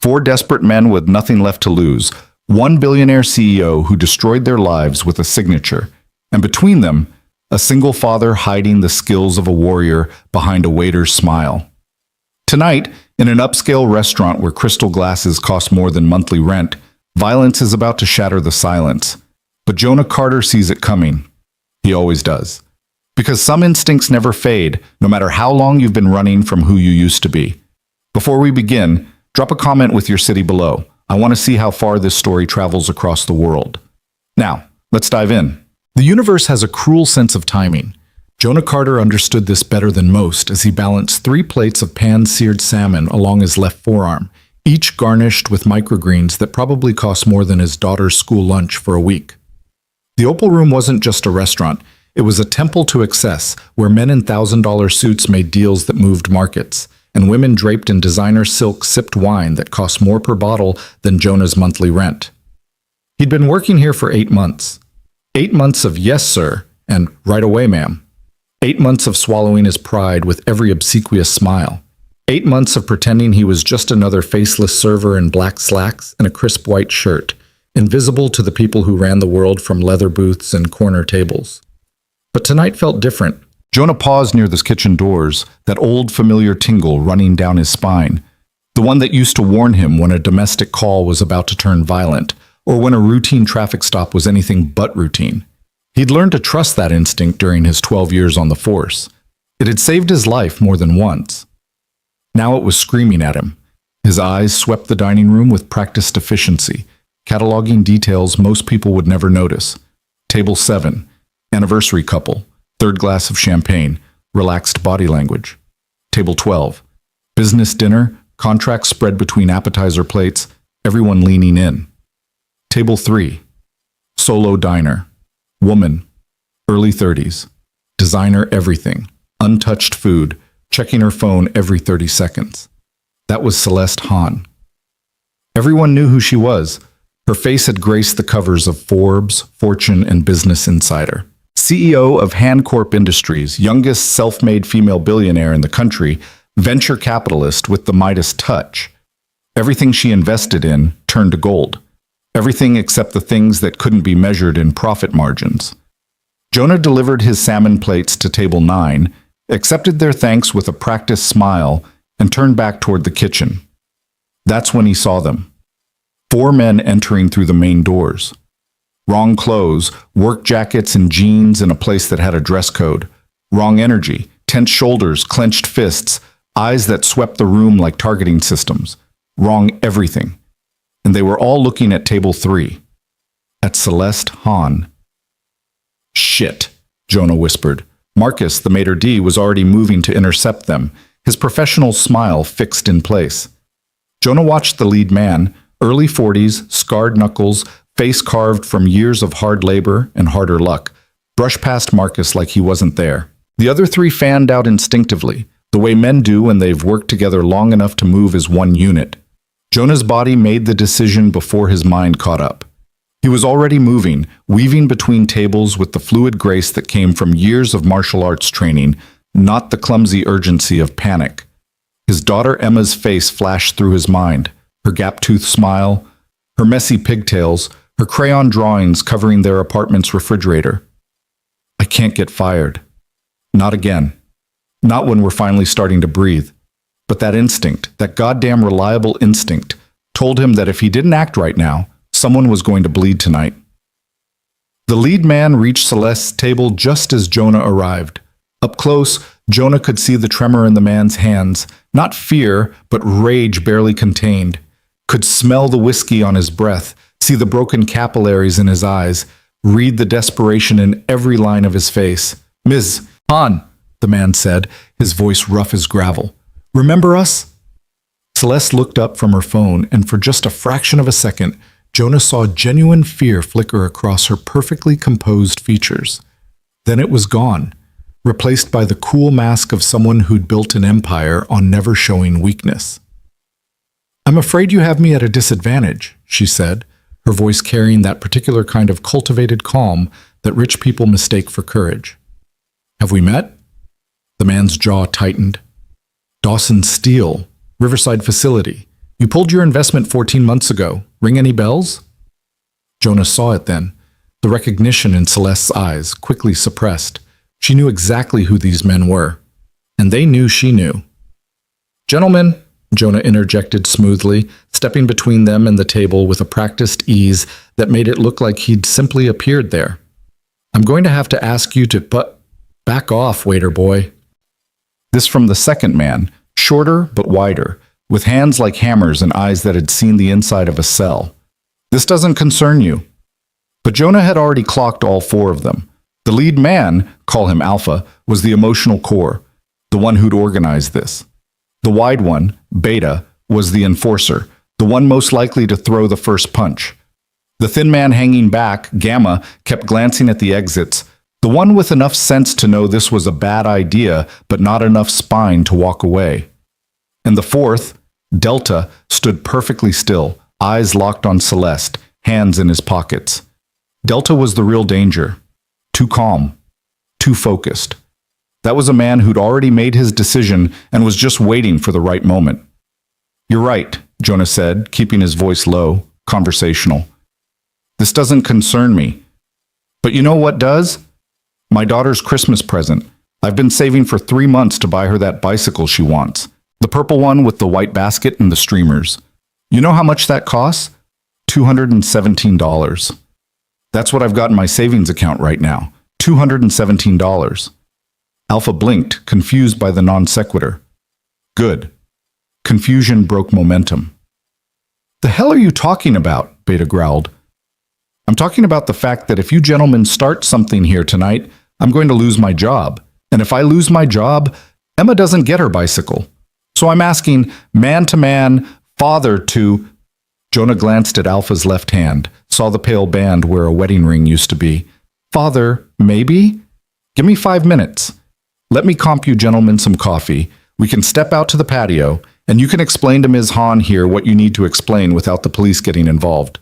Four desperate men with nothing left to lose, one billionaire CEO who destroyed their lives with a signature, and between them, a single father hiding the skills of a warrior behind a waiter's smile. Tonight, in an upscale restaurant where crystal glasses cost more than monthly rent, violence is about to shatter the silence. But Jonah Carter sees it coming. He always does. Because some instincts never fade, no matter how long you've been running from who you used to be. Before we begin, drop a comment with your city below. I want to see how far this story travels across the world. Now, let's dive in. The universe has a cruel sense of timing. Jonah Carter understood this better than most as he balanced 3 plates of pan-seared salmon along his left forearm, each garnished with microgreens that probably cost more than his daughter's school lunch for a week. The Opal Room wasn't just a restaurant. It was a temple to excess, where men in $1,000 suits made deals that moved markets, and women draped in designer silk sipped wine that cost more per bottle than Jonah's monthly rent. He'd been working here for 8 months. 8 months of yes, sir, and right away, ma'am. 8 months of swallowing his pride with every obsequious smile. 8 months of pretending he was just another faceless server in black slacks and a crisp white shirt, invisible to the people who ran the world from leather booths and corner tables. But tonight felt different. Jonah paused near the kitchen doors, that old familiar tingle running down his spine, the one that used to warn him when a domestic call was about to turn violent, or when a routine traffic stop was anything but routine. He'd learned to trust that instinct during his 12 years on the force. It had saved his life more than once. Now it was screaming at him. His eyes swept the dining room with practiced efficiency, cataloging details most people would never notice. Table 7. Anniversary couple, 3rd glass of champagne, relaxed body language. Table 12. Business dinner, contracts spread between appetizer plates, everyone leaning in. Table 3. Solo diner. Woman, early 30s. Designer everything. Untouched food, checking her phone every 30 seconds. That was Celeste Hahn. Everyone knew who she was. Her face had graced the covers of Forbes, Fortune, and Business Insider. CEO of Hancorp Industries, youngest self-made female billionaire in the country, venture capitalist with the Midas touch. Everything she invested in turned to gold. Everything except the things that couldn't be measured in profit margins. Jonah delivered his salmon plates to table 9, accepted their thanks with a practiced smile, and turned back toward the kitchen. That's when he saw them. 4 men entering through the main doors. Wrong clothes, work jackets and jeans in a place that had a dress code. Wrong energy, tense shoulders, clenched fists, eyes that swept the room like targeting systems. Wrong everything. And they were all looking at table 3. At Celeste Hahn. Shit, Jonah whispered. Marcus, the maitre d', was already moving to intercept them, his professional smile fixed in place. Jonah watched the lead man, early 40s, scarred knuckles, face carved from years of hard labor and harder luck, brush past Marcus like he wasn't there. The other 3 fanned out instinctively, the way men do when they've worked together long enough to move as one unit. Jonah's body made the decision before his mind caught up. He was already moving, weaving between tables with the fluid grace that came from years of martial arts training, not the clumsy urgency of panic. His daughter Emma's face flashed through his mind, her gap-toothed smile, her messy pigtails, her crayon drawings covering their apartment's refrigerator. I can't get fired. Not again. Not when we're finally starting to breathe. But that instinct, that goddamn reliable instinct, told him that if he didn't act right now, someone was going to bleed tonight. The lead man reached Celeste's table just as Jonah arrived. Up close, Jonah could see the tremor in the man's hands, not fear, but rage barely contained. Could smell the whiskey on his breath, see the broken capillaries in his eyes, read the desperation in every line of his face. Ms. Hahn, the man said, his voice rough as gravel. Remember us? Celeste looked up from her phone, and for just a fraction of a second, Jonah saw genuine fear flicker across her perfectly composed features. Then it was gone, replaced by the cool mask of someone who'd built an empire on never showing weakness. I'm afraid you have me at a disadvantage, she said, her voice carrying that particular kind of cultivated calm that rich people mistake for courage. Have we met? The man's jaw tightened. Dawson Steel, Riverside facility. You pulled your investment 14 months ago. Ring any bells? Jonah saw it then. The recognition in Celeste's eyes, quickly suppressed. She knew exactly who these men were. And they knew she knew. Gentlemen, Jonah interjected smoothly, stepping between them and the table with a practiced ease that made it look like he'd simply appeared there. I'm going to have to ask you to back off, waiter boy. This from the second man, shorter but wider, with hands like hammers and eyes that had seen the inside of a cell. This doesn't concern you. But Jonah had already clocked all four of them. The lead man, call him Alpha, was the emotional core, the one who'd organized this. The wide one, Beta, was the enforcer, the one most likely to throw the first punch. The thin man hanging back, Gamma, kept glancing at the exits, the one with enough sense to know this was a bad idea, but not enough spine to walk away. And the fourth, Delta, stood perfectly still, eyes locked on Celeste, hands in his pockets. Delta was the real danger. Too calm. Too focused. That was a man who'd already made his decision and was just waiting for the right moment. You're right, Jonah said, keeping his voice low, conversational. This doesn't concern me. But you know what does? My daughter's Christmas present. I've been saving for 3 months to buy her that bicycle she wants. The purple one with the white basket and the streamers. You know how much that costs? $217. That's what I've got in my savings account right now. $217. Alpha blinked, confused by the non sequitur. Good. Confusion broke momentum. The hell are you talking about? Beta growled. I'm talking about the fact that if you gentlemen start something here tonight, I'm going to lose my job. And if I lose my job, Emma doesn't get her bicycle. So I'm asking, man to man, father to... Jonah glanced at Alpha's left hand, saw the pale band where a wedding ring used to be. Father, maybe? Give me 5 minutes. Let me comp you gentlemen some coffee. We can step out to the patio, and you can explain to Ms. Hahn here what you need to explain without the police getting involved.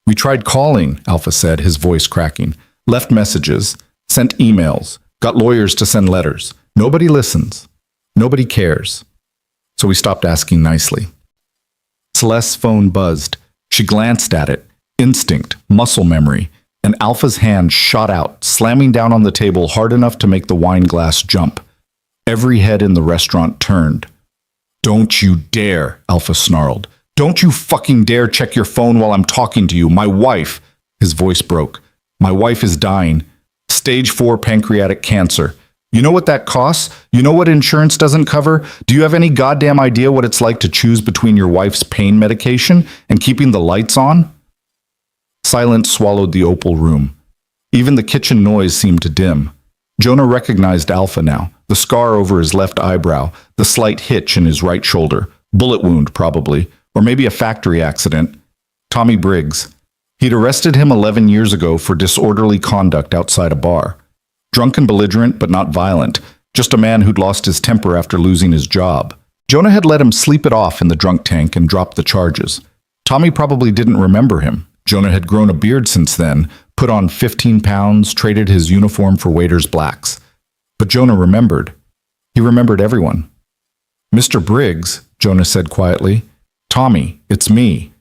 We tried calling, Alpha said, his voice cracking. Left messages, sent emails, got lawyers to send letters. Nobody listens. Nobody cares. So we stopped asking nicely. Celeste's phone buzzed. She glanced at it. Instinct, muscle memory, and Alpha's hand shot out, slamming down on the table hard enough to make the wine glass jump. Every head in the restaurant turned. Don't you dare, Alpha snarled. Don't you fucking dare check your phone while I'm talking to you. My wife, his voice broke. My wife is dying. Stage 4 pancreatic cancer. You know what that costs? You know what insurance doesn't cover? Do you have any goddamn idea what it's like to choose between your wife's pain medication and keeping the lights on? Silence swallowed the opal room. Even the kitchen noise seemed to dim. Jonah recognized Alpha now, the scar over his left eyebrow, the slight hitch in his right shoulder, bullet wound probably, or maybe a factory accident. Tommy Briggs. He'd arrested him 11 years ago for disorderly conduct outside a bar. Drunk and belligerent, but not violent. Just a man who'd lost his temper after losing his job. Jonah had let him sleep it off in the drunk tank and dropped the charges. Tommy probably didn't remember him. Jonah had grown a beard since then, put on 15 pounds, traded his uniform for waiter's blacks. But Jonah remembered. He remembered everyone. Mr. Briggs, Jonah said quietly. Tommy, it's me,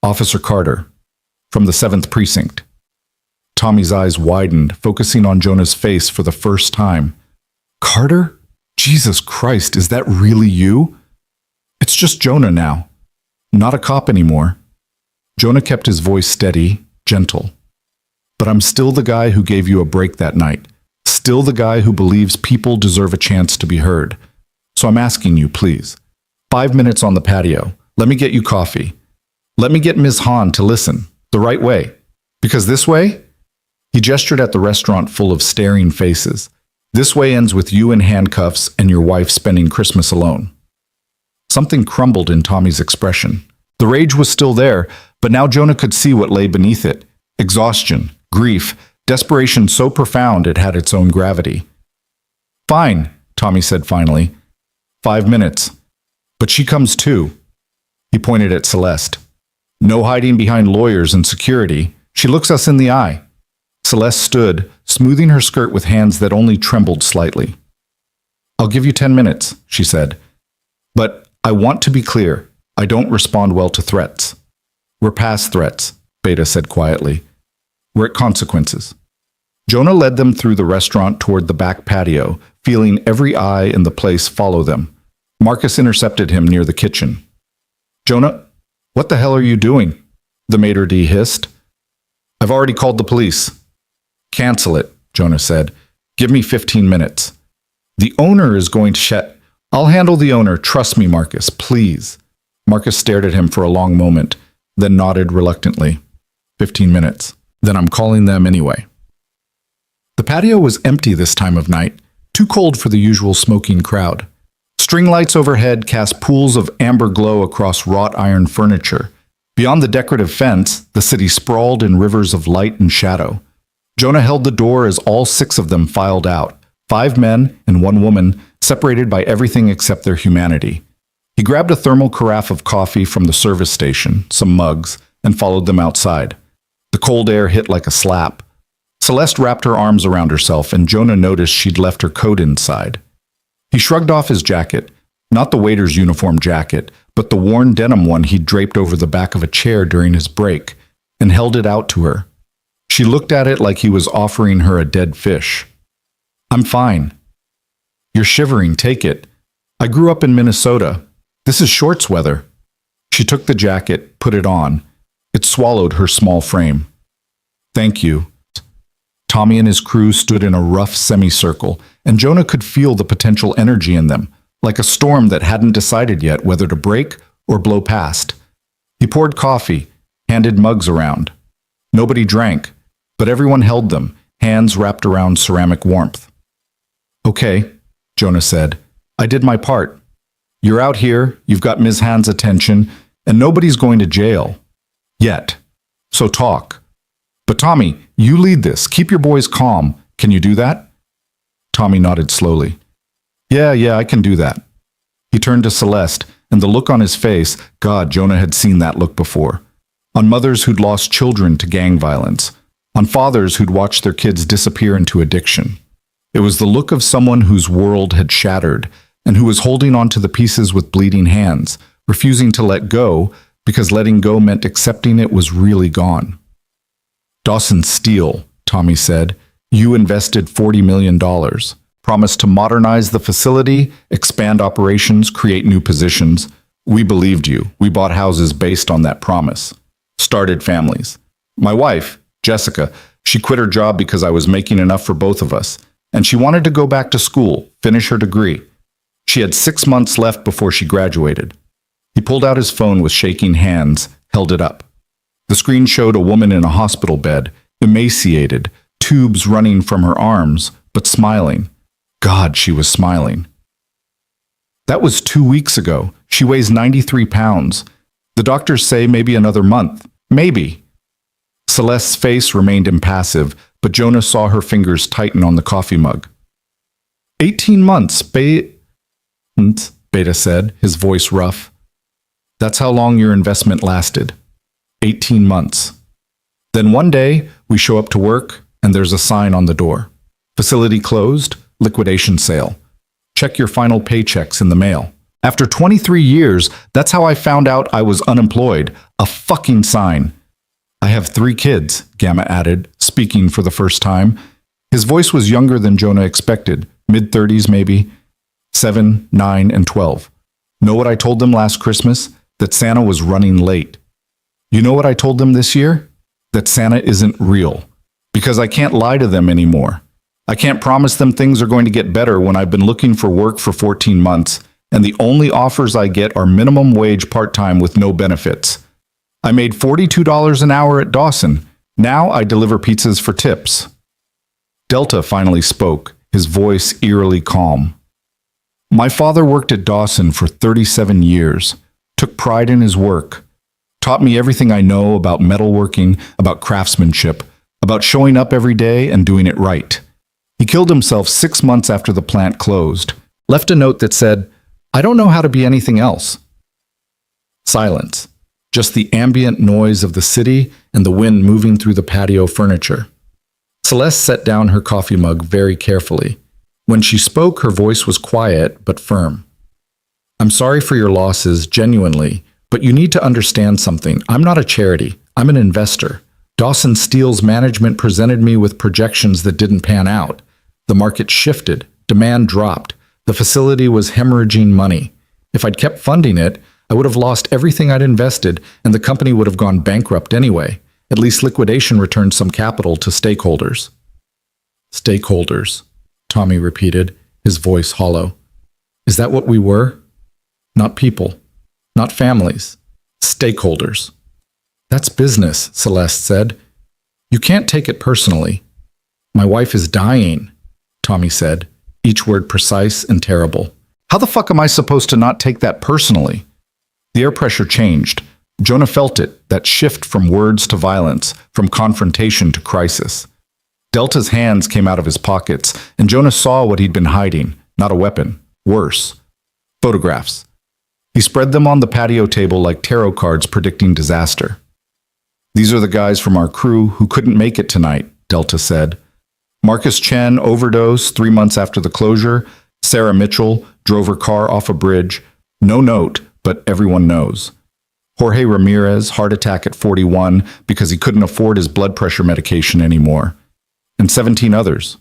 Officer Carter, from the 7th Precinct. Tommy's eyes widened, focusing on Jonah's face for the first time. Carter? Jesus Christ, is that really you? It's just Jonah now. Not a cop anymore. Jonah kept his voice steady, gentle. But I'm still the guy who gave you a break that night. Still the guy who believes people deserve a chance to be heard. So I'm asking you, please. 5 minutes on the patio. Let me get you coffee. Let me get Ms. Hahn to listen, the right way. Because this way? He gestured at the restaurant full of staring faces. This way ends with you in handcuffs and your wife spending Christmas alone. Something crumbled in Tommy's expression. The rage was still there, but now Jonah could see what lay beneath it. Exhaustion, grief, desperation so profound it had its own gravity. Fine, Tommy said finally. 5 minutes. But she comes too. He pointed at Celeste. No hiding behind lawyers and security. She looks us in the eye. Celeste stood, smoothing her skirt with hands that only trembled slightly. I'll give you 10 minutes, she said. But I want to be clear. I don't respond well to threats. We're past threats, Beta said quietly. We're at consequences. Jonah led them through the restaurant toward the back patio, feeling every eye in the place follow them. Marcus intercepted him near the kitchen. Jonah, what the hell are you doing? The maitre d' hissed. I've already called the police. Cancel it, Jonah said. Give me 15 minutes. The owner is going to I'll handle the owner. Trust me, Marcus, please. Marcus stared at him for a long moment, then nodded reluctantly. 15 minutes. Then I'm calling them anyway. The patio was empty this time of night, too cold for the usual smoking crowd. String lights overhead cast pools of amber glow across wrought iron furniture. Beyond the decorative fence, the city sprawled in rivers of light and shadow. Jonah held the door as all 6 of them filed out, 5 men and 1 woman, separated by everything except their humanity. He grabbed a thermal carafe of coffee from the service station, some mugs, and followed them outside. The cold air hit like a slap. Celeste wrapped her arms around herself, and Jonah noticed she'd left her coat inside. He shrugged off his jacket, not the waiter's uniform jacket, but the worn denim one he'd draped over the back of a chair during his break, and held it out to her. She looked at it like he was offering her a dead fish. I'm fine. You're shivering, take it. I grew up in Minnesota. This is shorts weather. She took the jacket, put it on. It swallowed her small frame. Thank you. Tommy and his crew stood in a rough semicircle, and Jonah could feel the potential energy in them, like a storm that hadn't decided yet whether to break or blow past. He poured coffee, handed mugs around. Nobody drank, but everyone held them, hands wrapped around ceramic warmth. Okay, Jonah said. I did my part. You're out here, you've got Ms. Hand's attention, and nobody's going to jail. Yet. So talk. But Tommy, you lead this. Keep your boys calm. Can you do that? Tommy nodded slowly. Yeah, I can do that. He turned to Celeste, and the look on his face, God, Jonah had seen that look before. On mothers who'd lost children to gang violence. On fathers who'd watched their kids disappear into addiction. It was the look of someone whose world had shattered, and who was holding on to the pieces with bleeding hands, refusing to let go, because letting go meant accepting it was really gone. Dawson Steel, Tommy said, you invested $40 million, promised to modernize the facility, expand operations, create new positions. We believed you. We bought houses based on that promise. Started families. My wife, Jessica, she quit her job because I was making enough for both of us, and she wanted to go back to school, finish her degree. She had 6 months left before she graduated. He pulled out his phone with shaking hands, held it up. The screen showed a woman in a hospital bed, emaciated, tubes running from her arms, but smiling. God, she was smiling. That was 2 weeks ago. She weighs 93 pounds. The doctors say maybe another month. Maybe. Celeste's face remained impassive, but Jonah saw her fingers tighten on the coffee mug. 18 months, Beta said, his voice rough. That's how long your investment lasted. 18 months. Then one day, we show up to work, and there's a sign on the door. Facility closed, liquidation sale. Check your final paychecks in the mail. After 23 years, that's how I found out I was unemployed. A fucking sign. I have 3 kids, Gamma added, speaking for the first time. His voice was younger than Jonah expected, mid-30s maybe. 7, 9, and 12. Know what I told them last Christmas? That Santa was running late. You know what I told them this year? That Santa isn't real. Because I can't lie to them anymore. I can't promise them things are going to get better when I've been looking for work for 14 months, and the only offers I get are minimum wage part-time with no benefits. I made $42 an hour at Dawson. Now I deliver pizzas for tips. Delta finally spoke, his voice eerily calm. My father worked at Dawson for 37 years, took pride in his work, taught me everything I know about metalworking, about craftsmanship, about showing up every day and doing it right. He killed himself 6 months after the plant closed, left a note that said, I don't know how to be anything else. Silence. Just the ambient noise of the city and the wind moving through the patio furniture. Celeste set down her coffee mug very carefully. When she spoke, her voice was quiet but firm. I'm sorry for your losses, genuinely. But you need to understand something. I'm not a charity. I'm an investor. Dawson Steele's management presented me with projections that didn't pan out. The market shifted. Demand dropped. The facility was hemorrhaging money. If I'd kept funding it, I would have lost everything I'd invested, and the company would have gone bankrupt anyway. At least liquidation returned some capital to stakeholders. Stakeholders, Tommy repeated, his voice hollow. Is that what we were? Not people. Not families. Stakeholders. That's business, Celeste said. You can't take it personally. My wife is dying, Tommy said, each word precise and terrible. How the fuck am I supposed to not take that personally? The air pressure changed. Jonah felt it, that shift from words to violence, from confrontation to crisis. Delta's hands came out of his pockets, and Jonah saw what he'd been hiding, not a weapon. Worse. Photographs. He spread them on the patio table like tarot cards predicting disaster. These are the guys from our crew who couldn't make it tonight, Delta said. Marcus Chen overdosed 3 months after the closure. Sarah Mitchell drove her car off a bridge. No note, but everyone knows. Jorge Ramirez, heart attack at 41 because he couldn't afford his blood pressure medication anymore. And 17 others.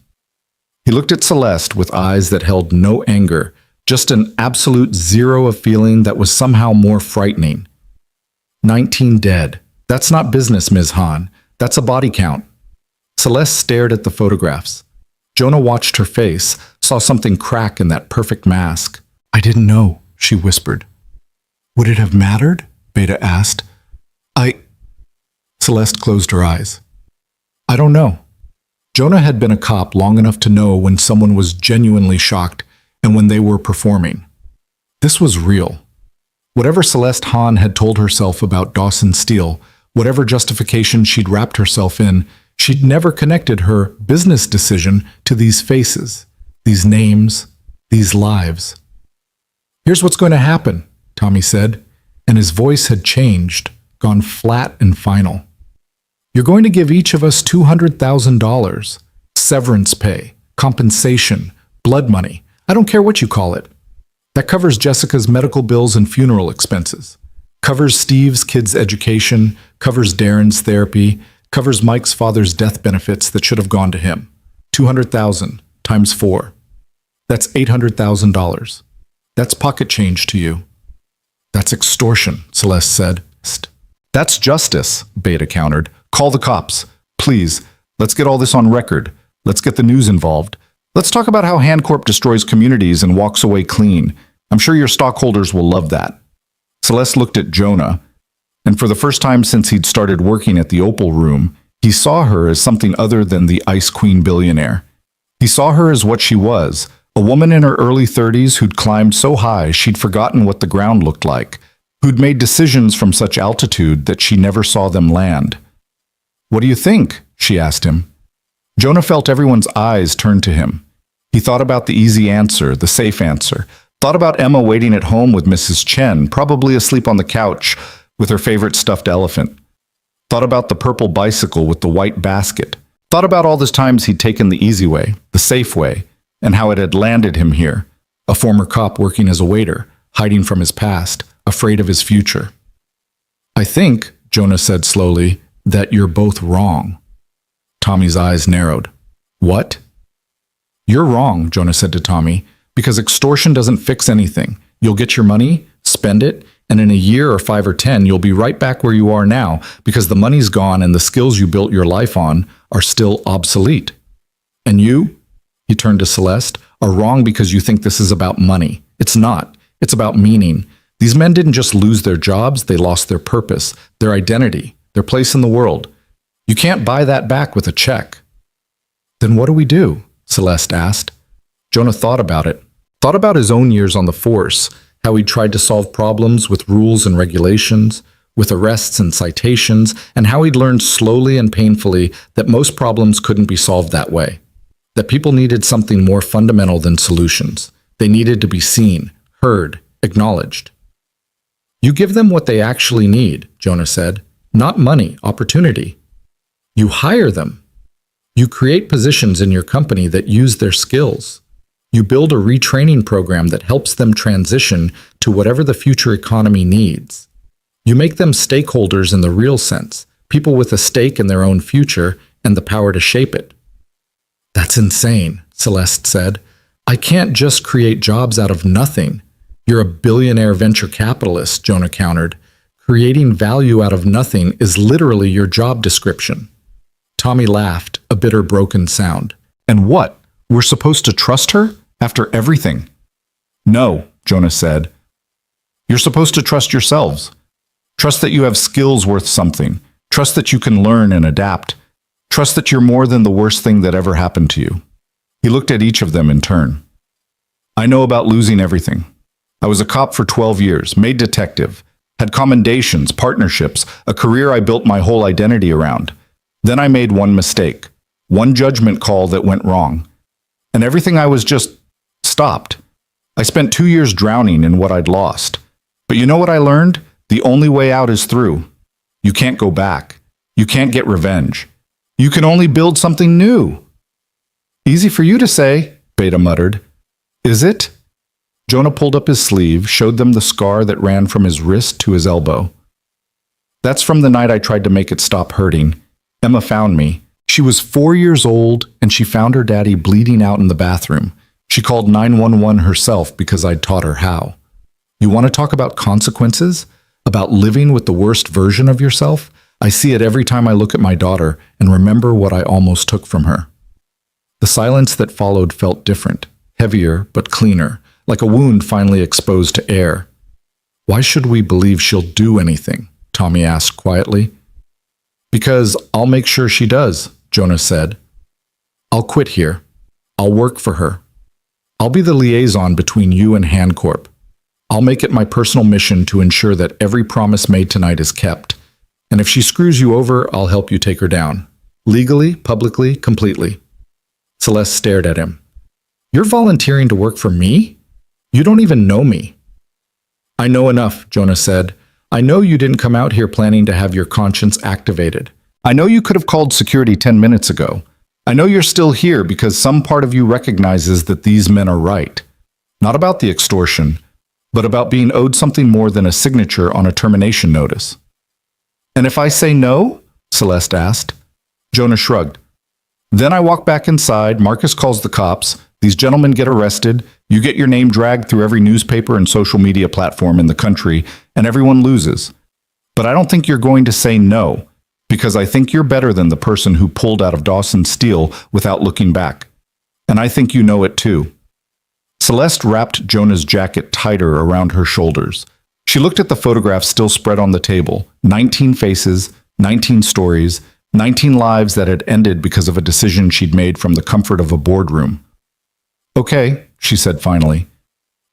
He looked at Celeste with eyes that held no anger, just an absolute zero of feeling that was somehow more frightening. 19 dead. That's not business, Ms. Hahn. That's a body count. Celeste stared at the photographs. Jonah watched her face, saw something crack in that perfect mask. I didn't know, she whispered. Would it have mattered? Beta asked. Celeste closed her eyes. I don't know. Jonah had been a cop long enough to know when someone was genuinely shocked and when they were performing. This was real. Whatever Celeste Hahn had told herself about Dawson Steele, whatever justification she'd wrapped herself in, she'd never connected her business decision to these faces, these names, these lives. Here's what's going to happen, Tommy said, and his voice had changed, gone flat and final. You're going to give each of us $200,000, severance pay, compensation, blood money. I don't care what you call it. That covers Jessica's medical bills and funeral expenses, covers Steve's kids' education, covers Darren's therapy, covers Mike's father's death benefits that should have gone to him. $200,000 times 4. That's $800,000. That's pocket change to you. That's extortion, Celeste said. That's justice, Beta countered. Call the cops. Please, let's get all this on record. Let's get the news involved. Let's talk about how Handcorp destroys communities and walks away clean. I'm sure your stockholders will love that. Celeste looked at Jonah, and for the first time since he'd started working at the Opal Room, he saw her as something other than the Ice Queen billionaire. He saw her as what she was, a woman in her early 30s who'd climbed so high she'd forgotten what the ground looked like, who'd made decisions from such altitude that she never saw them land. What do you think? She asked him. Jonah felt everyone's eyes turn to him. He thought about the easy answer, the safe answer. Thought about Emma waiting at home with Mrs. Chen, probably asleep on the couch with her favorite stuffed elephant. Thought about the purple bicycle with the white basket. Thought about all the times he'd taken the easy way, the safe way, and how it had landed him here, a former cop working as a waiter, hiding from his past, afraid of his future. I think, Jonah said slowly, that you're both wrong. Tommy's eyes narrowed. What? You're wrong, Jonah said to Tommy, because extortion doesn't fix anything. You'll get your money, spend it, and in a year or 5 or 10, you'll be right back where you are now because the money's gone and the skills you built your life on are still obsolete. And you, he turned to Celeste, are wrong because you think this is about money. It's not. It's about meaning. These men didn't just lose their jobs, they lost their purpose, their identity, their place in the world. You can't buy that back with a check. Then what do we do? Celeste asked. Jonah thought about it. Thought about his own years on the force, how he tried to solve problems with rules and regulations, with arrests and citations, and how he'd learned slowly and painfully that most problems couldn't be solved that way. That people needed something more fundamental than solutions. They needed to be seen, heard, acknowledged. You give them what they actually need, Jonah said. Not money, opportunity. You hire them. You create positions in your company that use their skills. You build a retraining program that helps them transition to whatever the future economy needs. You make them stakeholders in the real sense, people with a stake in their own future and the power to shape it. That's insane, Celeste said. I can't just create jobs out of nothing. You're a billionaire venture capitalist, Jonah countered. Creating value out of nothing is literally your job description. Tommy laughed, a bitter, broken sound. And what? We're supposed to trust her after everything? No, Jonah said. You're supposed to trust yourselves. Trust that you have skills worth something. Trust that you can learn and adapt. Trust that you're more than the worst thing that ever happened to you. He looked at each of them in turn. I know about losing everything. I was a cop for 12 years, made detective, had commendations, partnerships, a career I built my whole identity around. Then I made one mistake, one judgment call that went wrong. And everything I was just stopped. I spent 2 years drowning in what I'd lost. But you know what I learned? The only way out is through. You can't go back. You can't get revenge. You can only build something new. Easy for you to say, Beta muttered. Is it? Jonah pulled up his sleeve, showed them the scar that ran from his wrist to his elbow. That's from the night I tried to make it stop hurting. Emma found me. She was 4 years old, and she found her daddy bleeding out in the bathroom. She called 911 herself because I'd taught her how. You want to talk about consequences? About living with the worst version of yourself? I see it every time I look at my daughter and remember what I almost took from her. The silence that followed felt different, heavier but cleaner, like a wound finally exposed to air. Why should we believe she'll do anything? Tommy asked quietly. Because I'll make sure she does, Jonah said. I'll quit here. I'll work for her. I'll be the liaison between you and Handcorp. I'll make it my personal mission to ensure that every promise made tonight is kept. And if she screws you over, I'll help you take her down. Legally, publicly, completely. Celeste stared at him. You're volunteering to work for me? You don't even know me. I know enough, Jonah said. I know you didn't come out here planning to have your conscience activated. I know you could have called security 10 minutes ago. I know you're still here because some part of you recognizes that these men are right. Not about the extortion, but about being owed something more than a signature on a termination notice. And if I say no? Celeste asked. Jonah shrugged. Then I walk back inside, Marcus calls the cops, these gentlemen get arrested, you get your name dragged through every newspaper and social media platform in the country, and everyone loses. But I don't think you're going to say no, because I think you're better than the person who pulled out of Dawson's Steel without looking back. And I think you know it too. Celeste wrapped Jonah's jacket tighter around her shoulders. She looked at the photographs still spread on the table. 19 faces, 19 stories, 19 lives that had ended because of a decision she'd made from the comfort of a boardroom. Okay, she said finally.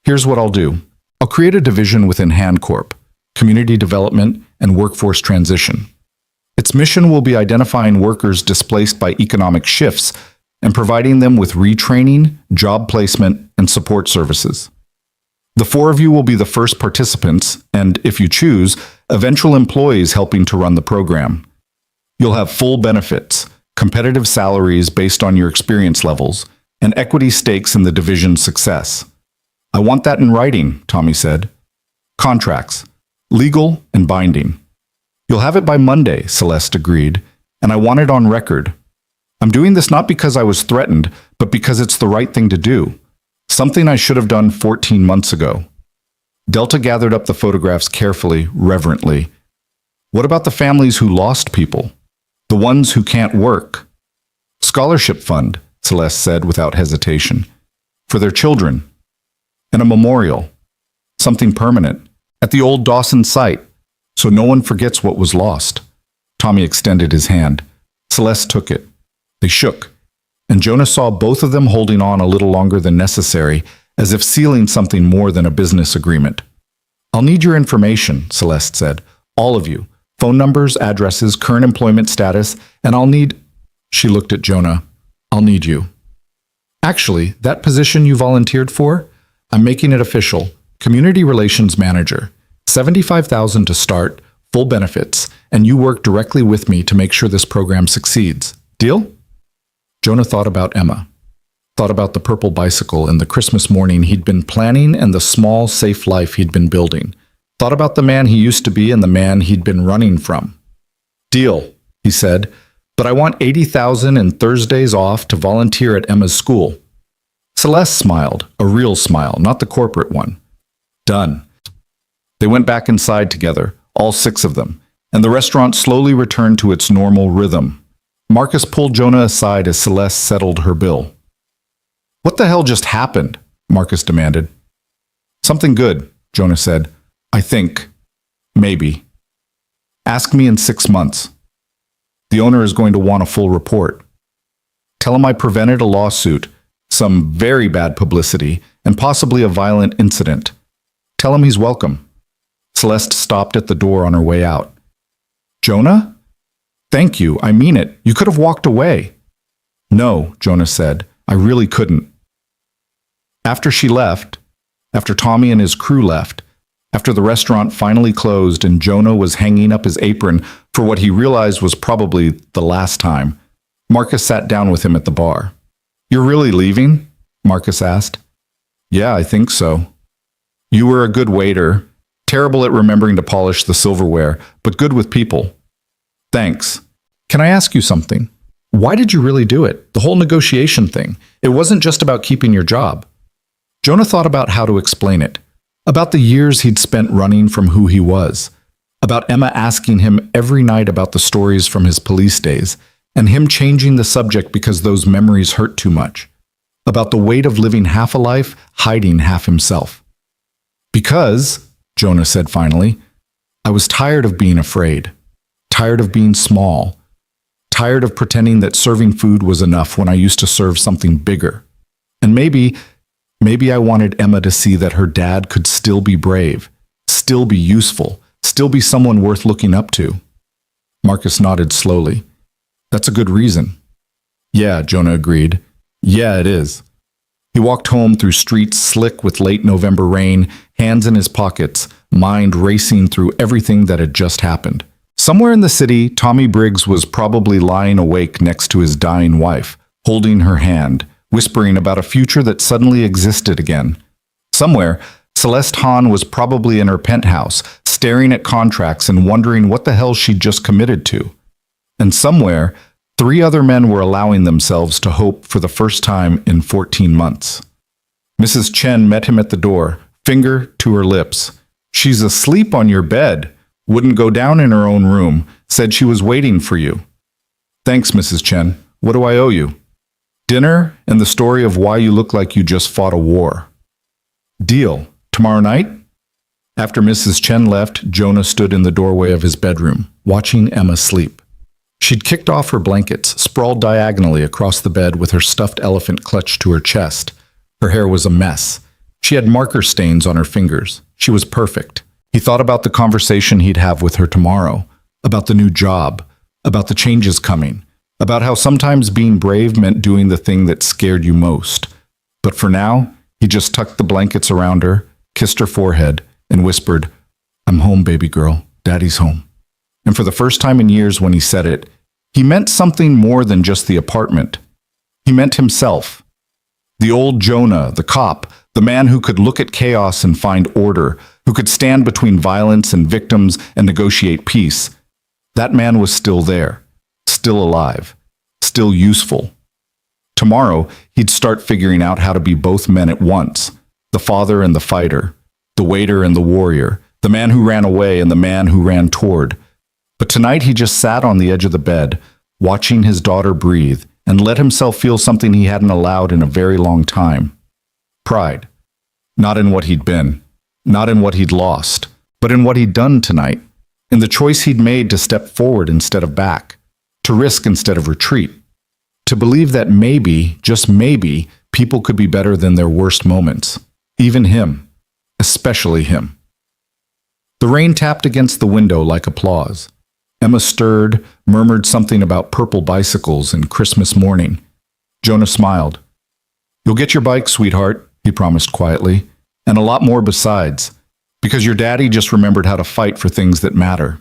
Here's what I'll do. I'll create a division within Handcorp, community development and workforce transition. Its mission will be identifying workers displaced by economic shifts and providing them with retraining, job placement, and support services. The 4 of you will be the first participants and, if you choose, eventual employees helping to run the program. You'll have full benefits, competitive salaries based on your experience levels, and equity stakes in the division's success. I want that in writing, Tommy said. Contracts, legal and binding. You'll have it by Monday, Celeste agreed, and I want it on record. I'm doing this not because I was threatened, but because it's the right thing to do. Something I should have done 14 months ago. Delta gathered up the photographs carefully, reverently. What about the families who lost people? The ones who can't work? Scholarship fund, Celeste said without hesitation. For their children. And a memorial. Something permanent. At the old Dawson site. So no one forgets what was lost. Tommy extended his hand. Celeste took it. They shook. And Jonah saw both of them holding on a little longer than necessary, as if sealing something more than a business agreement. I'll need your information, Celeste said. All of you. Phone numbers, addresses, current employment status, and I'll need... She looked at Jonah. I'll need you. Actually, that position you volunteered for, I'm making it official. Community Relations Manager. $75,000 to start, full benefits, and you work directly with me to make sure this program succeeds. Deal? Jonah thought about Emma. Thought about the purple bicycle and the Christmas morning he'd been planning and the small, safe life he'd been building. Thought about the man he used to be and the man he'd been running from. Deal, he said, but I want $80,000 and Thursdays off to volunteer at Emma's school. Celeste smiled, a real smile, not the corporate one. Done. They went back inside together, all 6 of them, and the restaurant slowly returned to its normal rhythm. Marcus pulled Jonah aside as Celeste settled her bill. What the hell just happened? Marcus demanded. Something good, Jonah said. I think. Maybe. Ask me in 6 months. The owner is going to want a full report. Tell him I prevented a lawsuit, some very bad publicity, and possibly a violent incident. Tell him he's welcome. Celeste stopped at the door on her way out. Jonah? Thank you, I mean it. You could have walked away. No, Jonah said. I really couldn't. After she left, after Tommy and his crew left, after the restaurant finally closed and Jonah was hanging up his apron for what he realized was probably the last time, Marcus sat down with him at the bar. You're really leaving? Marcus asked. Yeah, I think so. You were a good waiter, terrible at remembering to polish the silverware, but good with people. Thanks. Can I ask you something? Why did you really do it? The whole negotiation thing. It wasn't just about keeping your job. Jonah thought about how to explain it. About the years he'd spent running from who he was. About Emma asking him every night about the stories from his police days, and him changing the subject because those memories hurt too much. About the weight of living half a life, hiding half himself. Because, Jonah said finally, I was tired of being afraid. Tired of being small. Tired of pretending that serving food was enough when I used to serve something bigger. And maybe I wanted Emma to see that her dad could still be brave, still be useful, still be someone worth looking up to. Marcus nodded slowly. That's a good reason. Yeah, Jonah agreed. Yeah, it is. He walked home through streets slick with late November rain, hands in his pockets, mind racing through everything that had just happened. Somewhere in the city, Tommy Briggs was probably lying awake next to his dying wife, holding her hand, whispering about a future that suddenly existed again. Somewhere, Celeste Hahn was probably in her penthouse, staring at contracts and wondering what the hell she'd just committed to. And somewhere, 3 other men were allowing themselves to hope for the first time in 14 months. Mrs. Chen met him at the door, finger to her lips. She's asleep on your bed. Wouldn't go down in her own room. Said she was waiting for you. Thanks, Mrs. Chen. What do I owe you? Dinner and the story of why you look like you just fought a war. Deal. Tomorrow night? After Mrs. Chen left, Jonah stood in the doorway of his bedroom, watching Emma sleep. She'd kicked off her blankets, sprawled diagonally across the bed with her stuffed elephant clutched to her chest. Her hair was a mess. She had marker stains on her fingers. She was perfect. He thought about the conversation he'd have with her tomorrow, about the new job, about the changes coming, about how sometimes being brave meant doing the thing that scared you most. But for now, he just tucked the blankets around her, kissed her forehead, and whispered, I'm home, baby girl. Daddy's home. And for the first time in years when he said it, he meant something more than just the apartment. He meant himself. The old Jonah, the cop, the man who could look at chaos and find order, who could stand between violence and victims and negotiate peace. That man was still there, still alive, still useful. Tomorrow, he'd start figuring out how to be both men at once, the father and the fighter, the waiter and the warrior, the man who ran away and the man who ran toward. But tonight he just sat on the edge of the bed, watching his daughter breathe, and let himself feel something he hadn't allowed in a very long time. Pride. Not in what he'd been, not in what he'd lost, but in what he'd done tonight, in the choice he'd made to step forward instead of back, to risk instead of retreat, to believe that maybe, just maybe, people could be better than their worst moments. Even him. Especially him. The rain tapped against the window like applause. Emma stirred, murmured something about purple bicycles and Christmas morning. Jonah smiled. You'll get your bike, sweetheart, he promised quietly, and a lot more besides, because your daddy just remembered how to fight for things that matter.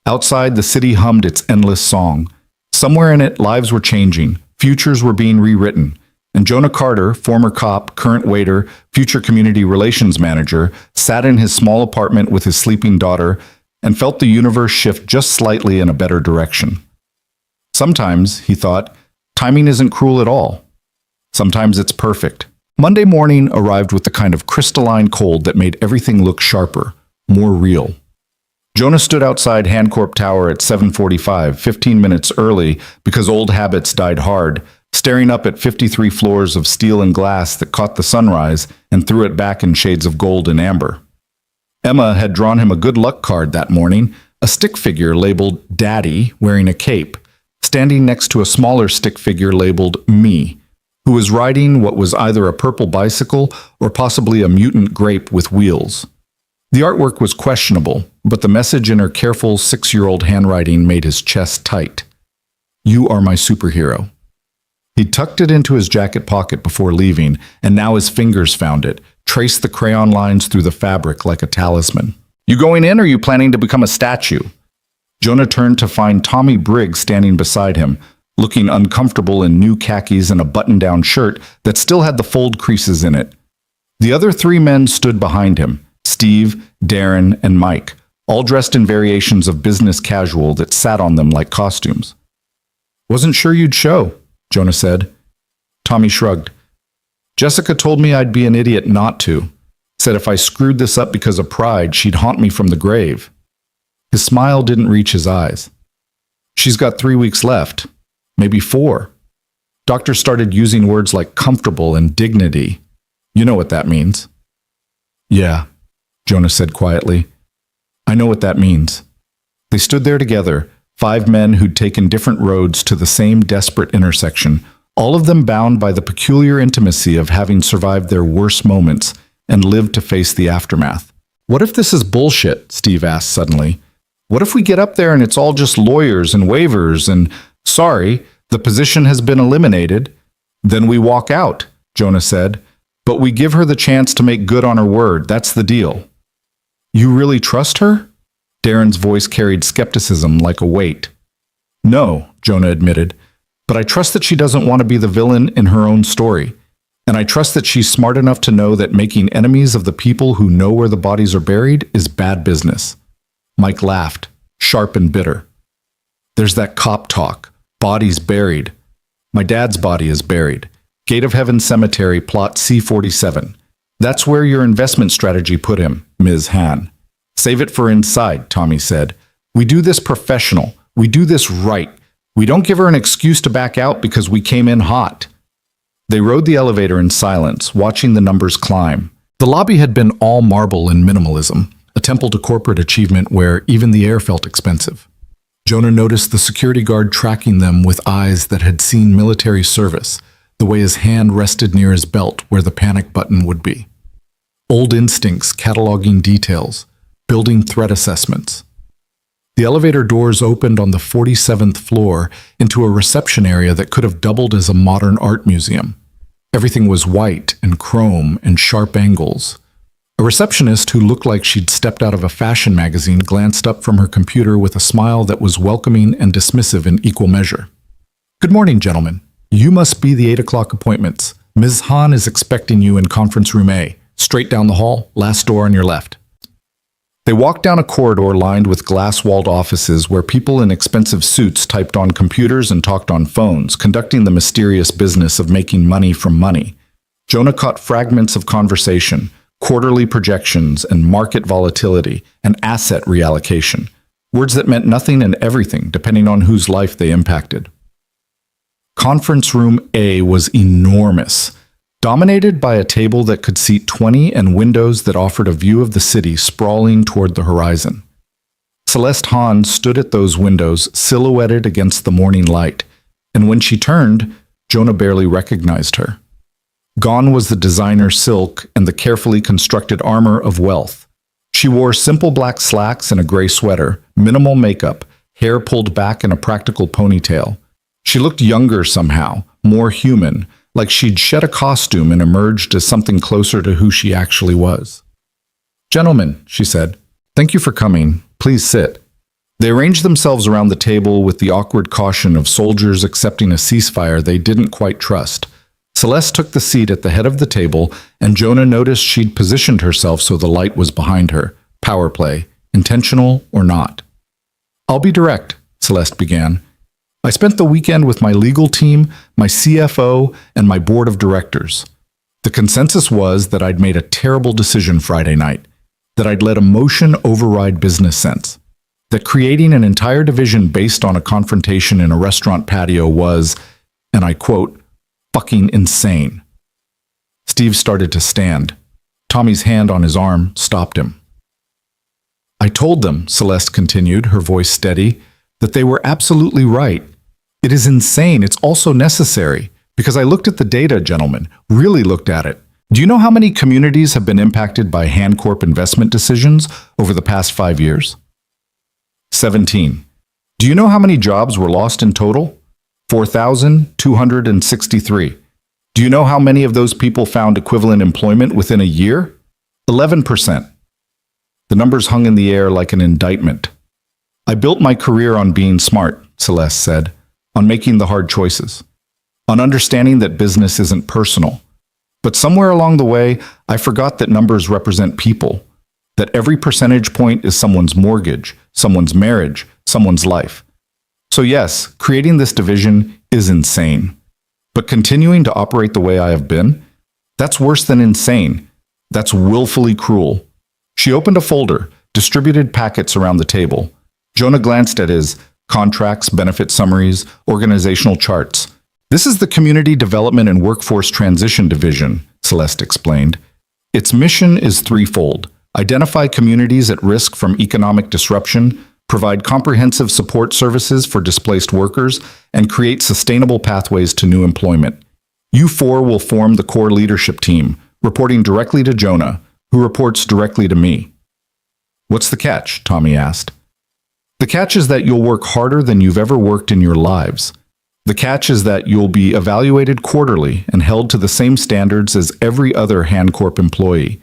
Outside, the city hummed its endless song. Somewhere in it, lives were changing, futures were being rewritten, and Jonah Carter, former cop, current waiter, future community relations manager, sat in his small apartment with his sleeping daughter and felt the universe shift just slightly in a better direction. Sometimes, he thought, timing isn't cruel at all. Sometimes it's perfect. Monday morning arrived with the kind of crystalline cold that made everything look sharper, more real. Jonah stood outside Hancorp Tower at 7:45, 15 minutes early because old habits died hard, staring up at 53 floors of steel and glass that caught the sunrise and threw it back in shades of gold and amber. Emma had drawn him a good luck card that morning, a stick figure labeled Daddy wearing a cape, standing next to a smaller stick figure labeled Me, who was riding what was either a purple bicycle or possibly a mutant grape with wheels. The artwork was questionable, but the message in her careful 6-year-old handwriting made his chest tight. You are my superhero. He tucked it into his jacket pocket before leaving, and now his fingers found it, traced the crayon lines through the fabric like a talisman. You going in, or are you planning to become a statue? Jonah turned to find Tommy Briggs standing beside him, looking uncomfortable in new khakis and a button-down shirt that still had the fold creases in it. The other 3 men stood behind him, Steve, Darren, and Mike, all dressed in variations of business casual that sat on them like costumes. Wasn't sure you'd show, Jonah said. Tommy shrugged. Jessica told me I'd be an idiot not to. Said if I screwed this up because of pride, she'd haunt me from the grave. His smile didn't reach his eyes. She's got 3 weeks left. Maybe 4. Doctors started using words like comfortable and dignity. You know what that means. Yeah, Jonah said quietly. I know what that means. They stood there together, 5 men who'd taken different roads to the same desperate intersection, all of them bound by the peculiar intimacy of having survived their worst moments and lived to face the aftermath. What if this is bullshit? Steve asked suddenly. What if we get up there and it's all just lawyers and waivers and, sorry, the position has been eliminated? Then we walk out, Jonah said. But we give her the chance to make good on her word. That's the deal. You really trust her? Darren's voice carried skepticism like a weight. No, Jonah admitted, but I trust that she doesn't want to be the villain in her own story. And I trust that she's smart enough to know that making enemies of the people who know where the bodies are buried is bad business. Mike laughed, sharp and bitter. There's that cop talk. Bodies buried. My dad's body is buried. Gate of Heaven Cemetery, plot C47. That's where your investment strategy put him, Ms. Han. Save it for inside, Tommy said. We do this professional. We do this right. We don't give her an excuse to back out because we came in hot. They rode the elevator in silence, watching the numbers climb. The lobby had been all marble and minimalism, a temple to corporate achievement where even the air felt expensive. Jonah noticed the security guard tracking them with eyes that had seen military service, the way his hand rested near his belt where the panic button would be. Old instincts cataloging details, building threat assessments. The elevator doors opened on the 47th floor into a reception area that could have doubled as a modern art museum. Everything was white and chrome and sharp angles. A receptionist who looked like she'd stepped out of a fashion magazine glanced up from her computer with a smile that was welcoming and dismissive in equal measure. Good morning, gentlemen. You must be the 8 o'clock appointments. Ms. Han is expecting you in conference room A, straight down the hall, last door on your left. They walked down a corridor lined with glass-walled offices where people in expensive suits typed on computers and talked on phones, conducting the mysterious business of making money from money. Jonah caught fragments of conversation, quarterly projections and market volatility and asset reallocation, words that meant nothing and everything depending on whose life they impacted. Conference room A was enormous, dominated by a table that could seat 20 and windows that offered a view of the city sprawling toward the horizon. Celeste Han stood at those windows, silhouetted against the morning light, and when she turned, Jonah barely recognized her. Gone was the designer silk and the carefully constructed armor of wealth. She wore simple black slacks and a gray sweater, minimal makeup, hair pulled back in a practical ponytail. She looked younger somehow, more human, like she'd shed a costume and emerged as something closer to who she actually was. Gentlemen, she said, thank you for coming. Please sit. They arranged themselves around the table with the awkward caution of soldiers accepting a ceasefire they didn't quite trust. Celeste took the seat at the head of the table, and Jonah noticed she'd positioned herself so the light was behind her. Power play, intentional or not. "I'll be direct," Celeste began. "I spent the weekend with my legal team, my CFO, and my board of directors. The consensus was that I'd made a terrible decision Friday night, that I'd let emotion override business sense, that creating an entire division based on a confrontation in a restaurant patio was, and I quote, fucking insane." Steve started to stand. Tommy's hand on his arm stopped him. "I told them," Celeste continued, her voice steady, "that they were absolutely right. It is insane. It's also necessary. Because I looked at the data, gentlemen, really looked at it. Do you know how many communities have been impacted by Hancorp investment decisions over the past 5 years? 17. Do you know how many jobs were lost in total? 4,263. Do you know how many of those people found equivalent employment within a year? 11%. The numbers hung in the air like an indictment. "I built my career on being smart," Celeste said, "on making the hard choices, on understanding that business isn't personal. But somewhere along the way, I forgot that numbers represent people, that every percentage point is someone's mortgage, someone's marriage, someone's life. So yes, creating this division is insane. But continuing to operate the way I have been, that's worse than insane. That's willfully cruel." She opened a folder, distributed packets around the table. Jonah glanced at his contracts, benefit summaries, organizational charts. "This is the Community Development and Workforce Transition Division," Celeste explained. "Its mission is threefold: identify communities at risk from economic disruption, provide comprehensive support services for displaced workers, and create sustainable pathways to new employment. You four will form the core leadership team, reporting directly to Jonah, who reports directly to me." "What's the catch?" Tommy asked. "The catch is that you'll work harder than you've ever worked in your lives. The catch is that you'll be evaluated quarterly and held to the same standards as every other Hancorp employee.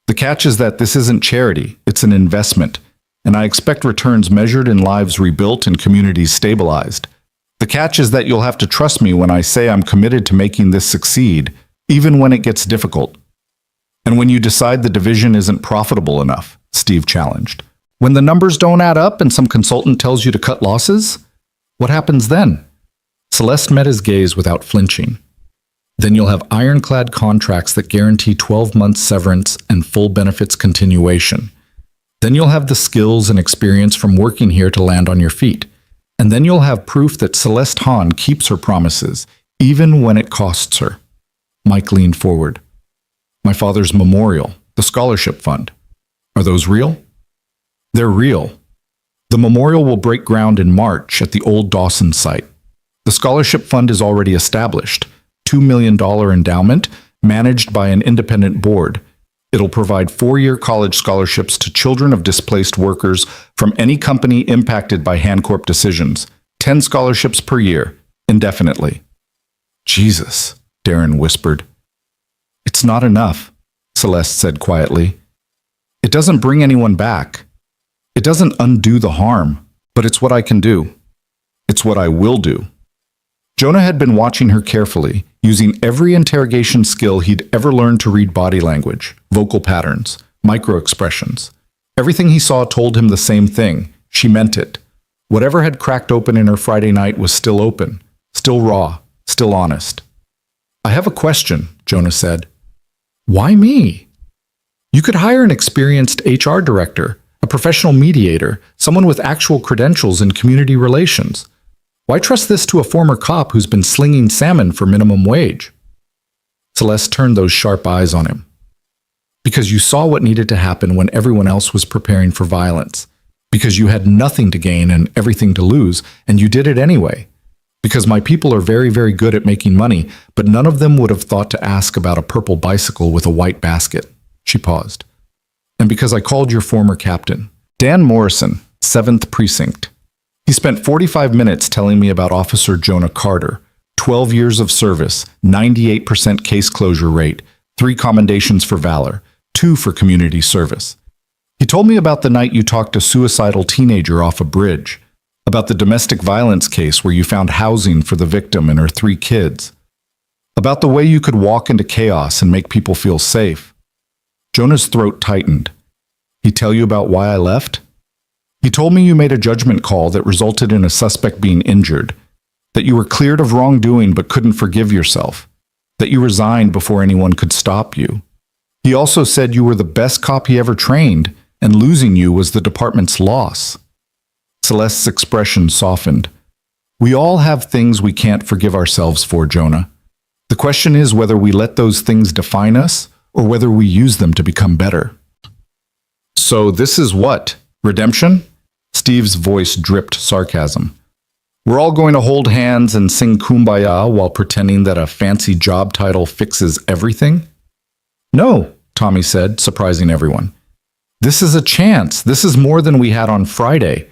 The catch is that this isn't charity, it's an investment, and I expect returns measured in lives rebuilt and communities stabilized. The catch is that you'll have to trust me when I say I'm committed to making this succeed, even when it gets difficult." "And when you decide the division isn't profitable enough," Steve challenged. "When the numbers don't add up and some consultant tells you to cut losses? What happens then?" Celeste met his gaze without flinching. "Then you'll have ironclad contracts that guarantee 12 months severance and full benefits continuation. Then you'll have the skills and experience from working here to land on your feet. And then you'll have proof that Celeste Hahn keeps her promises, even when it costs her." Mike leaned forward. "My father's memorial, the scholarship fund. Are those real?" "They're real. The memorial will break ground in March at the old Dawson site. The scholarship fund is already established, $2 million endowment, managed by an independent board. It'll provide 4-year college scholarships to children of displaced workers from any company impacted by Hancorp decisions, 10 scholarships per year, indefinitely." "Jesus," Darren whispered. "It's not enough," Celeste said quietly. "It doesn't bring anyone back. It doesn't undo the harm, but it's what I can do. It's what I will do." Jonah had been watching her carefully, using every interrogation skill he'd ever learned to read body language, vocal patterns, micro-expressions. Everything he saw told him the same thing. She meant it. Whatever had cracked open in her Friday night was still open, still raw, still honest. "I have a question," Jonah said. "Why me? You could hire an experienced HR director, a professional mediator, someone with actual credentials in community relations. Why trust this to a former cop who's been slinging salmon for minimum wage?" Celeste turned those sharp eyes on him. "Because you saw what needed to happen when everyone else was preparing for violence. Because you had nothing to gain and everything to lose, and you did it anyway. Because my people are very, very good at making money, but none of them would have thought to ask about a purple bicycle with a white basket." She paused. "And because I called your former captain, Dan Morrison, 7th Precinct. He spent 45 minutes telling me about Officer Jonah Carter, 12 years of service, 98% case closure rate, 3 commendations for valor, 2 for community service. He told me about the night you talked a suicidal teenager off a bridge, about the domestic violence case where you found housing for the victim and her 3 kids. About the way you could walk into chaos and make people feel safe. Jonah's throat tightened. He tell you about why I left? He told me you made a judgment call that resulted in a suspect being injured, that you were cleared of wrongdoing but couldn't forgive yourself, that you resigned before anyone could stop you. He also said you were the best cop he ever trained, and losing you was the department's loss. Celeste's expression softened. We all have things we can't forgive ourselves for, Jonah. The question is whether we let those things define us or whether we use them to become better. So this is what? Redemption? Steve's voice dripped sarcasm. We're all going to hold hands and sing Kumbaya while pretending that a fancy job title fixes everything? No, Tommy said, surprising everyone. This is a chance. This is more than we had on Friday.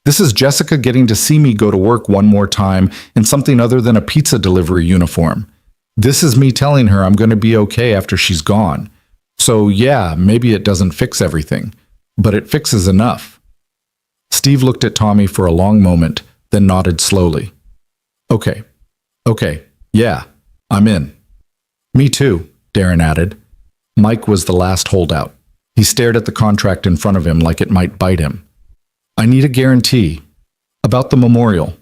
This is Jessica getting to see me go to work one more time in something other than a pizza delivery uniform. This is me telling her I'm going to be okay after she's gone. So yeah, maybe it doesn't fix everything, but it fixes enough. Steve looked at Tommy for a long moment, then nodded slowly. Okay, yeah, I'm in. Me too, Darren added. Mike was the last holdout. He stared at the contract in front of him like it might bite him. I need a guarantee. About the memorial.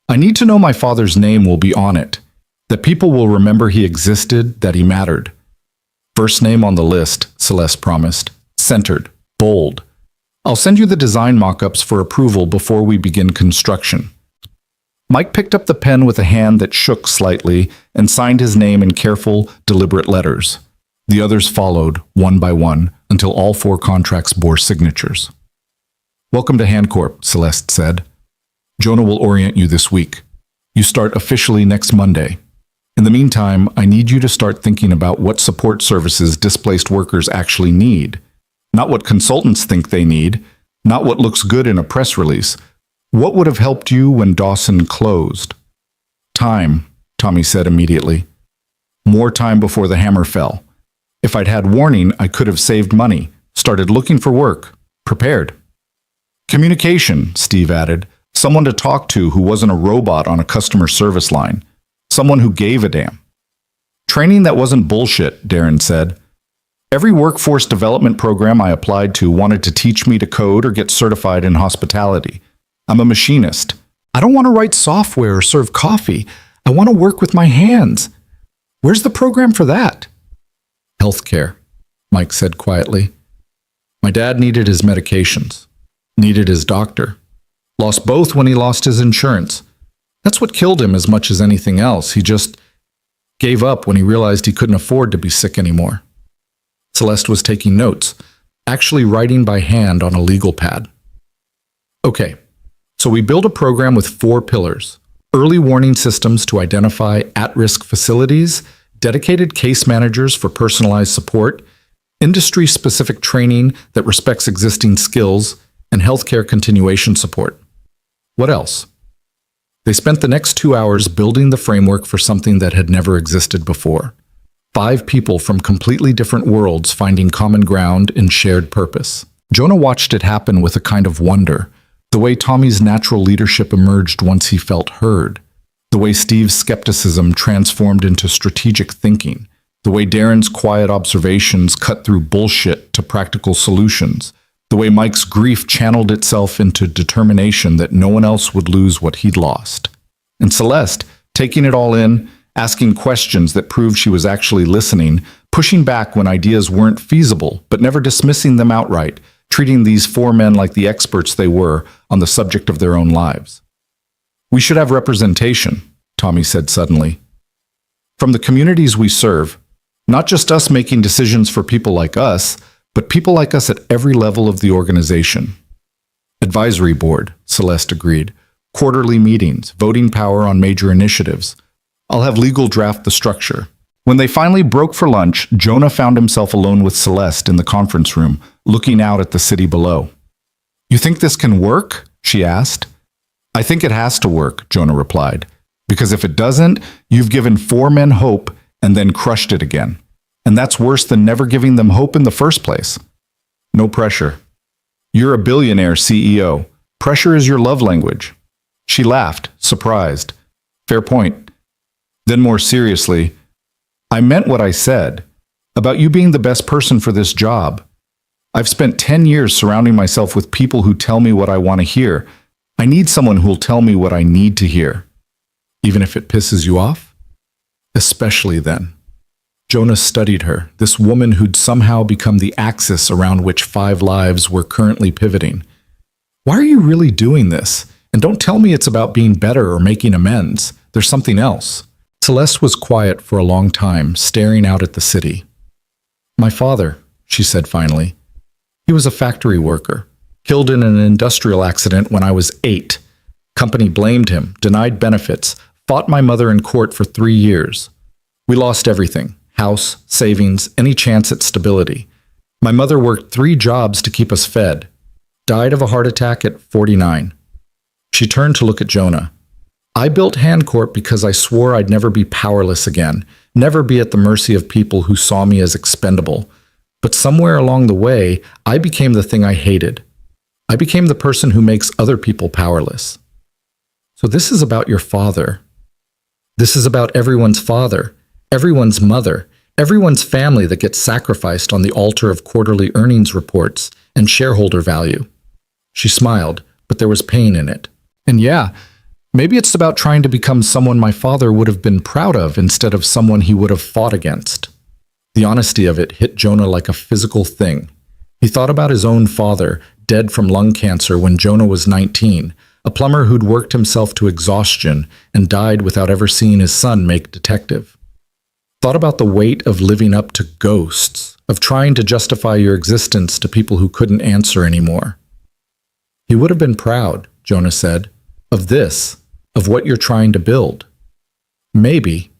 I need to know my father's name will be on it, that people will remember he existed, that he mattered. First name on the list, Celeste promised. Centered, bold. I'll send you the design mock-ups for approval before we begin construction. Mike picked up the pen with a hand that shook slightly and signed his name in careful, deliberate letters. The others followed, one by one, until all 4 contracts bore signatures. Welcome to Handcorp, Celeste said. Jonah will orient you this week. You start officially next Monday. In the meantime, I need you to start thinking about what support services displaced workers actually need. Not what consultants think they need, not what looks good in a press release. What would have helped you when Dawson closed? Time, Tommy said immediately. More time before the hammer fell. If I'd had warning, I could have saved money, started looking for work, prepared. Communication, Steve added. Someone to talk to who wasn't a robot on a customer service line. Someone who gave a damn. Training that wasn't bullshit, Darren said. Every workforce development program I applied to wanted to teach me to code or get certified in hospitality. I'm a machinist. I don't want to write software or serve coffee. I want to work with my hands. Where's the program for that? Healthcare, Mike said quietly. My dad needed his medications, needed his doctor. Lost both when he lost his insurance. That's what killed him as much as anything else. He just gave up when he realized he couldn't afford to be sick anymore. Celeste was taking notes, actually writing by hand on a legal pad. Okay, so we build a program with 4 pillars. Early warning systems to identify at-risk facilities, dedicated case managers for personalized support, industry-specific training that respects existing skills, and healthcare continuation support. What else? They spent the next 2 hours building the framework for something that had never existed before. 5 people from completely different worlds finding common ground and shared purpose. Jonah watched it happen with a kind of wonder, the way Tommy's natural leadership emerged once he felt heard, the way Steve's skepticism transformed into strategic thinking, the way Darren's quiet observations cut through bullshit to practical solutions, the way Mike's grief channeled itself into determination that no one else would lose what he'd lost. And Celeste, taking it all in, asking questions that proved she was actually listening, pushing back when ideas weren't feasible, but never dismissing them outright, treating these 4 men like the experts they were on the subject of their own lives. We should have representation, Tommy said suddenly. From the communities we serve, not just us making decisions for people like us, but people like us at every level of the organization. Advisory board, Celeste agreed. Quarterly meetings, voting power on major initiatives. I'll have legal draft the structure. When they finally broke for lunch, Jonah found himself alone with Celeste in the conference room, looking out at the city below. You think this can work? She asked. I think it has to work, Jonah replied. Because if it doesn't, you've given 4 men hope and then crushed it again. And that's worse than never giving them hope in the first place. No pressure. You're a billionaire CEO. Pressure is your love language. She laughed, surprised. Fair point. Then more seriously, I meant what I said about you being the best person for this job. I've spent 10 years surrounding myself with people who tell me what I want to hear. I need someone who'll tell me what I need to hear. Even if it pisses you off? Especially then. Jonah studied her, this woman who'd somehow become the axis around which 5 lives were currently pivoting. Why are you really doing this? And don't tell me it's about being better or making amends. There's something else. Celeste was quiet for a long time, staring out at the city. My father, she said finally. He was a factory worker, killed in an industrial accident when I was 8. Company blamed him, denied benefits, fought my mother in court for 3 years. We lost everything. House, savings, any chance at stability. My mother worked 3 jobs to keep us fed. Died of a heart attack at 49. She turned to look at Jonah. I built Handcorp because I swore I'd never be powerless again, never be at the mercy of people who saw me as expendable. But somewhere along the way, I became the thing I hated. I became the person who makes other people powerless. So this is about your father. This is about everyone's father. Everyone's mother, everyone's family that gets sacrificed on the altar of quarterly earnings reports and shareholder value. She smiled, but there was pain in it. And yeah, maybe it's about trying to become someone my father would have been proud of instead of someone he would have fought against. The honesty of it hit Jonah like a physical thing. He thought about his own father, dead from lung cancer when Jonah was 19, a plumber who'd worked himself to exhaustion and died without ever seeing his son make detective. Thought about the weight of living up to ghosts, of trying to justify your existence to people who couldn't answer anymore. He would have been proud, Jonah said, of this, of what you're trying to build. Maybe.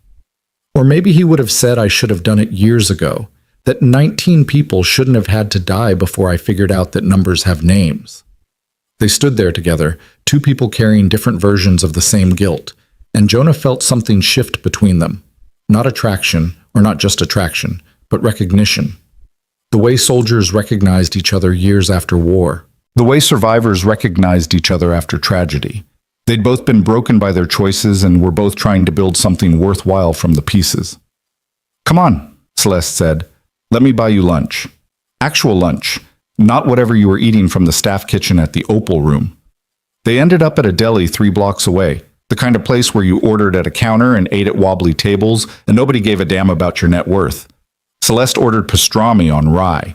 Or maybe he would have said I should have done it years ago, that 19 people shouldn't have had to die before I figured out that numbers have names. They stood there together, 2 people carrying different versions of the same guilt, and Jonah felt something shift between them. Not attraction, or not just attraction, but recognition. The way soldiers recognized each other years after war. The way survivors recognized each other after tragedy. They'd both been broken by their choices and were both trying to build something worthwhile from the pieces. Come on, Celeste said. Let me buy you lunch. Actual lunch, not whatever you were eating from the staff kitchen at the Opal Room. They ended up at a deli 3 blocks away. The kind of place where you ordered at a counter and ate at wobbly tables, and nobody gave a damn about your net worth. Celeste ordered pastrami on rye.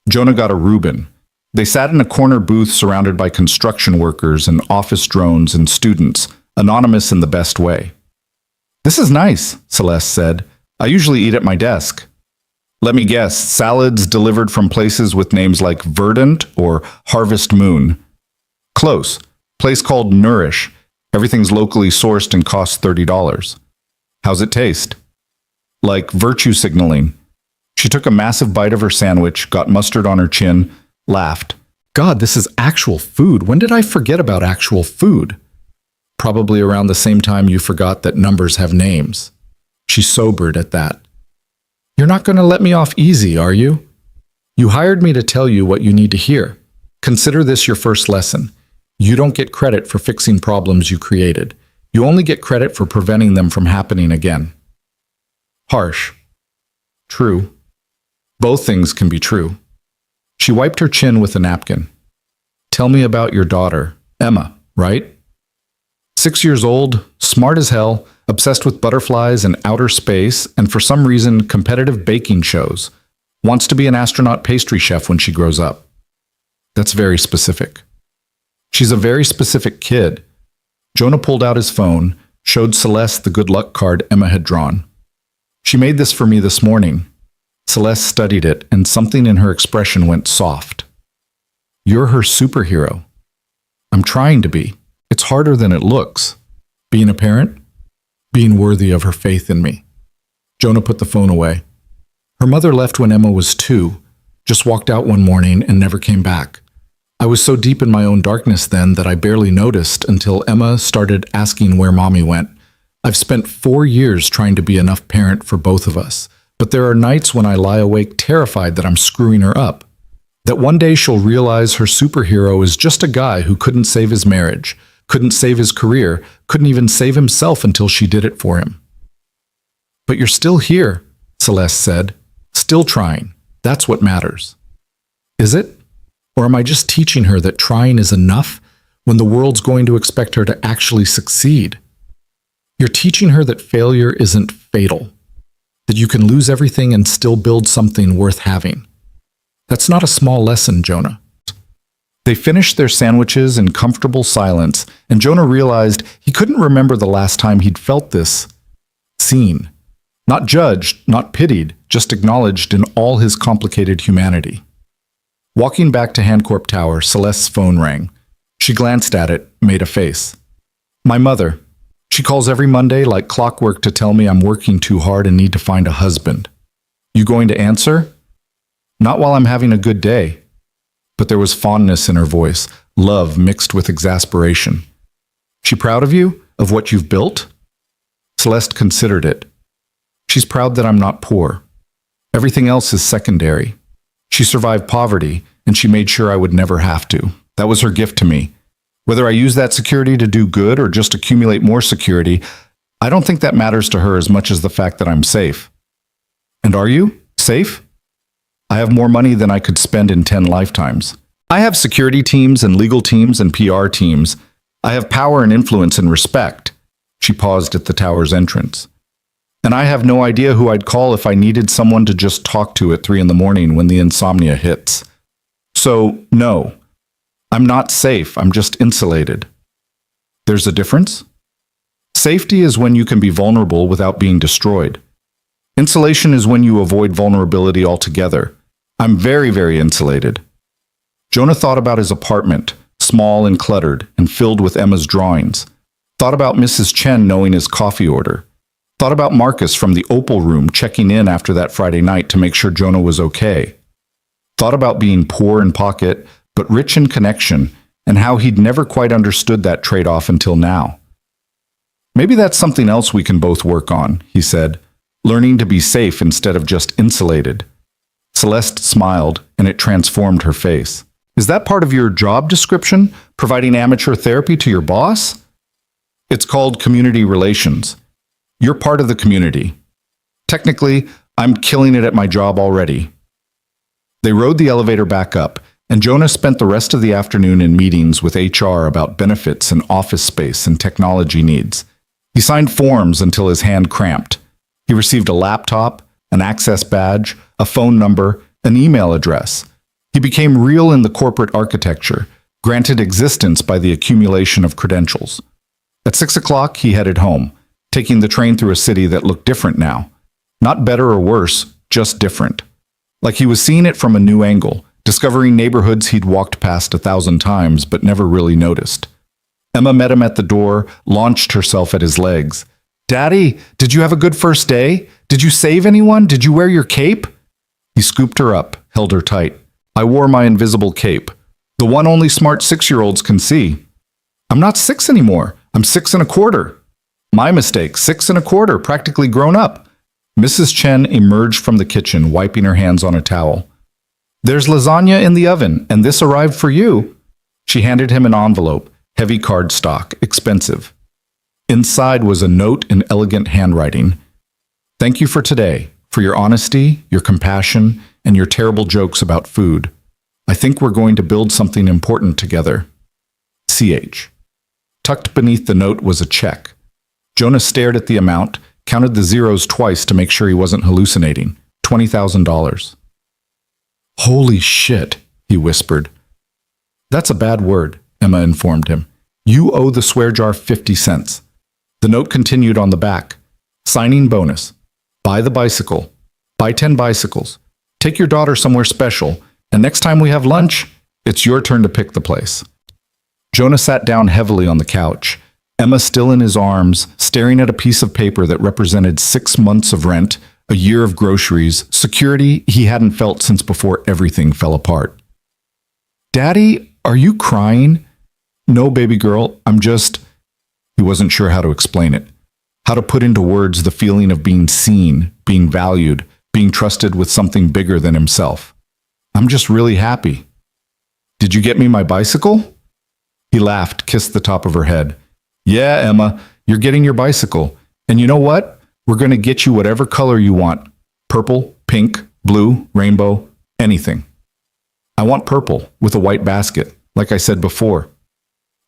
Jonah got a Reuben. They sat in a corner booth surrounded by construction workers and office drones and students, anonymous in the best way. This is nice, Celeste said. I usually eat at my desk. Let me guess, salads delivered from places with names like Verdant or Harvest Moon. Close. Place called Nourish. Everything's locally sourced and costs $30. How's it taste? Like virtue signaling. She took a massive bite of her sandwich, got mustard on her chin, laughed. God, this is actual food. When did I forget about actual food? Probably around the same time you forgot that numbers have names. She sobered at that. You're not going to let me off easy, are you? You hired me to tell you what you need to hear. Consider this your first lesson. You don't get credit for fixing problems you created. You only get credit for preventing them from happening again. Harsh. True. Both things can be true. She wiped her chin with a napkin. Tell me about your daughter, Emma, right? 6 years old, smart as hell, obsessed with butterflies and outer space, and for some reason, competitive baking shows. Wants to be an astronaut pastry chef when she grows up. That's very specific. She's a very specific kid. Jonah pulled out his phone, showed Celeste the good luck card Emma had drawn. She made this for me this morning. Celeste studied it, and something in her expression went soft. You're her superhero. I'm trying to be. It's harder than it looks. Being a parent? Being worthy of her faith in me. Jonah put the phone away. Her mother left when Emma was 2, just walked out one morning and never came back. I was so deep in my own darkness then that I barely noticed until Emma started asking where Mommy went. I've spent 4 years trying to be enough parent for both of us, but there are nights when I lie awake terrified that I'm screwing her up. That one day she'll realize her superhero is just a guy who couldn't save his marriage, couldn't save his career, couldn't even save himself until she did it for him. But you're still here, Celeste said. Still trying. That's what matters. Is it? Or am I just teaching her that trying is enough when the world's going to expect her to actually succeed? You're teaching her that failure isn't fatal, that you can lose everything and still build something worth having. That's not a small lesson, Jonah. They finished their sandwiches in comfortable silence, and Jonah realized he couldn't remember the last time he'd felt this. Seen. Not judged, not pitied, just acknowledged in all his complicated humanity. Walking back to Hancorp Tower, Celeste's phone rang. She glanced at it, made a face. My mother. She calls every Monday like clockwork to tell me I'm working too hard and need to find a husband. You going to answer? Not while I'm having a good day. But there was fondness in her voice, love mixed with exasperation. She proud of you? Of what you've built? Celeste considered it. She's proud that I'm not poor. Everything else is secondary. She survived poverty, and she made sure I would never have to. That was her gift to me. Whether I use that security to do good or just accumulate more security, I don't think that matters to her as much as the fact that I'm safe. And are you? Safe? I have more money than I could spend in 10 lifetimes. I have security teams and legal teams and PR teams. I have power and influence and respect. She paused at the tower's entrance. And I have no idea who I'd call if I needed someone to just talk to at 3 a.m. when the insomnia hits. So, no. I'm not safe, I'm just insulated. There's a difference? Safety is when you can be vulnerable without being destroyed. Insulation is when you avoid vulnerability altogether. I'm very, very insulated. Jonah thought about his apartment, small and cluttered, and filled with Emma's drawings. Thought about Mrs. Chen knowing his coffee order. Thought about Marcus from the Opal room checking in after that Friday night to make sure Jonah was okay. Thought about being poor in pocket, but rich in connection, and how he'd never quite understood that trade-off until now. Maybe that's something else we can both work on, he said, learning to be safe instead of just insulated. Celeste smiled, and it transformed her face. Is that part of your job description, providing amateur therapy to your boss? It's called community relations. You're part of the community. Technically, I'm killing it at my job already. They rode the elevator back up, and Jonah spent the rest of the afternoon in meetings with HR about benefits and office space and technology needs. He signed forms until his hand cramped. He received a laptop, an access badge, a phone number, an email address. He became real in the corporate architecture, granted existence by the accumulation of credentials. At 6 o'clock, he headed home, taking the train through a city that looked different now. Not better or worse, just different. Like he was seeing it from a new angle, discovering neighborhoods he'd walked past 1,000 times but never really noticed. Emma met him at the door, launched herself at his legs. Daddy, did you have a good first day? Did you save anyone? Did you wear your cape? He scooped her up, held her tight. I wore my invisible cape. The one only smart 6-year-olds can see. I'm not 6 anymore. I'm 6 1/4. My mistake, 6 1/4, practically grown up. Mrs. Chen emerged from the kitchen, wiping her hands on a towel. There's lasagna in the oven, and this arrived for you. She handed him an envelope, heavy cardstock, expensive. Inside was a note in elegant handwriting. Thank you for today, for your honesty, your compassion, and your terrible jokes about food. I think we're going to build something important together. CH. Tucked beneath the note was a check. Jonah stared at the amount, counted the zeros twice to make sure he wasn't hallucinating. $20,000. Holy shit, he whispered. That's a bad word, Emma informed him. You owe the swear jar 50 cents. The note continued on the back. Signing bonus. Buy the bicycle. Buy 10 bicycles. Take your daughter somewhere special, and next time we have lunch, it's your turn to pick the place. Jonah sat down heavily on the couch, Emma still in his arms, staring at a piece of paper that represented 6 months of rent, a year of groceries, security he hadn't felt since before everything fell apart. Daddy, are you crying? No, baby girl, I'm just... He wasn't sure how to explain it, how to put into words the feeling of being seen, being valued, being trusted with something bigger than himself. I'm just really happy. Did you get me my bicycle? He laughed, kissed the top of her head. Yeah, Emma, you're getting your bicycle. And you know what? We're going to get you whatever color you want. Purple, pink, blue, rainbow, anything. I want purple with a white basket, like I said before.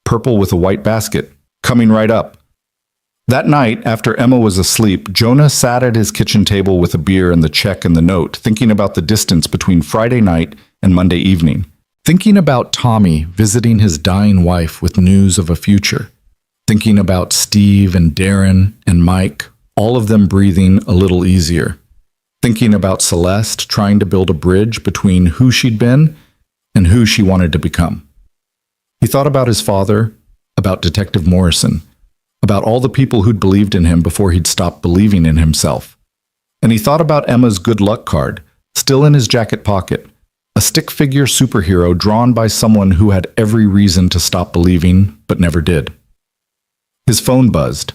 Purple with a white basket, coming right up. That night, after Emma was asleep, Jonah sat at his kitchen table with a beer and the check and the note, thinking about the distance between Friday night and Monday evening. Thinking about Tommy visiting his dying wife with news of a future. Thinking about Steve and Darren and Mike, all of them breathing a little easier. Thinking about Celeste trying to build a bridge between who she'd been and who she wanted to become. He thought about his father, about Detective Morrison, about all the people who'd believed in him before he'd stopped believing in himself. And he thought about Emma's good luck card, still in his jacket pocket, a stick figure superhero drawn by someone who had every reason to stop believing, but never did. His phone buzzed.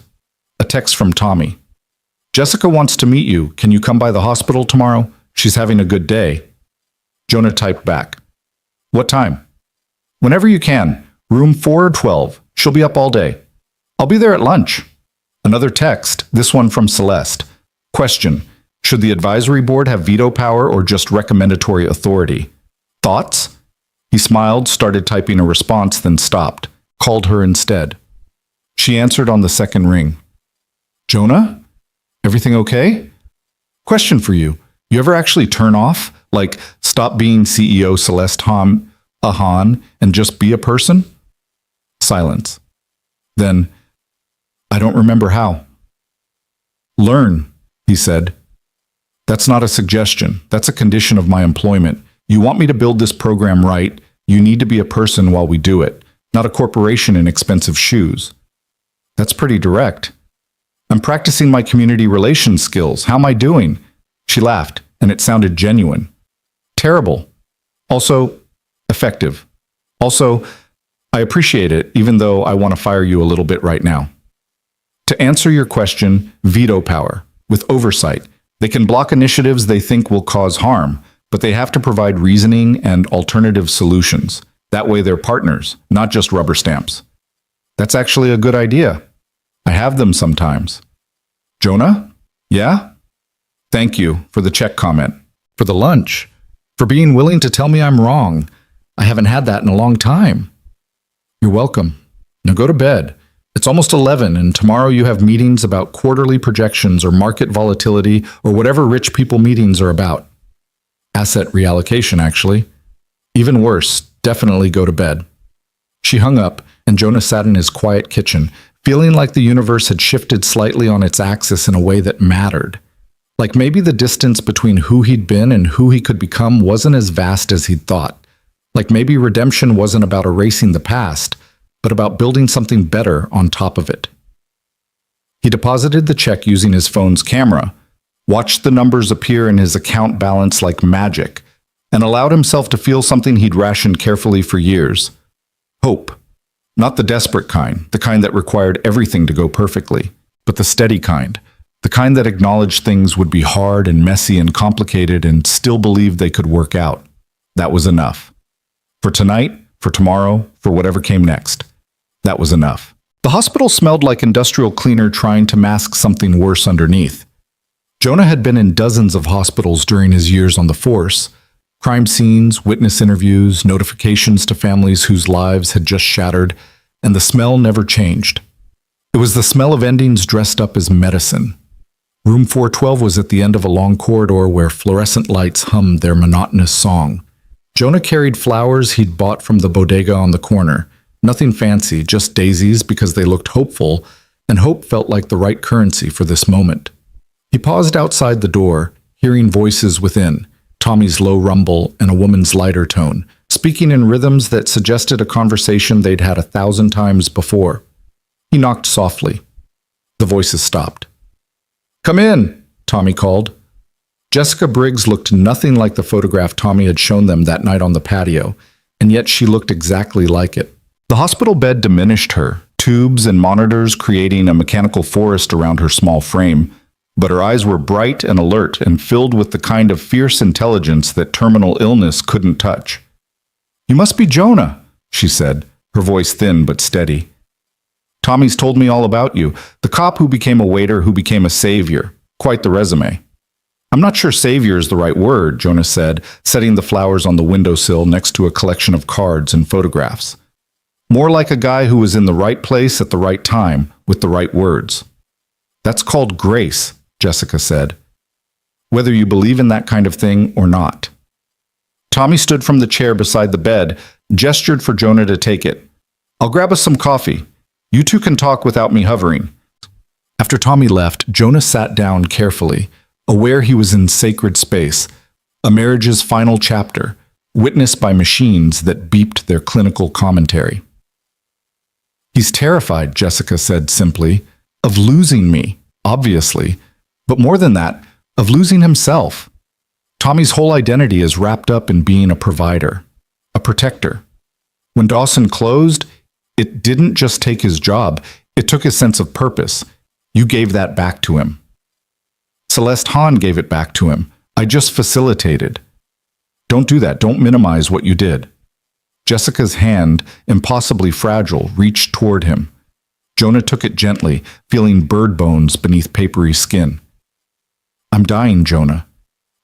A text from Tommy. Jessica wants to meet you. Can you come by the hospital tomorrow? She's having a good day. Jonah typed back. What time? Whenever you can. Room 412. She'll be up all day. I'll be there at lunch. Another text, this one from Celeste. Question. Should the advisory board have veto power or just recommendatory authority? Thoughts? He smiled, started typing a response, then stopped. Called her instead. She answered on the second ring. Jonah? Everything okay? Question for you. You ever actually turn off? Like, stop being CEO Celeste Ahan and just be a person? Silence. Then, I don't remember how. Learn, he said. That's not a suggestion. That's a condition of my employment. You want me to build this program right, you need to be a person while we do it, not a corporation in expensive shoes. That's pretty direct. I'm practicing my community relations skills. How am I doing? She laughed, and it sounded genuine. Terrible. Also, effective. Also, I appreciate it, even though I want to fire you a little bit right now. To answer your question, veto power, with oversight. They can block initiatives they think will cause harm, but they have to provide reasoning and alternative solutions. That way they're partners, not just rubber stamps. That's actually a good idea. I have them sometimes. Jonah? Yeah? Thank you for the check comment. For the lunch. For being willing to tell me I'm wrong. I haven't had that in a long time. You're welcome. Now go to bed. It's almost 11, and tomorrow you have meetings about quarterly projections or market volatility or whatever rich people meetings are about. Asset reallocation, actually. Even worse, definitely go to bed. She hung up, and Jonah sat in his quiet kitchen, feeling like the universe had shifted slightly on its axis in a way that mattered. Like maybe the distance between who he'd been and who he could become wasn't as vast as he'd thought. Like maybe redemption wasn't about erasing the past, but about building something better on top of it. He deposited the check using his phone's camera, watched the numbers appear in his account balance like magic, and allowed himself to feel something he'd rationed carefully for years. Hope. Not the desperate kind, the kind that required everything to go perfectly, but the steady kind, the kind that acknowledged things would be hard and messy and complicated and still believed they could work out. That was enough. For tonight, for tomorrow, for whatever came next. That was enough. The hospital smelled like industrial cleaner trying to mask something worse underneath. Jonah had been in dozens of hospitals during his years on the force. Crime scenes, witness interviews, notifications to families whose lives had just shattered, and the smell never changed. It was the smell of endings dressed up as medicine. Room 412 was at the end of a long corridor where fluorescent lights hummed their monotonous song. Jonah carried flowers he'd bought from the bodega on the corner. Nothing fancy, just daisies because they looked hopeful, and hope felt like the right currency for this moment. He paused outside the door, hearing voices within, Tommy's low rumble and a woman's lighter tone, speaking in rhythms that suggested a conversation they'd had 1,000 times before. He knocked softly. The voices stopped. "Come in," Tommy called. Jessica Briggs looked nothing like the photograph Tommy had shown them that night on the patio, and yet she looked exactly like it. The hospital bed diminished her, tubes and monitors creating a mechanical forest around her small frame, but her eyes were bright and alert and filled with the kind of fierce intelligence that terminal illness couldn't touch. "You must be Jonah," she said, her voice thin but steady. "Tommy's told me all about you, the cop who became a waiter who became a savior. Quite the resume." I'm not sure savior is the right word, Jonah said, setting the flowers on the windowsill next to a collection of cards and photographs. More like a guy who was in the right place at the right time with the right words. That's called grace, Jessica said. Whether you believe in that kind of thing or not. Tommy stood from the chair beside the bed, gestured for Jonah to take it. I'll grab us some coffee. You two can talk without me hovering. After Tommy left, Jonah sat down carefully, aware he was in sacred space, a marriage's final chapter, witnessed by machines that beeped their clinical commentary. He's terrified, Jessica said simply, of losing me, obviously, but more than that, of losing himself. Tommy's whole identity is wrapped up in being a provider, a protector. When Dawson closed, it didn't just take his job, it took his sense of purpose. You gave that back to him. Celeste Hahn gave it back to him. I just facilitated. Don't do that. Don't minimize what you did. Jessica's hand, impossibly fragile, reached toward him. Jonah took it gently, feeling bird bones beneath papery skin. I'm dying, Jonah.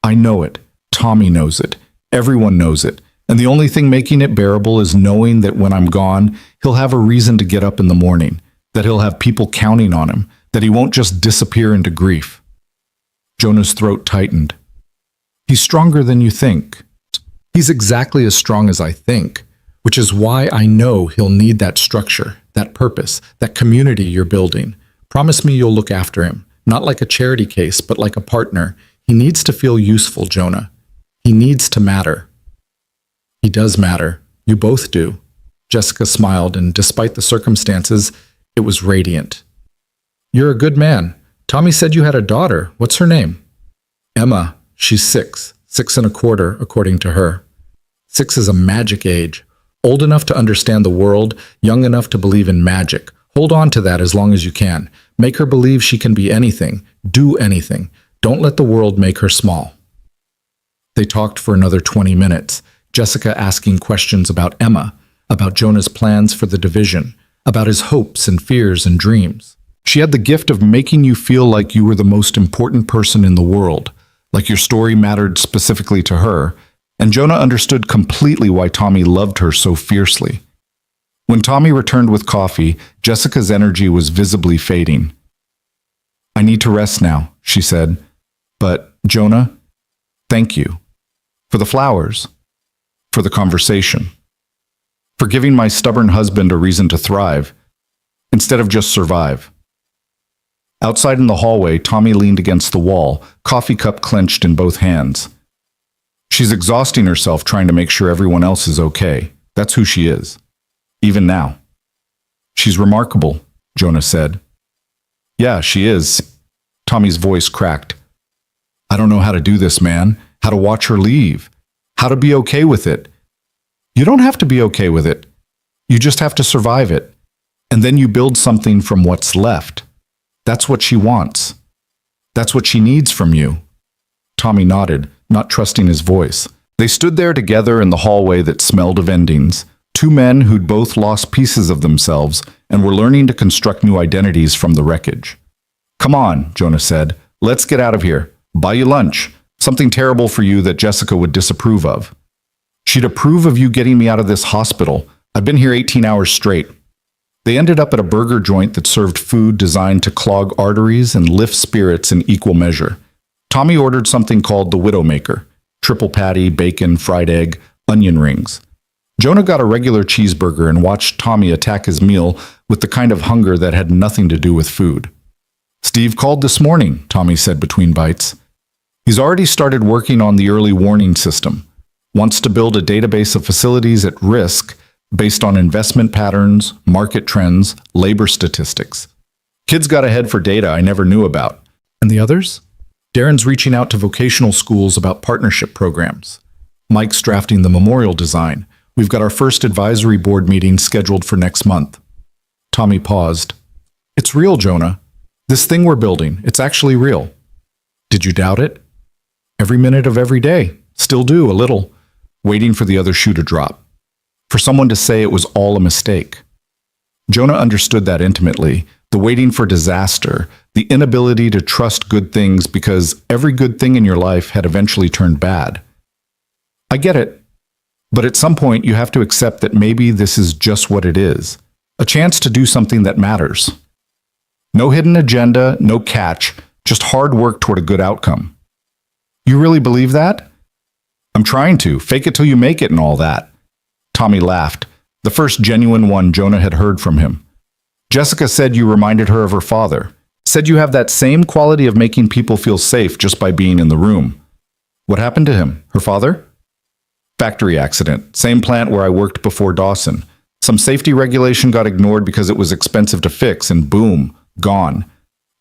I know it. Tommy knows it. Everyone knows it. And the only thing making it bearable is knowing that when I'm gone, he'll have a reason to get up in the morning, that he'll have people counting on him, that he won't just disappear into grief. Jonah's throat tightened. He's stronger than you think. He's exactly as strong as I think, which is why I know he'll need that structure, that purpose, that community you're building. Promise me you'll look after him, not like a charity case, but like a partner. He needs to feel useful, Jonah. He needs to matter. He does matter. You both do. Jessica smiled, and despite the circumstances, it was radiant. You're a good man. Tommy said you had a daughter. What's her name? Emma. She's 6, 6 and a quarter, according to her. 6 is a magic age. Old enough to understand the world, young enough to believe in magic. Hold on to that as long as you can. Make her believe she can be anything, do anything. Don't let the world make her small. They talked for another 20 minutes, Jessica asking questions about Emma, about Jonah's plans for the division, about his hopes and fears and dreams. She had the gift of making you feel like you were the most important person in the world, like your story mattered specifically to her, and Jonah understood completely why Tommy loved her so fiercely. When Tommy returned with coffee, Jessica's energy was visibly fading. I need to rest now, she said. But, Jonah, thank you. For the flowers. For the conversation. For giving my stubborn husband a reason to thrive, instead of just survive. Outside in the hallway, Tommy leaned against the wall, coffee cup clenched in both hands. She's exhausting herself trying to make sure everyone else is okay. That's who she is. Even now. She's remarkable, Jonah said. Yeah, she is. Tommy's voice cracked. I don't know how to do this, man. How to watch her leave. How to be okay with it. You don't have to be okay with it. You just have to survive it. And then you build something from what's left. That's what she wants. That's what she needs from you. Tommy nodded, not trusting his voice. They stood there together in the hallway that smelled of endings. Two men who'd both lost pieces of themselves and were learning to construct new identities from the wreckage. Come on, Jonah said. Let's get out of here. Buy you lunch. Something terrible for you that Jessica would disapprove of. She'd approve of you getting me out of this hospital. I've been here 18 hours straight. They ended up at a burger joint that served food designed to clog arteries and lift spirits in equal measure. Tommy ordered something called the Widowmaker. Triple patty, bacon, fried egg, onion rings. Jonah got a regular cheeseburger and watched Tommy attack his meal with the kind of hunger that had nothing to do with food. Steve called this morning, Tommy said between bites. He's already started working on the early warning system. Wants to build a database of facilities at risk based on investment patterns, market trends, labor statistics. Kids got ahead for data I never knew about. And the others? Darren's reaching out to vocational schools about partnership programs. Mike's drafting the memorial design. We've got our first advisory board meeting scheduled for next month. Tommy paused. It's real, Jonah. This thing we're building, it's actually real. Did you doubt it? Every minute of every day. Still do, a little. Waiting for the other shoe to drop. For someone to say it was all a mistake. Jonah understood that intimately, the waiting for disaster, the inability to trust good things because every good thing in your life had eventually turned bad. I get it, but at some point you have to accept that maybe this is just what it is, a chance to do something that matters. No hidden agenda, no catch, just hard work toward a good outcome. You really believe that? I'm trying to. Fake it till you make it and all that. Tommy laughed, the first genuine one Jonah had heard from him. Jessica said you reminded her of her father. Said you have that same quality of making people feel safe just by being in the room. What happened to him? Her father? Factory accident. Same plant where I worked before Dawson. Some safety regulation got ignored because it was expensive to fix, and boom, gone.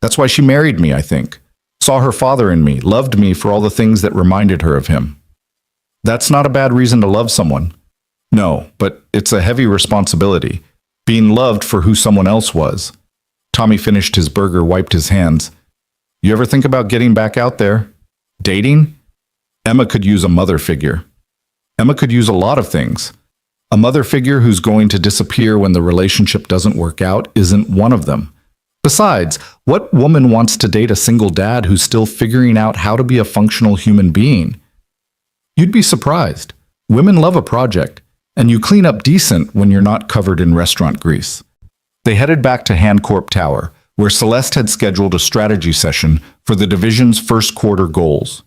That's why she married me, I think. Saw her father in me, loved me for all the things that reminded her of him. That's not a bad reason to love someone. No, but it's a heavy responsibility. Being loved for who someone else was. Tommy finished his burger, wiped his hands. You ever think about getting back out there? Dating? Emma could use a mother figure. Emma could use a lot of things. A mother figure who's going to disappear when the relationship doesn't work out isn't one of them. Besides, what woman wants to date a single dad who's still figuring out how to be a functional human being? You'd be surprised. Women love a project, and you clean up decent when you're not covered in restaurant grease. They headed back to Handcorp Tower, where Celeste had scheduled a strategy session for the division's first quarter goals.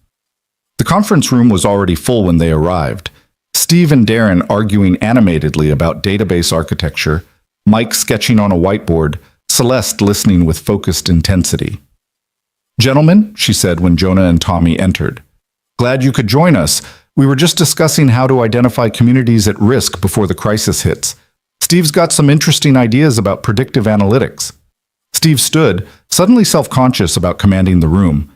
The conference room was already full when they arrived. Steve and Darren arguing animatedly about database architecture, Mike sketching on a whiteboard, Celeste listening with focused intensity. Gentlemen, she said when Jonah and Tommy entered. Glad you could join us. We were just discussing how to identify communities at risk before the crisis hits. Steve's got some interesting ideas about predictive analytics. Steve stood, suddenly self-conscious about commanding the room.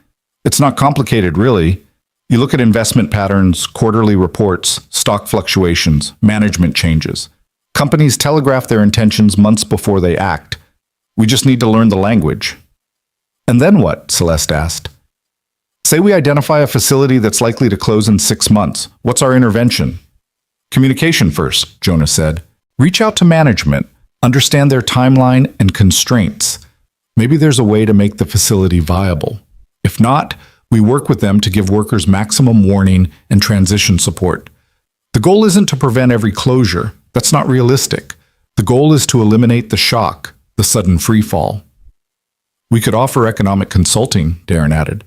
It's not complicated, really. You look at investment patterns, quarterly reports, stock fluctuations, management changes. Companies telegraph their intentions months before they act. We just need to learn the language. And then what? Celeste asked. Say we identify a facility that's likely to close in 6 months. What's our intervention? Communication first, Jonah said. Reach out to management, understand their timeline and constraints. Maybe there's a way to make the facility viable. If not, we work with them to give workers maximum warning and transition support. The goal isn't to prevent every closure. That's not realistic. The goal is to eliminate the shock, the sudden free fall. We could offer economic consulting, Darren added.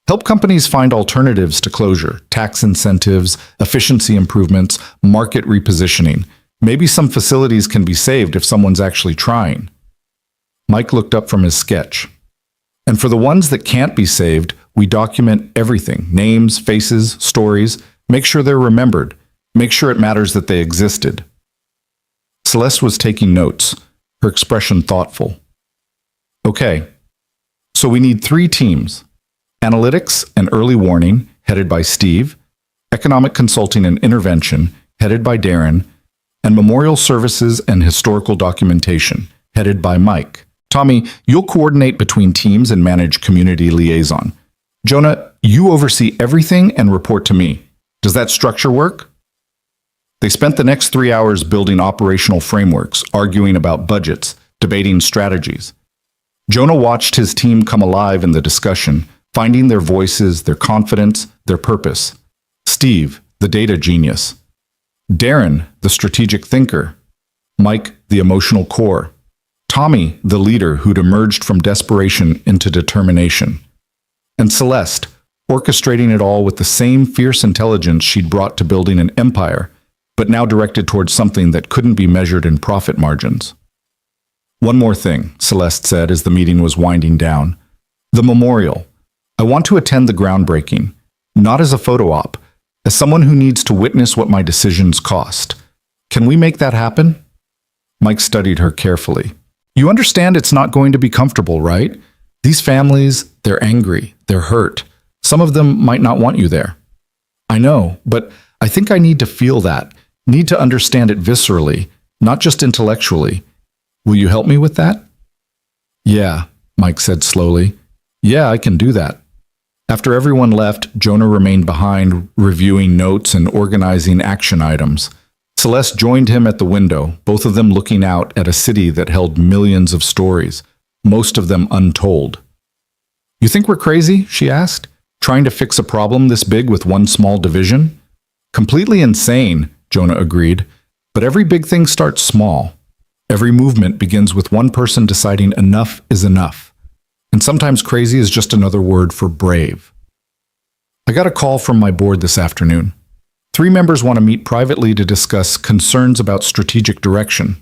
Help companies find alternatives to closure, tax incentives, efficiency improvements, market repositioning. Maybe some facilities can be saved if someone's actually trying. Mike looked up from his sketch. And for the ones that can't be saved, we document everything, names, faces, stories, make sure they're remembered, make sure it matters that they existed. Celeste was taking notes, her expression thoughtful. Okay, so we need 3 teams. Analytics and early warning, headed by Steve, economic consulting and intervention, headed by Darren, and memorial services and historical documentation, headed by Mike. Tommy, you'll coordinate between teams and manage community liaison. Jonah, you oversee everything and report to me. Does that structure work? They spent the next 3 hours building operational frameworks, arguing about budgets, debating strategies. Jonah watched his team come alive in the discussion, finding their voices, their confidence, their purpose. Steve, the data genius. Darren, the strategic thinker. Mike, the emotional core. Tommy, the leader who'd emerged from desperation into determination. And Celeste, orchestrating it all with the same fierce intelligence she'd brought to building an empire, but now directed towards something that couldn't be measured in profit margins. One more thing, Celeste said as the meeting was winding down. The memorial. I want to attend the groundbreaking, not as a photo op, as someone who needs to witness what my decisions cost. Can we make that happen? Mike studied her carefully. You understand it's not going to be comfortable, right? These families, they're angry, they're hurt. Some of them might not want you there. I know, but I think I need to feel that, need to understand it viscerally, not just intellectually. Will you help me with that? Yeah, Mike said slowly. Yeah, I can do that. After everyone left, Jonah remained behind, reviewing notes and organizing action items. Celeste joined him at the window, both of them looking out at a city that held millions of stories, most of them untold. You think we're crazy? She asked, trying to fix a problem this big with one small division. Completely insane, Jonah agreed, but every big thing starts small. Every movement begins with one person deciding enough is enough. And sometimes crazy is just another word for brave. I got a call from my board this afternoon. 3 members want to meet privately to discuss concerns about strategic direction.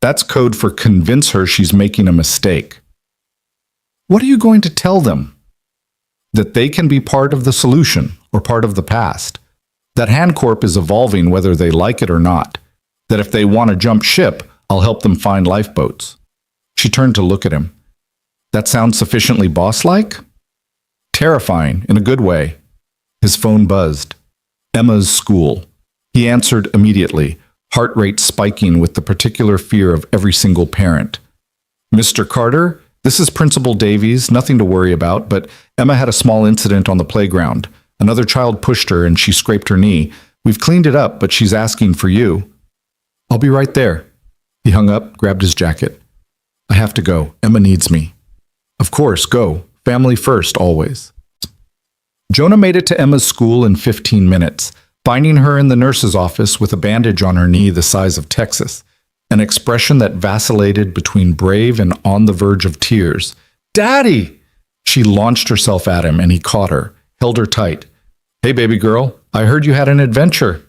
That's code for convince her she's making a mistake. What are you going to tell them? That they can be part of the solution or part of the past. That Handcorp is evolving whether they like it or not. That if they want to jump ship, I'll help them find lifeboats. She turned to look at him. That sounds sufficiently boss-like? Terrifying, in a good way. His phone buzzed. Emma's school. He answered immediately, heart rate spiking with the particular fear of every single parent. Mr. Carter, this is Principal Davies, nothing to worry about, but Emma had a small incident on the playground. Another child pushed her and she scraped her knee. We've cleaned it up, but she's asking for you. I'll be right there. He hung up, grabbed his jacket. I have to go. Emma needs me. Of course, go. Family first, always. Jonah made it to Emma's school in 15 minutes, finding her in the nurse's office with a bandage on her knee the size of Texas, an expression that vacillated between brave and on the verge of tears. Daddy! She launched herself at him and he caught her, held her tight. Hey, baby girl, I heard you had an adventure.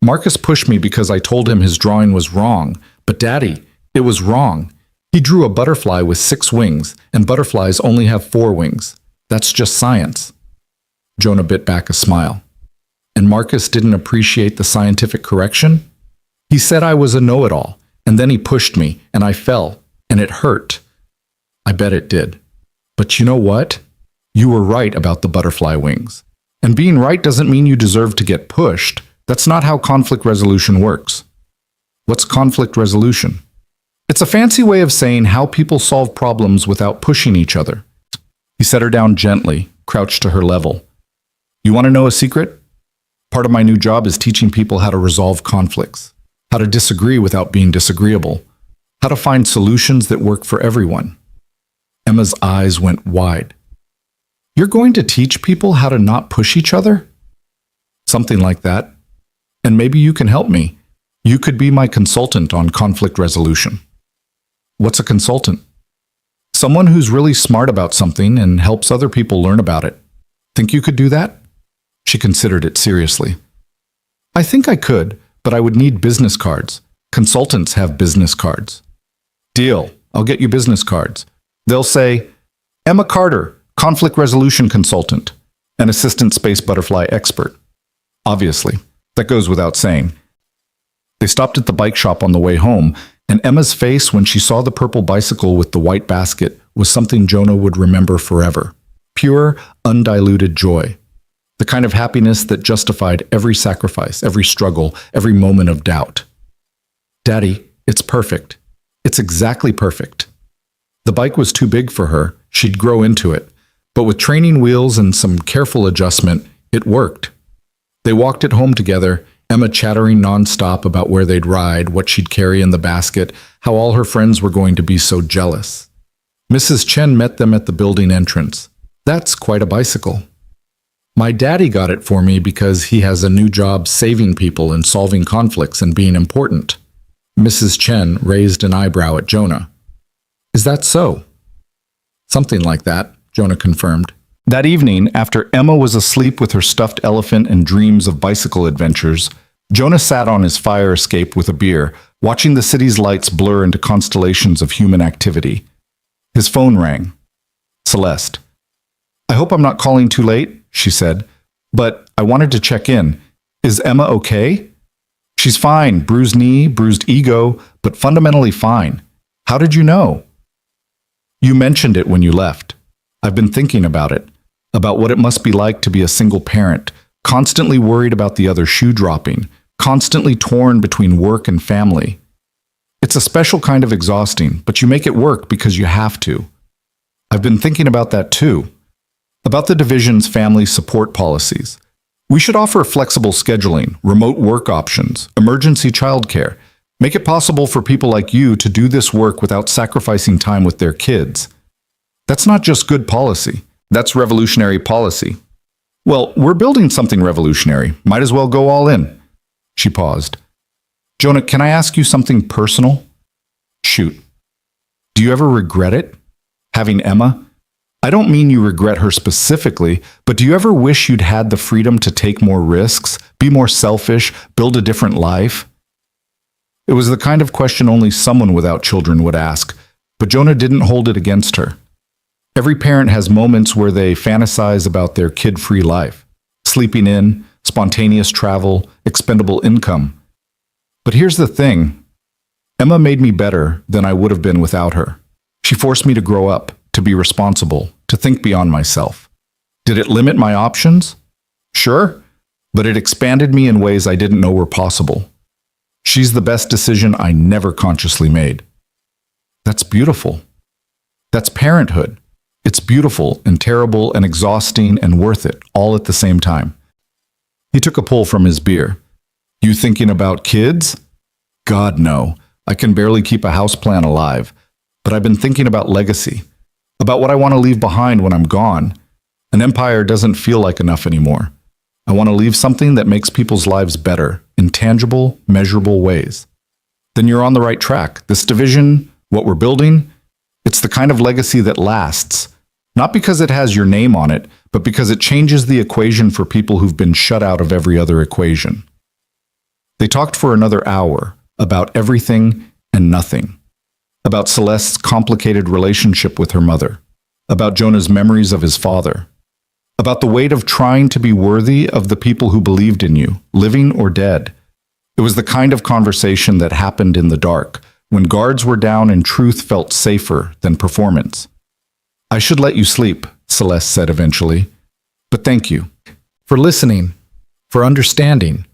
Marcus pushed me because I told him his drawing was wrong. But Daddy, it was wrong. He drew a butterfly with 6 wings, and butterflies only have 4 wings. That's just science. Jonah bit back a smile. And Marcus didn't appreciate the scientific correction? He said I was a know-it-all, and then he pushed me, and I fell, and it hurt. I bet it did. But you know what? You were right about the butterfly wings. And being right doesn't mean you deserve to get pushed. That's not how conflict resolution works. What's conflict resolution? It's a fancy way of saying how people solve problems without pushing each other. He set her down gently, crouched to her level. You want to know a secret? Part of my new job is teaching people how to resolve conflicts, how to disagree without being disagreeable, how to find solutions that work for everyone. Emma's eyes went wide. You're going to teach people how to not push each other? Something like that. And maybe you can help me. You could be my consultant on conflict resolution. What's a consultant? Someone who's really smart about something and helps other people learn about it. Think you could do that? She considered it seriously. I think I could, but I would need business cards. Consultants have business cards. Deal. I'll get you business cards. They'll say, Emma Carter, conflict resolution consultant, an assistant space butterfly expert. Obviously, that goes without saying. They stopped at the bike shop on the way home, and Emma's face when she saw the purple bicycle with the white basket was something Jonah would remember forever. Pure, undiluted joy. The kind of happiness that justified every sacrifice, every struggle, every moment of doubt. Daddy, it's perfect. It's exactly perfect. The bike was too big for her. She'd grow into it. But with training wheels and some careful adjustment, it worked. They walked it home together, Emma chattering nonstop about where they'd ride, what she'd carry in the basket, how all her friends were going to be so jealous. Mrs. Chen met them at the building entrance. That's quite a bicycle. My daddy got it for me because he has a new job saving people and solving conflicts and being important. Mrs. Chen raised an eyebrow at Jonah. Is that so? Something like that, Jonah confirmed. That evening, after Emma was asleep with her stuffed elephant and dreams of bicycle adventures, Jonah sat on his fire escape with a beer, watching the city's lights blur into constellations of human activity. His phone rang. Celeste. I hope I'm not calling too late, she said, but I wanted to check in. Is Emma okay? She's fine, bruised knee, bruised ego, but fundamentally fine. How did you know? You mentioned it when you left. I've been thinking about it, about what it must be like to be a single parent, constantly worried about the other shoe dropping, constantly torn between work and family. It's a special kind of exhausting, but you make it work because you have to. I've been thinking about that too, about the division's family support policies. We should offer flexible scheduling, remote work options, emergency childcare, make it possible for people like you to do this work without sacrificing time with their kids. That's not just good policy. That's revolutionary policy. Well, we're building something revolutionary. Might as well go all in. She paused. Jonah, can I ask you something personal? Shoot. Do you ever regret it? Having Emma? I don't mean you regret her specifically, but do you ever wish you'd had the freedom to take more risks, be more selfish, build a different life? It was the kind of question only someone without children would ask, but Jonah didn't hold it against her. Every parent has moments where they fantasize about their kid-free life, sleeping in, spontaneous travel, expendable income. But here's the thing. Emma made me better than I would have been without her. She forced me to grow up, to be responsible, to think beyond myself. Did it limit my options? Sure, but it expanded me in ways I didn't know were possible. She's the best decision I never consciously made. That's beautiful. That's parenthood. It's beautiful and terrible and exhausting and worth it, all at the same time. He took a pull from his beer. You thinking about kids? God, no. I can barely keep a houseplant alive. But I've been thinking about legacy, about what I want to leave behind when I'm gone. An empire doesn't feel like enough anymore. I want to leave something that makes people's lives better, in tangible, measurable ways. Then you're on the right track. This division, what we're building, it's the kind of legacy that lasts. Not because it has your name on it, but because it changes the equation for people who've been shut out of every other equation. They talked for another hour about everything and nothing. About Celeste's complicated relationship with her mother. About Jonah's memories of his father. About the weight of trying to be worthy of the people who believed in you, living or dead. It was the kind of conversation that happened in the dark, when guards were down and truth felt safer than performance. I should let you sleep, Celeste said eventually. But thank you. For listening, for understanding,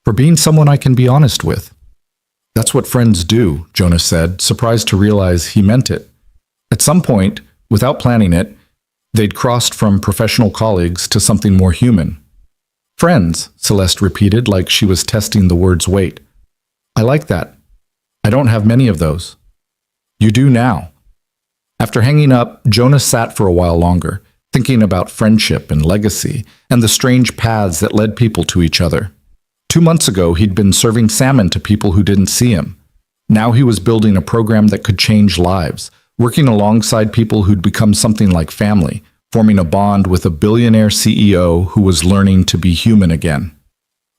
for being someone I can be honest with. That's what friends do, Jonah said, surprised to realize he meant it. At some point, without planning it, they'd crossed from professional colleagues to something more human. Friends, Celeste repeated like she was testing the word's weight. I like that. I don't have many of those. You do now. After hanging up, Jonah sat for a while longer, thinking about friendship and legacy and the strange paths that led people to each other. 2 months ago, he'd been serving salmon to people who didn't see him. Now he was building a program that could change lives, working alongside people who'd become something like family, forming a bond with a billionaire CEO who was learning to be human again.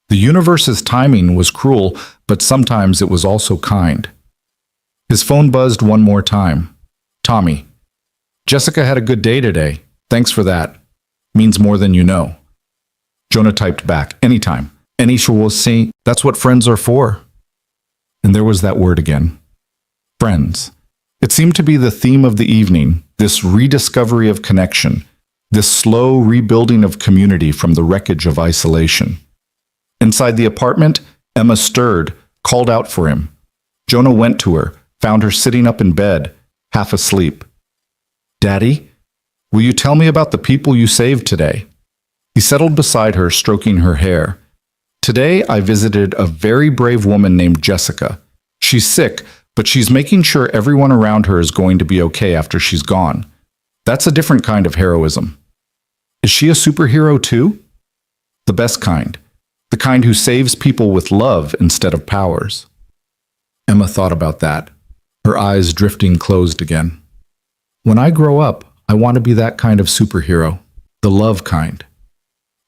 The universe's timing was cruel, but sometimes it was also kind. His phone buzzed one more time. Tommy. Jessica had a good day today. Thanks for that. Means more than you know. Jonah typed back. Anytime. Any see. That's what friends are for. And there was that word again. Friends. It seemed to be the theme of the evening, this rediscovery of connection, this slow rebuilding of community from the wreckage of isolation. Inside the apartment, Emma stirred, called out for him. Jonah went to her, found her sitting up in bed, half asleep. Daddy, will you tell me about the people you saved today? He settled beside her, stroking her hair. Today, I visited a very brave woman named Jessica. She's sick, but she's making sure everyone around her is going to be okay after she's gone. That's a different kind of heroism. Is she a superhero too? The best kind. The kind who saves people with love instead of powers. Emma thought about that, her eyes drifting closed again. When I grow up, I want to be that kind of superhero, the love kind.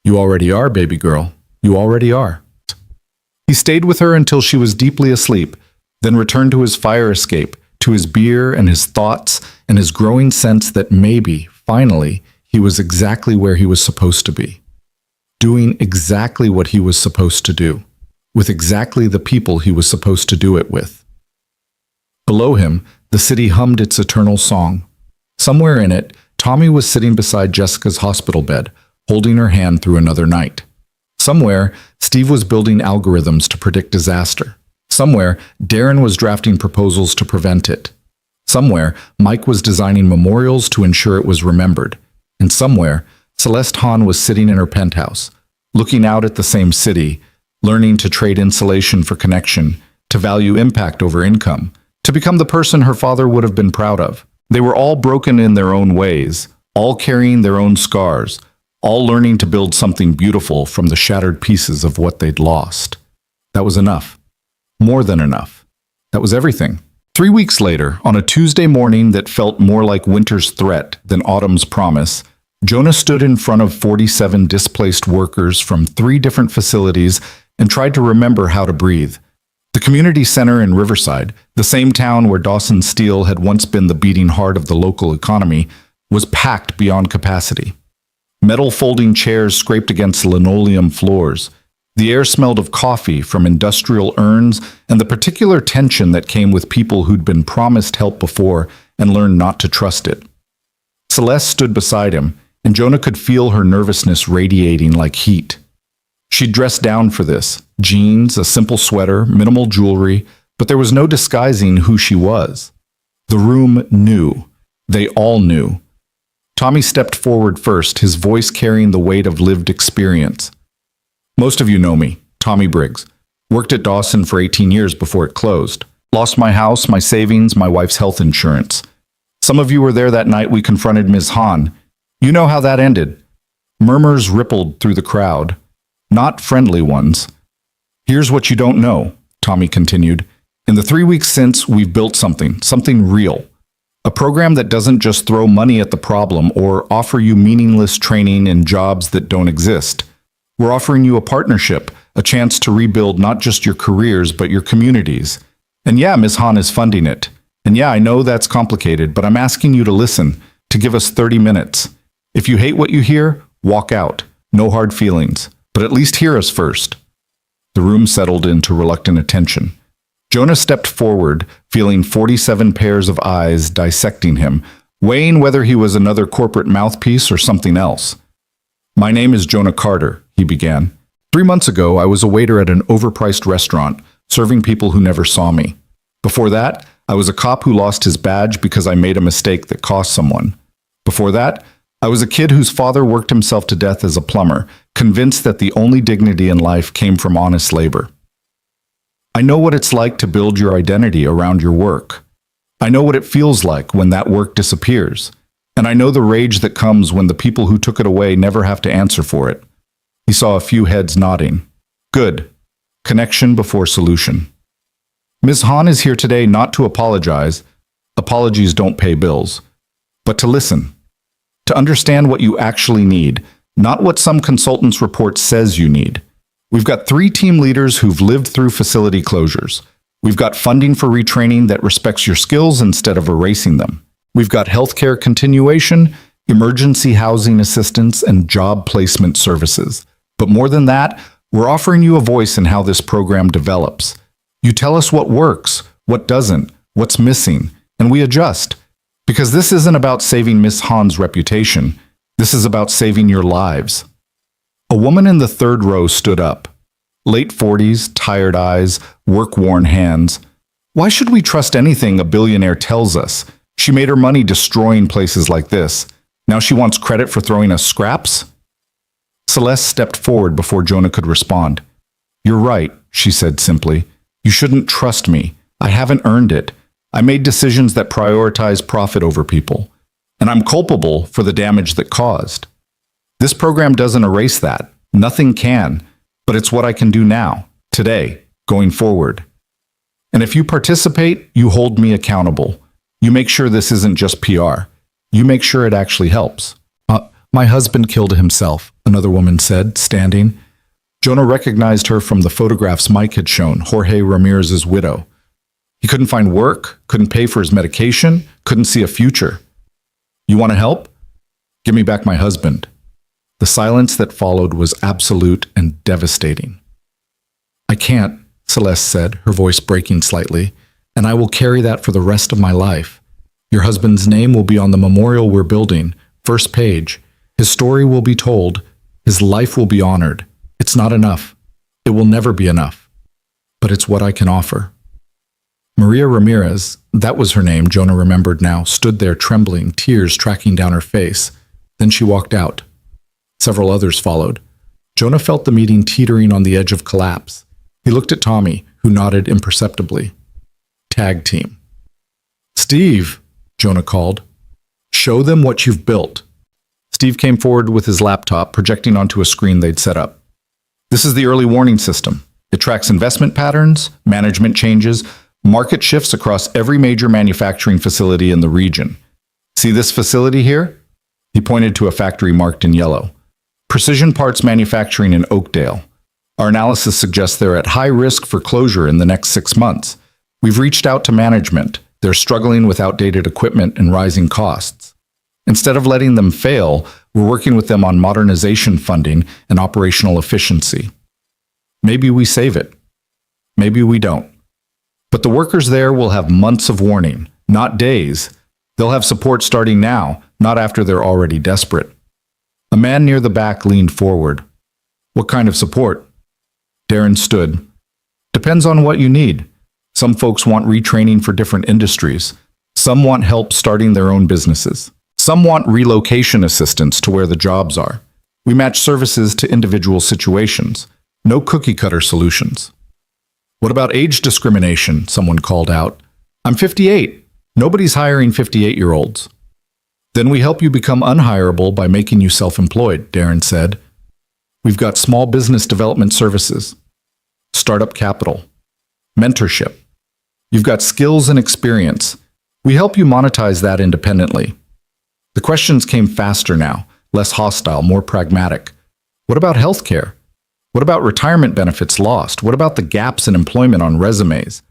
You already are, baby girl. You already are. He stayed with her until she was deeply asleep, then returned to his fire escape, to his beer and his thoughts and his growing sense that maybe, finally, he was exactly where he was supposed to be. Doing exactly what he was supposed to do, with exactly the people he was supposed to do it with. Below him, the city hummed its eternal song. Somewhere in it, Tommy was sitting beside Jessica's hospital bed, holding her hand through another night. Somewhere, Steve was building algorithms to predict disaster. Somewhere, Darren was drafting proposals to prevent it. Somewhere, Mike was designing memorials to ensure it was remembered. And somewhere, Celeste Hahn was sitting in her penthouse, looking out at the same city, learning to trade insulation for connection, to value impact over income, to become the person her father would have been proud of, They were all broken in their own ways, all carrying their own scars, all learning to build something beautiful from the shattered pieces of what they'd lost. That was enough. More than enough. That was everything. 3 weeks later, on a Tuesday morning that felt more like winter's threat than autumn's promise, Jonah stood in front of 47 displaced workers from 3 different facilities and tried to remember how to breathe. The community center in Riverside, the same town where Dawson Steel had once been the beating heart of the local economy, was packed beyond capacity. Metal folding chairs scraped against linoleum floors. The air smelled of coffee from industrial urns and the particular tension that came with people who'd been promised help before and learned not to trust it. Celeste stood beside him, and Jonah could feel her nervousness radiating like heat. She'd dressed down for this: jeans, a simple sweater, minimal jewelry, but there was no disguising who she was. The room knew. They all knew. Tommy stepped forward first, his voice carrying the weight of lived experience. Most of you know me, Tommy Briggs. Worked at Dawson for 18 years before it closed. Lost my house, my savings, my wife's health insurance. Some of you were there that night we confronted Ms. Hahn. You know how that ended. Murmurs rippled through the crowd. Not friendly ones. Here's what you don't know, Tommy continued. In the 3 weeks since, we've built something real. A program that doesn't just throw money at the problem or offer you meaningless training in jobs that don't exist. We're offering you a partnership, a chance to rebuild not just your careers, but your communities. And yeah, Ms. Hahn is funding it. And yeah, I know that's complicated, but I'm asking you to listen, to give us 30 minutes. If you hate what you hear, walk out. No hard feelings. But at least hear us first. The room settled into reluctant attention. Jonah stepped forward, feeling 47 pairs of eyes dissecting him, weighing whether he was another corporate mouthpiece or something else. My name is Jonah Carter, he began. 3 months ago, I was a waiter at an overpriced restaurant, serving people who never saw me. Before that, I was a cop who lost his badge because I made a mistake that cost someone. Before that, I was a kid whose father worked himself to death as a plumber, convinced that the only dignity in life came from honest labor. I know what it's like to build your identity around your work. I know what it feels like when that work disappears. And I know the rage that comes when the people who took it away never have to answer for it. He saw a few heads nodding. Good. Connection before solution. Ms. Hahn is here today not to apologize. Apologies don't pay bills. But to listen. To understand what you actually need, not what some consultant's report says you need. We've got 3 team leaders who've lived through facility closures. We've got funding for retraining that respects your skills instead of erasing them. We've got healthcare continuation, emergency housing assistance, and job placement services. But more than that, we're offering you a voice in how this program develops. You tell us what works, what doesn't, what's missing, and we adjust. Because this isn't about saving Miss Hahn's reputation. This is about saving your lives. A woman in the 3rd row stood up. Late 40s, tired eyes, work-worn hands. Why should we trust anything a billionaire tells us? She made her money destroying places like this. Now she wants credit for throwing us scraps? Celeste stepped forward before Jonah could respond. You're right, she said simply. You shouldn't trust me. I haven't earned it. I made decisions that prioritize profit over people. And I'm culpable for the damage that caused. This program doesn't erase that. Nothing can. But it's what I can do now, today, going forward. And if you participate, you hold me accountable. You make sure this isn't just PR. You make sure it actually helps. My husband killed himself, another woman said, standing. Jonah recognized her from the photographs Mike had shown, Jorge Ramirez's widow. He couldn't find work, couldn't pay for his medication, couldn't see a future. You want to help? Give me back my husband. The silence that followed was absolute and devastating. I can't, Celeste said, her voice breaking slightly, and I will carry that for the rest of my life. Your husband's name will be on the memorial we're building, first page. His story will be told. His life will be honored. It's not enough. It will never be enough. But it's what I can offer. Maria Ramirez, that was her name, Jonah remembered now, stood there trembling, tears tracking down her face. Then she walked out. Several others followed. Jonah felt the meeting teetering on the edge of collapse. He looked at Tommy, who nodded imperceptibly. Tag team. Steve, Jonah called. Show them what you've built. Steve came forward with his laptop, projecting onto a screen they'd set up. This is the early warning system. It tracks investment patterns, management changes, market shifts across every major manufacturing facility in the region. See this facility here? He pointed to a factory marked in yellow. Precision Parts Manufacturing in Oakdale. Our analysis suggests they're at high risk for closure in the next 6 months. We've reached out to management. They're struggling with outdated equipment and rising costs. Instead of letting them fail, we're working with them on modernization funding and operational efficiency. Maybe we save it. Maybe we don't. But the workers there will have months of warning, not days. They'll have support starting now, not after they're already desperate. A man near the back leaned forward. What kind of support? Darren stood. Depends on what you need. Some folks want retraining for different industries. Some want help starting their own businesses. Some want relocation assistance to where the jobs are. We match services to individual situations. No cookie-cutter solutions. What about age discrimination? Someone called out. I'm 58. Nobody's hiring 58-year-olds. Then we help you become unhireable by making you self-employed, Darren said. We've got small business development services, startup capital, mentorship. You've got skills and experience. We help you monetize that independently. The questions came faster now, less hostile, more pragmatic. What about healthcare? What about retirement benefits lost? What about the gaps in employment on resumes?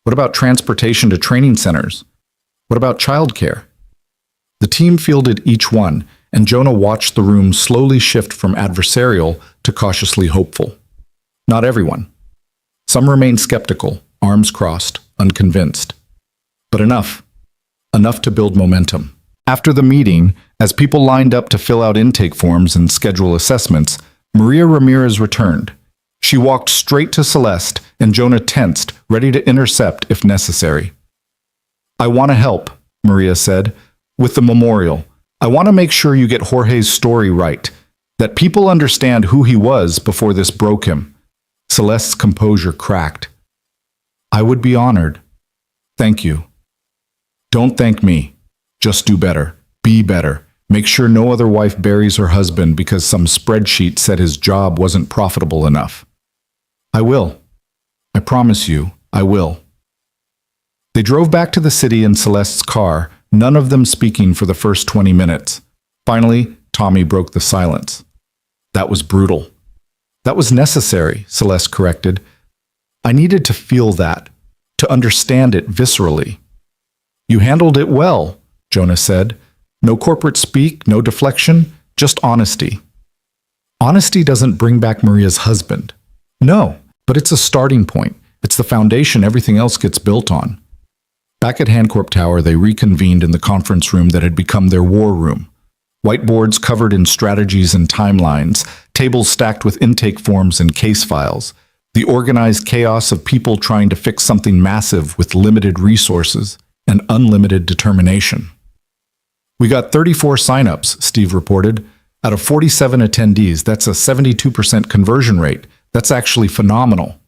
What about transportation to training centers? What about childcare? The team fielded each one, and Jonah watched the room slowly shift from adversarial to cautiously hopeful. Not everyone. Some remained skeptical, arms crossed, unconvinced. But enough. Enough to build momentum. After the meeting, as people lined up to fill out intake forms and schedule assessments, Maria Ramirez returned. She walked straight to Celeste, and Jonah tensed, ready to intercept if necessary. I want to help, Maria said, with the memorial. I want to make sure you get Jorge's story right, that people understand who he was before this broke him. Celeste's composure cracked. I would be honored. Thank you. Don't thank me. Just do better. Be better. Make sure no other wife buries her husband because some spreadsheet said his job wasn't profitable enough. I will. I promise you, I will. They drove back to the city in Celeste's car, none of them speaking for the first 20 minutes. Finally, Tommy broke the silence. That was brutal. That was necessary, Celeste corrected. I needed to feel that, to understand it viscerally. You handled it well, Jonah said. No corporate speak, no deflection, just honesty. Honesty doesn't bring back Maria's husband. No, but it's a starting point. It's the foundation everything else gets built on. Back at Hancorp Tower, they reconvened in the conference room that had become their war room. Whiteboards covered in strategies and timelines, tables stacked with intake forms and case files, the organized chaos of people trying to fix something massive with limited resources and unlimited determination. We got 34 signups, Steve reported. Out of 47 attendees, that's a 72% conversion rate. That's actually phenomenal.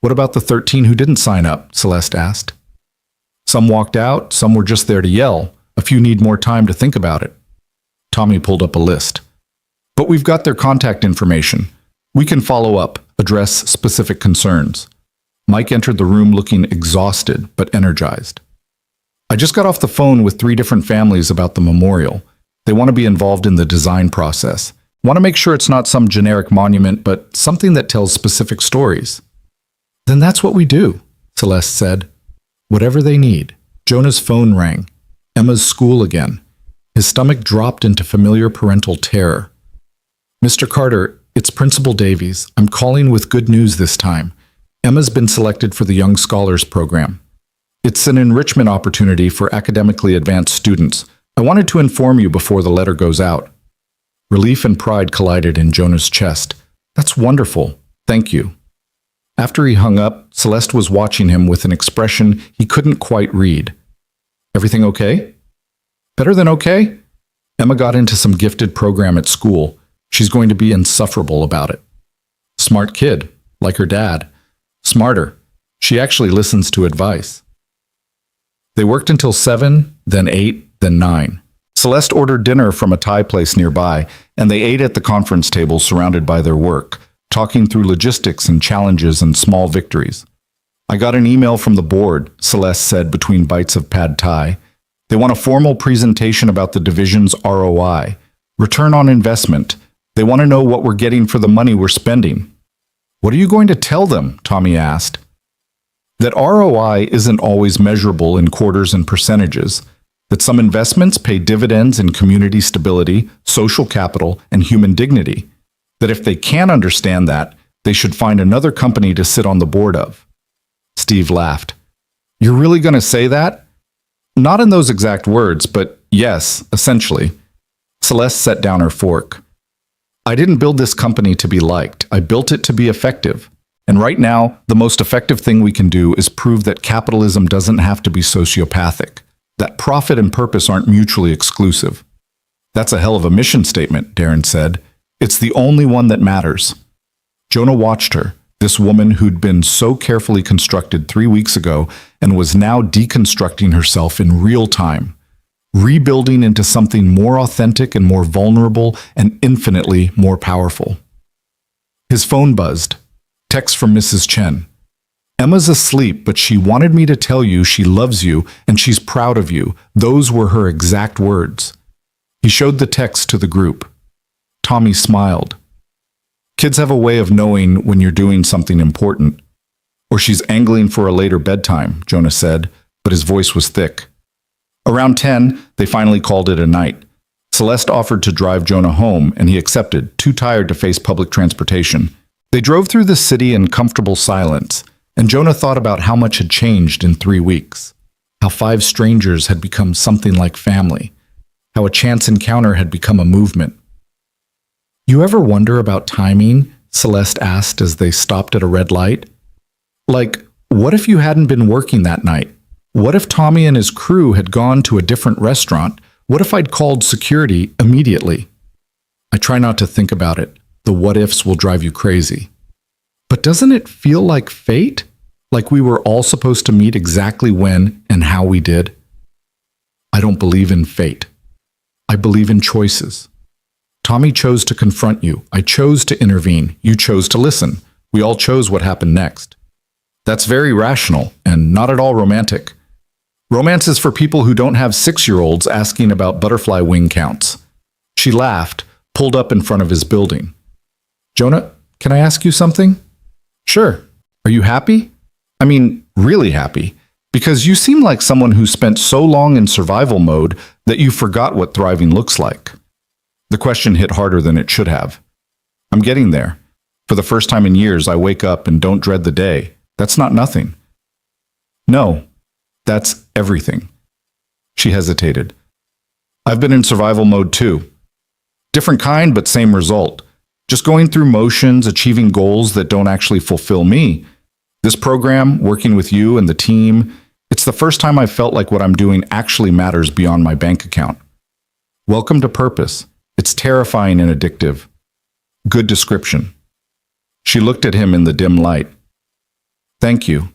What about the 13 who didn't sign up? Celeste asked. Some walked out, some were just there to yell. A few need more time to think about it. Tommy pulled up a list. But we've got their contact information. We can follow up, address specific concerns. Mike entered the room looking exhausted but energized. I just got off the phone with 3 different families about the memorial. They want to be involved in the design process. Want to make sure it's not some generic monument, but something that tells specific stories. Then that's what we do, Celeste said. Whatever they need. Jonah's phone rang. Emma's school again. His stomach dropped into familiar parental terror. Mr. Carter, it's Principal Davies. I'm calling with good news this time. Emma's been selected for the Young Scholars Program. It's an enrichment opportunity for academically advanced students. I wanted to inform you before the letter goes out. Relief and pride collided in Jonah's chest. That's wonderful. Thank you. After he hung up, Celeste was watching him with an expression he couldn't quite read. Everything okay? Better than okay? Emma got into some gifted program at school. She's going to be insufferable about it. Smart kid, like her dad. Smarter. She actually listens to advice. They worked until 7, then 8, then 9. Celeste ordered dinner from a Thai place nearby, and they ate at the conference table surrounded by their work, talking through logistics and challenges and small victories. I got an email from the board, Celeste said between bites of pad thai. They want a formal presentation about the division's ROI, return on investment. They want to know what we're getting for the money we're spending. What are you going to tell them? Tommy asked. That ROI isn't always measurable in quarters and percentages, that some investments pay dividends in community stability, social capital, and human dignity, that if they can't understand that, they should find another company to sit on the board of. Steve laughed. You're really going to say that? Not in those exact words, but yes, essentially. Celeste set down her fork. I didn't build this company to be liked. I built it to be effective. And right now, the most effective thing we can do is prove that capitalism doesn't have to be sociopathic, that profit and purpose aren't mutually exclusive. That's a hell of a mission statement, Darren said. It's the only one that matters. Jonah watched her, this woman who'd been so carefully constructed 3 weeks ago and was now deconstructing herself in real time, rebuilding into something more authentic and more vulnerable and infinitely more powerful. His phone buzzed. Text from Mrs. Chen. Emma's asleep, but she wanted me to tell you she loves you and she's proud of you. Those were her exact words. He showed the text to the group. Tommy smiled. Kids have a way of knowing when you're doing something important. Or she's angling for a later bedtime, Jonah said, but his voice was thick. Around 10, they finally called it a night. Celeste offered to drive Jonah home, and he accepted, too tired to face public transportation. They drove through the city in comfortable silence, and Jonah thought about how much had changed in 3 weeks, how 5 strangers had become something like family, how a chance encounter had become a movement. You ever wonder about timing? Celeste asked as they stopped at a red light. Like, what if you hadn't been working that night? What if Tommy and his crew had gone to a different restaurant? What if I'd called security immediately? I try not to think about it. The what-ifs will drive you crazy. But doesn't it feel like fate? Like we were all supposed to meet exactly when and how we did? I don't believe in fate. I believe in choices. Tommy chose to confront you. I chose to intervene. You chose to listen. We all chose what happened next. That's very rational and not at all romantic. Romance is for people who don't have 6-year-olds asking about butterfly wing counts. She laughed, pulled up in front of his building. Jonah, can I ask you something? Sure. Are you happy? I mean, really happy. Because you seem like someone who spent so long in survival mode that you forgot what thriving looks like. The question hit harder than it should have. I'm getting there. For the first time in years, I wake up and don't dread the day. That's not nothing. No, that's everything. She hesitated. I've been in survival mode too. Different kind, but same result. Just going through motions, achieving goals that don't actually fulfill me. This program, working with you and the team, it's the first time I've felt like what I'm doing actually matters beyond my bank account. Welcome to purpose. It's terrifying and addictive. Good description. She looked at him in the dim light. Thank you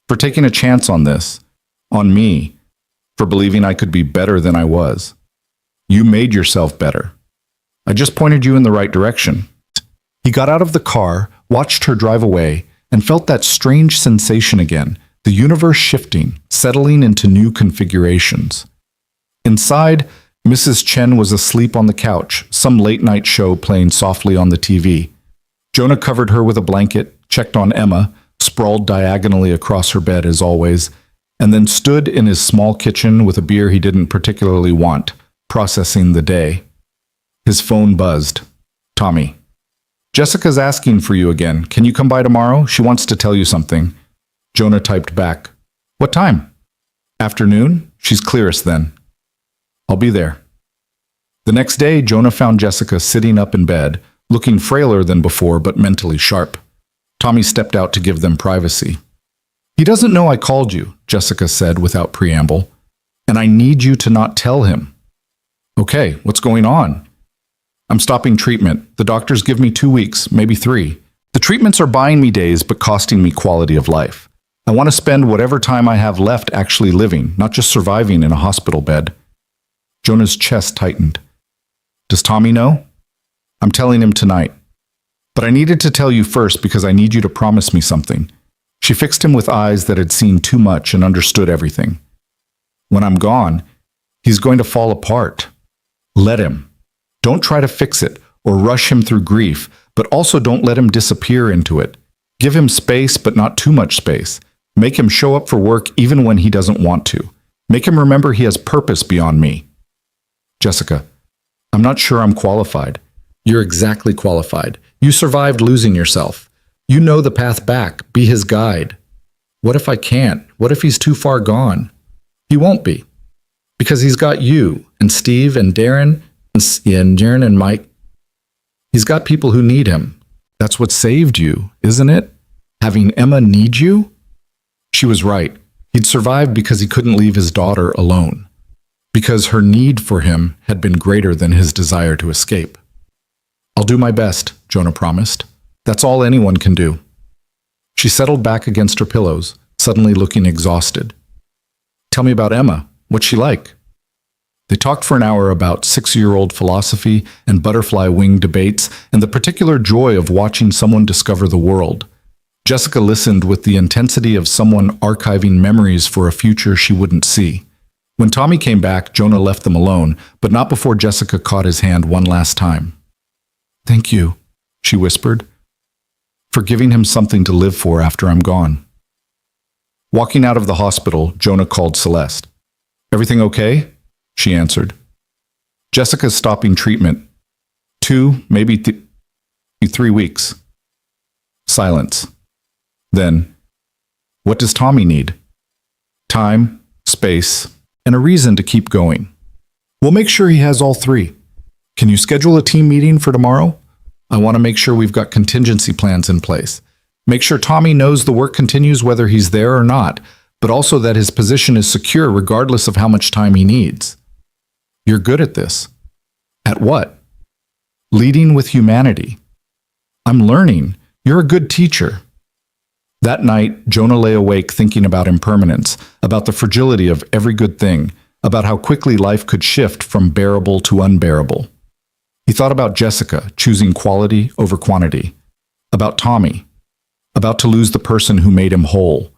for taking a chance on this, on me, for believing I could be better than I was. You made yourself better. I just pointed you in the right direction. He got out of the car, watched her drive away, and felt that strange sensation again, the universe shifting, settling into new configurations. Inside, Mrs. Chen was asleep on the couch, some late-night show playing softly on the TV. Jonah covered her with a blanket, checked on Emma, sprawled diagonally across her bed as always, and then stood in his small kitchen with a beer he didn't particularly want, processing the day. His phone buzzed. Tommy. Jessica's asking for you again. Can you come by tomorrow? She wants to tell you something. Jonah typed back. What time? Afternoon? She's clearest then. I'll be there. The next day, Jonah found Jessica sitting up in bed, looking frailer than before but mentally sharp. Tommy stepped out to give them privacy. He doesn't know I called you, Jessica said without preamble, and I need you to not tell him. Okay, what's going on? I'm stopping treatment. The doctors give me 2 weeks, maybe 3. The treatments are buying me days but costing me quality of life. I want to spend whatever time I have left actually living, not just surviving in a hospital bed. Jonah's chest tightened. Does Tommy know? I'm telling him tonight. But I needed to tell you first because I need you to promise me something. She fixed him with eyes that had seen too much and understood everything. When I'm gone, he's going to fall apart. Let him. Don't try to fix it or rush him through grief, but also don't let him disappear into it. Give him space, but not too much space. Make him show up for work even when he doesn't want to. Make him remember he has purpose beyond me. Jessica, I'm not sure I'm qualified. You're exactly qualified. You survived losing yourself. You know the path back. Be his guide. What if I can't? What if he's too far gone? He won't be. Because he's got you and Steve and Darren and Mike. He's got people who need him. That's what saved you, isn't it? Having Emma need you? She was right. He'd survived because he couldn't leave his daughter alone. Because her need for him had been greater than his desire to escape. I'll do my best, Jonah promised. That's all anyone can do. She settled back against her pillows, suddenly looking exhausted. Tell me about Emma. What's she like? They talked for an hour about 6-year-old philosophy and butterfly wing debates and the particular joy of watching someone discover the world. Jessica listened with the intensity of someone archiving memories for a future she wouldn't see. When Tommy came back, Jonah left them alone, but not before Jessica caught his hand one last time. Thank you, she whispered, for giving him something to live for after I'm gone. Walking out of the hospital, Jonah called Celeste. Everything okay? She answered. Jessica's stopping treatment. 2, maybe 3 weeks. Silence. Then, what does Tommy need? Time, space, and a reason to keep going. We'll make sure he has all 3. Can you schedule a team meeting for tomorrow? I want to make sure we've got contingency plans in place. Make sure Tommy knows the work continues whether he's there or not, but also that his position is secure regardless of how much time he needs. You're good at this. At what? Leading with humanity. I'm learning. You're a good teacher. That night, Jonah lay awake thinking about impermanence, about the fragility of every good thing, about how quickly life could shift from bearable to unbearable. He thought about Jessica choosing quality over quantity, about Tommy, about to lose the person who made him whole,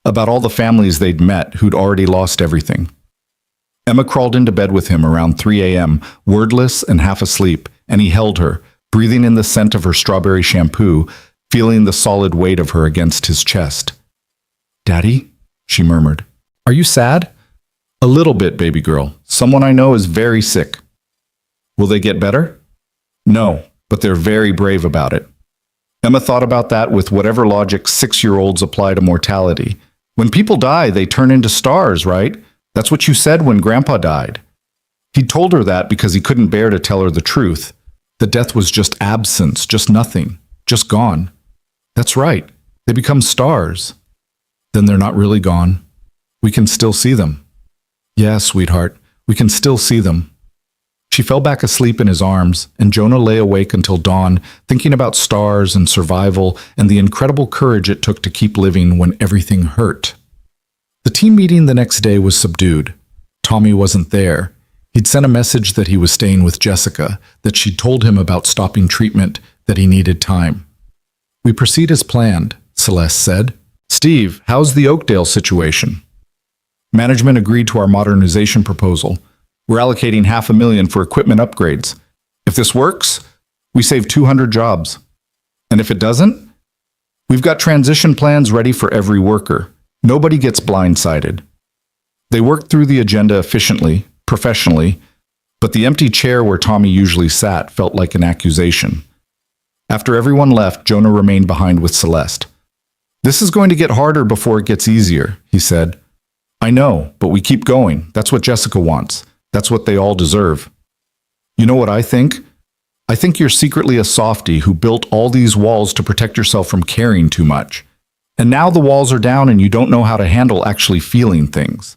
about all the families they'd met who'd already lost everything. Emma crawled into bed with him around 3 a.m., wordless and half asleep, and he held her, breathing in the scent of her strawberry shampoo, feeling the solid weight of her against his chest. Daddy, she murmured. Are you sad? A little bit, baby girl. Someone I know is very sick. Will they get better? No, but they're very brave about it. Emma thought about that with whatever logic 6-year-olds apply to mortality. When people die, they turn into stars, right? That's what you said when Grandpa died. He told her that because he couldn't bear to tell her the truth. The death was just absence, just nothing, just gone. That's right. They become stars. Then they're not really gone. We can still see them. Yeah, sweetheart, we can still see them. She fell back asleep in his arms, and Jonah lay awake until dawn, thinking about stars and survival and the incredible courage it took to keep living when everything hurt. The team meeting the next day was subdued. Tommy wasn't there. He'd sent a message that he was staying with Jessica, that she'd told him about stopping treatment, that he needed time. We proceed as planned, Celeste said. Steve, how's the Oakdale situation? Management agreed to our modernization proposal. We're allocating $500,000 for equipment upgrades. If this works, we save 200 jobs. And if it doesn't, we've got transition plans ready for every worker. Nobody gets blindsided. They worked through the agenda efficiently, professionally, but the empty chair where Tommy usually sat felt like an accusation. After everyone left, Jonah remained behind with Celeste. This is going to get harder before it gets easier, he said. I know, but we keep going. That's what Jessica wants. That's what they all deserve. You know what I think? I think you're secretly a softie who built all these walls to protect yourself from caring too much. And now the walls are down and you don't know how to handle actually feeling things.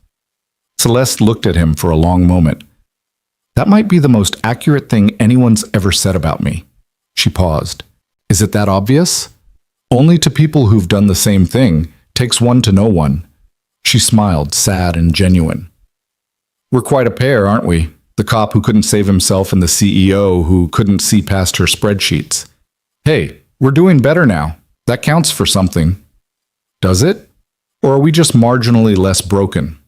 Celeste looked at him for a long moment. That might be the most accurate thing anyone's ever said about me. She paused. Is it that obvious? Only to people who've done the same thing, Takes one to know one. She smiled, sad and genuine. We're quite a pair, aren't we? The cop who couldn't save himself and the CEO who couldn't see past her spreadsheets. Hey, we're doing better now. That counts for something. Does it? Or are we just marginally less broken?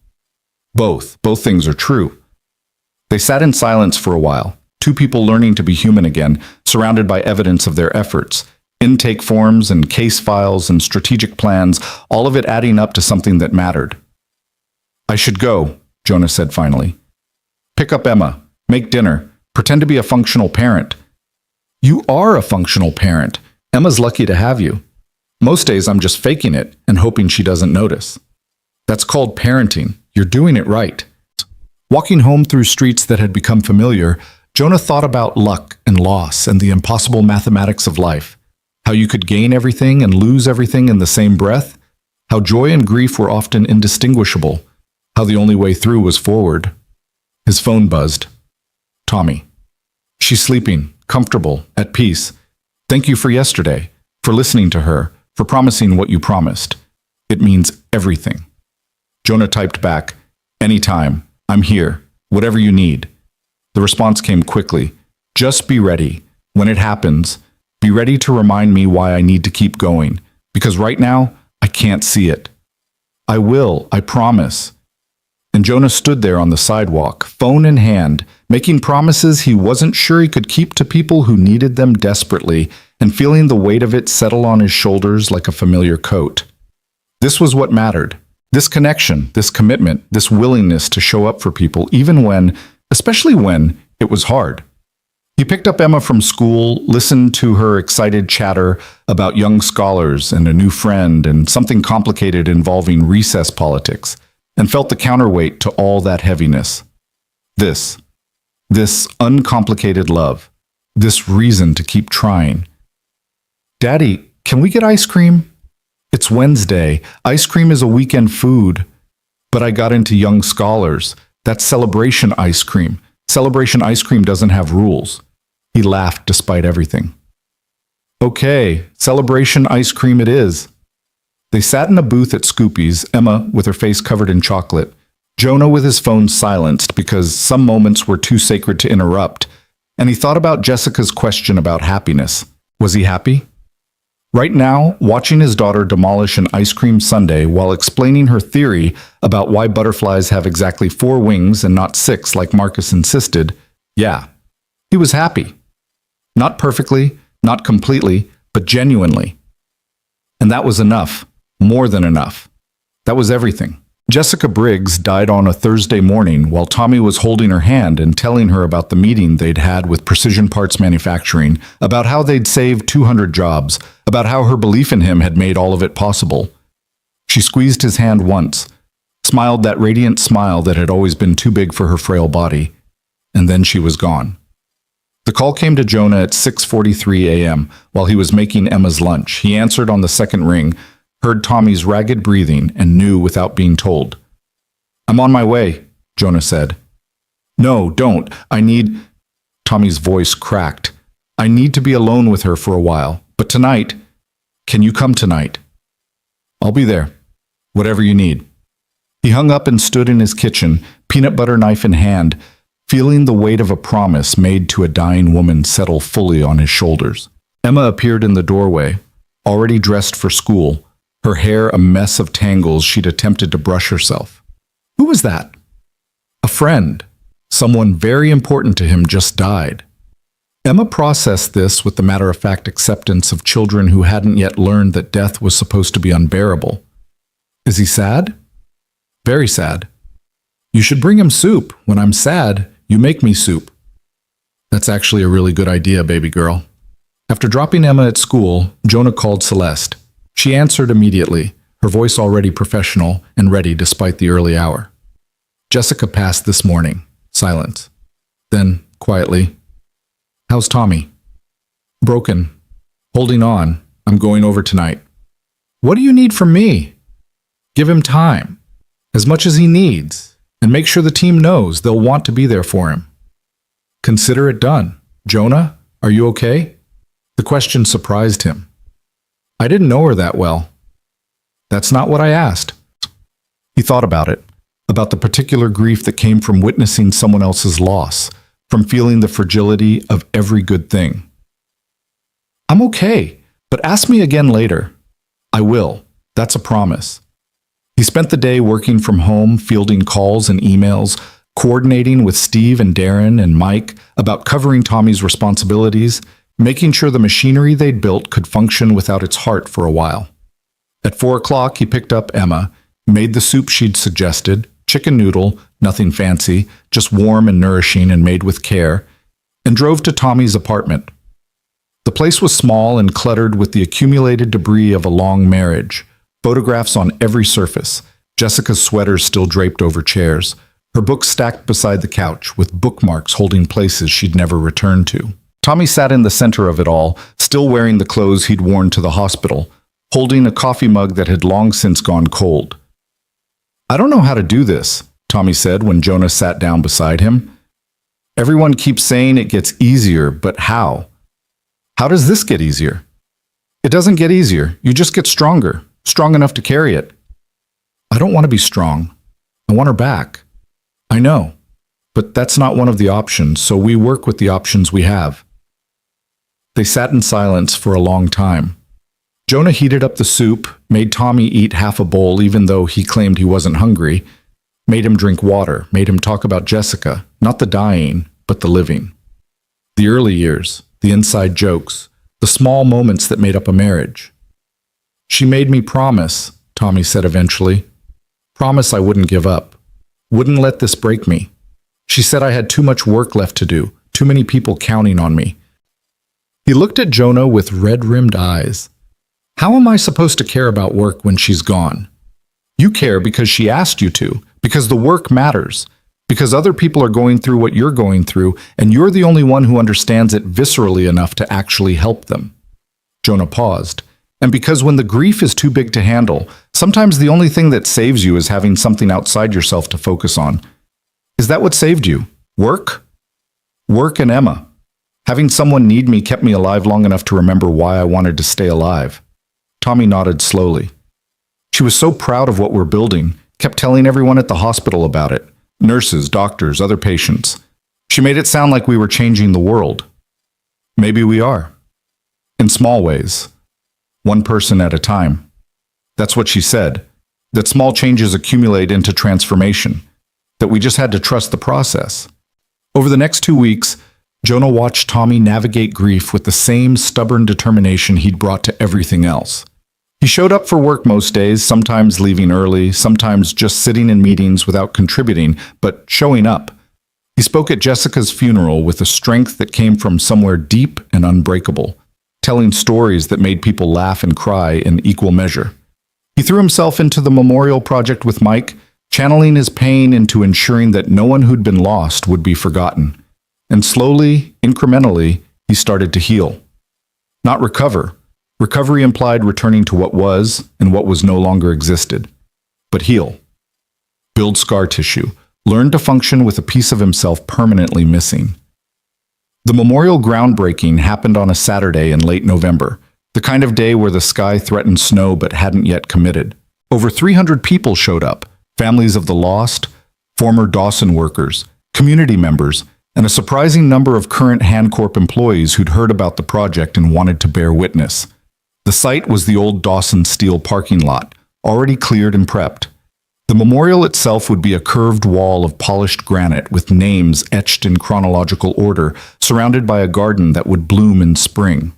Both. Both things are true. They sat in silence for a while, two people learning to be human again, surrounded by evidence of their efforts. Intake forms and case files and strategic plans, all of it adding up to something that mattered. I should go, Jonah said finally. Pick up Emma, make dinner, pretend to be a functional parent. You are a functional parent. Emma's lucky to have you. Most days I'm just faking it and hoping she doesn't notice. That's called parenting. You're doing it right. Walking home through streets that had become familiar, Jonah thought about luck and loss and the impossible mathematics of life. How you could gain everything and lose everything in the same breath. How joy and grief were often indistinguishable. How the only way through was forward. His phone buzzed. Tommy. She's sleeping, comfortable, at peace. Thank you for yesterday, for listening to her, for promising what you promised. It means everything. Jonah typed back, anytime, I'm here, whatever you need. The response came quickly. Just be ready. When it happens, be ready to remind me why I need to keep going, because right now, I can't see it. I will, I promise. And Jonah stood there on the sidewalk, phone in hand, making promises he wasn't sure he could keep to people who needed them desperately, and feeling the weight of it settle on his shoulders like a familiar coat. This was what mattered. This connection, this commitment, this willingness to show up for people, even when, especially when, it was hard. He picked up Emma from school, listened to her excited chatter about young scholars and a new friend and something complicated involving recess politics, and felt the counterweight to all that heaviness. This uncomplicated love, this reason to keep trying. Daddy, can we get ice cream? It's Wednesday. Ice cream is a weekend food. But I got into young scholars. That's celebration ice cream. Celebration ice cream doesn't have rules. He laughed despite everything. Okay, celebration ice cream it is. They sat in a booth at Scoopy's, Emma with her face covered in chocolate, Jonah with his phone silenced because some moments were too sacred to interrupt, and he thought about Jessica's question about happiness. Was he happy? Right now, watching his daughter demolish an ice cream sundae while explaining her theory about why butterflies have exactly 4 wings and not 6 like Marcus insisted, yeah, he was happy. Not perfectly, not completely, but genuinely. And that was enough, more than enough. That was everything. Jessica Briggs died on a Thursday morning while Tommy was holding her hand and telling her about the meeting they'd had with Precision Parts Manufacturing, about how they'd saved 200 jobs, about how her belief in him had made all of it possible. She squeezed his hand once, smiled that radiant smile that had always been too big for her frail body, and then she was gone. The call came to Jonah at 6:43 a.m. while he was making Emma's lunch. He answered on the second ring, heard Tommy's ragged breathing, and knew without being told. I'm on my way, Jonah said. No, don't. I need... Tommy's voice cracked. I need to be alone with her for a while. But tonight... Can you come tonight? I'll be there. Whatever you need. He hung up and stood in his kitchen, peanut butter knife in hand, feeling the weight of a promise made to a dying woman settle fully on his shoulders. Emma appeared in the doorway, already dressed for school, her hair a mess of tangles she'd attempted to brush herself. Who was that? A friend. Someone very important to him just died. Emma processed this with the matter-of-fact acceptance of children who hadn't yet learned that death was supposed to be unbearable. Is he sad? Very sad. You should bring him soup. When I'm sad, you make me soup. That's actually a really good idea, baby girl. After dropping Emma at school, Jonah called Celeste. She answered immediately, her voice already professional and ready despite the early hour. Jessica passed this morning. Silence. Then, quietly, how's Tommy? Broken. Holding on. I'm going over tonight. What do you need from me? Give him time. As much as he needs. And make sure the team knows they'll want to be there for him. Consider it done. Jonah, are you okay? The question surprised him. I didn't know her that well. That's not what I asked. He thought about the particular grief that came from witnessing someone else's loss, from feeling the fragility of every good thing. I'm okay, but ask me again later. I will. That's a promise. He spent the day working from home, fielding calls and emails, coordinating with Steve and Darren and Mike about covering Tommy's responsibilities, making sure the machinery they'd built could function without its heart for a while. At 4 o'clock, he picked up Emma, made the soup she'd suggested, chicken noodle, nothing fancy, just warm and nourishing and made with care, and drove to Tommy's apartment. The place was small and cluttered with the accumulated debris of a long marriage, photographs on every surface, Jessica's sweaters still draped over chairs, her books stacked beside the couch with bookmarks holding places she'd never returned to. Tommy sat in the center of it all, still wearing the clothes he'd worn to the hospital, holding a coffee mug that had long since gone cold. I don't know how to do this, Tommy said when Jonah sat down beside him. Everyone keeps saying it gets easier, but how? How does this get easier? It doesn't get easier. You just get stronger, strong enough to carry it. I don't want to be strong. I want her back. I know, but that's not one of the options, so we work with the options we have. They sat in silence for a long time. Jonah heated up the soup, made Tommy eat half a bowl even though he claimed he wasn't hungry, made him drink water, made him talk about Jessica, not the dying, but the living. The early years, the inside jokes, the small moments that made up a marriage. She made me promise, Tommy said eventually. Promise I wouldn't give up. Wouldn't let this break me. She said I had too much work left to do, too many people counting on me. He looked at Jonah with red-rimmed eyes. How am I supposed to care about work when she's gone? You care because she asked you to, because the work matters, because other people are going through what you're going through, and you're the only one who understands it viscerally enough to actually help them. Jonah paused. And because when the grief is too big to handle, sometimes the only thing that saves you is having something outside yourself to focus on. Is that what saved you? Work? Work and Emma. Having someone need me kept me alive long enough to remember why I wanted to stay alive. Tommy nodded slowly. She was so proud of what we're building, kept telling everyone at the hospital about it. Nurses, doctors, other patients. She made it sound like we were changing the world. Maybe we are. In small ways. One person at a time. That's what she said. That small changes accumulate into transformation. That we just had to trust the process. Over the next 2 weeks, Jonah watched Tommy navigate grief with the same stubborn determination he'd brought to everything else. He showed up for work most days, sometimes leaving early, sometimes just sitting in meetings without contributing, but showing up. He spoke at Jessica's funeral with a strength that came from somewhere deep and unbreakable, telling stories that made people laugh and cry in equal measure. He threw himself into the memorial project with Mike, channeling his pain into ensuring that no one who'd been lost would be forgotten. And slowly, incrementally, he started to heal. Not recover. Recovery implied returning to what was and what was no longer existed. But heal. Build scar tissue. Learn to function with a piece of himself permanently missing. The memorial groundbreaking happened on a Saturday in late November, the kind of day where the sky threatened snow but hadn't yet committed. Over 300 people showed up, families of the lost, former Dawson workers, community members, and a surprising number of current Handcorp employees who'd heard about the project and wanted to bear witness. The site was the old Dawson Steel parking lot, already cleared and prepped. The memorial itself would be a curved wall of polished granite with names etched in chronological order, surrounded by a garden that would bloom in spring.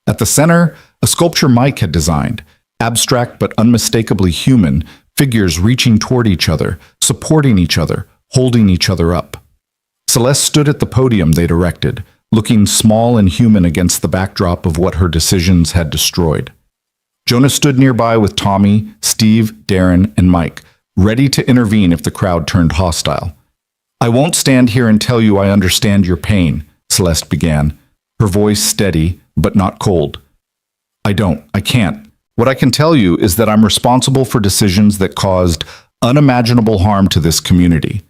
At the center, a sculpture Mike had designed, abstract but unmistakably human, figures reaching toward each other, supporting each other, holding each other up. Celeste stood at the podium they'd erected, looking small and human against the backdrop of what her decisions had destroyed. Jonah stood nearby with Tommy, Steve, Darren, and Mike, ready to intervene if the crowd turned hostile. I won't stand here and tell you I understand your pain, Celeste began, her voice steady but not cold. I can't. What I can tell you is that I'm responsible for decisions that caused unimaginable harm to this community,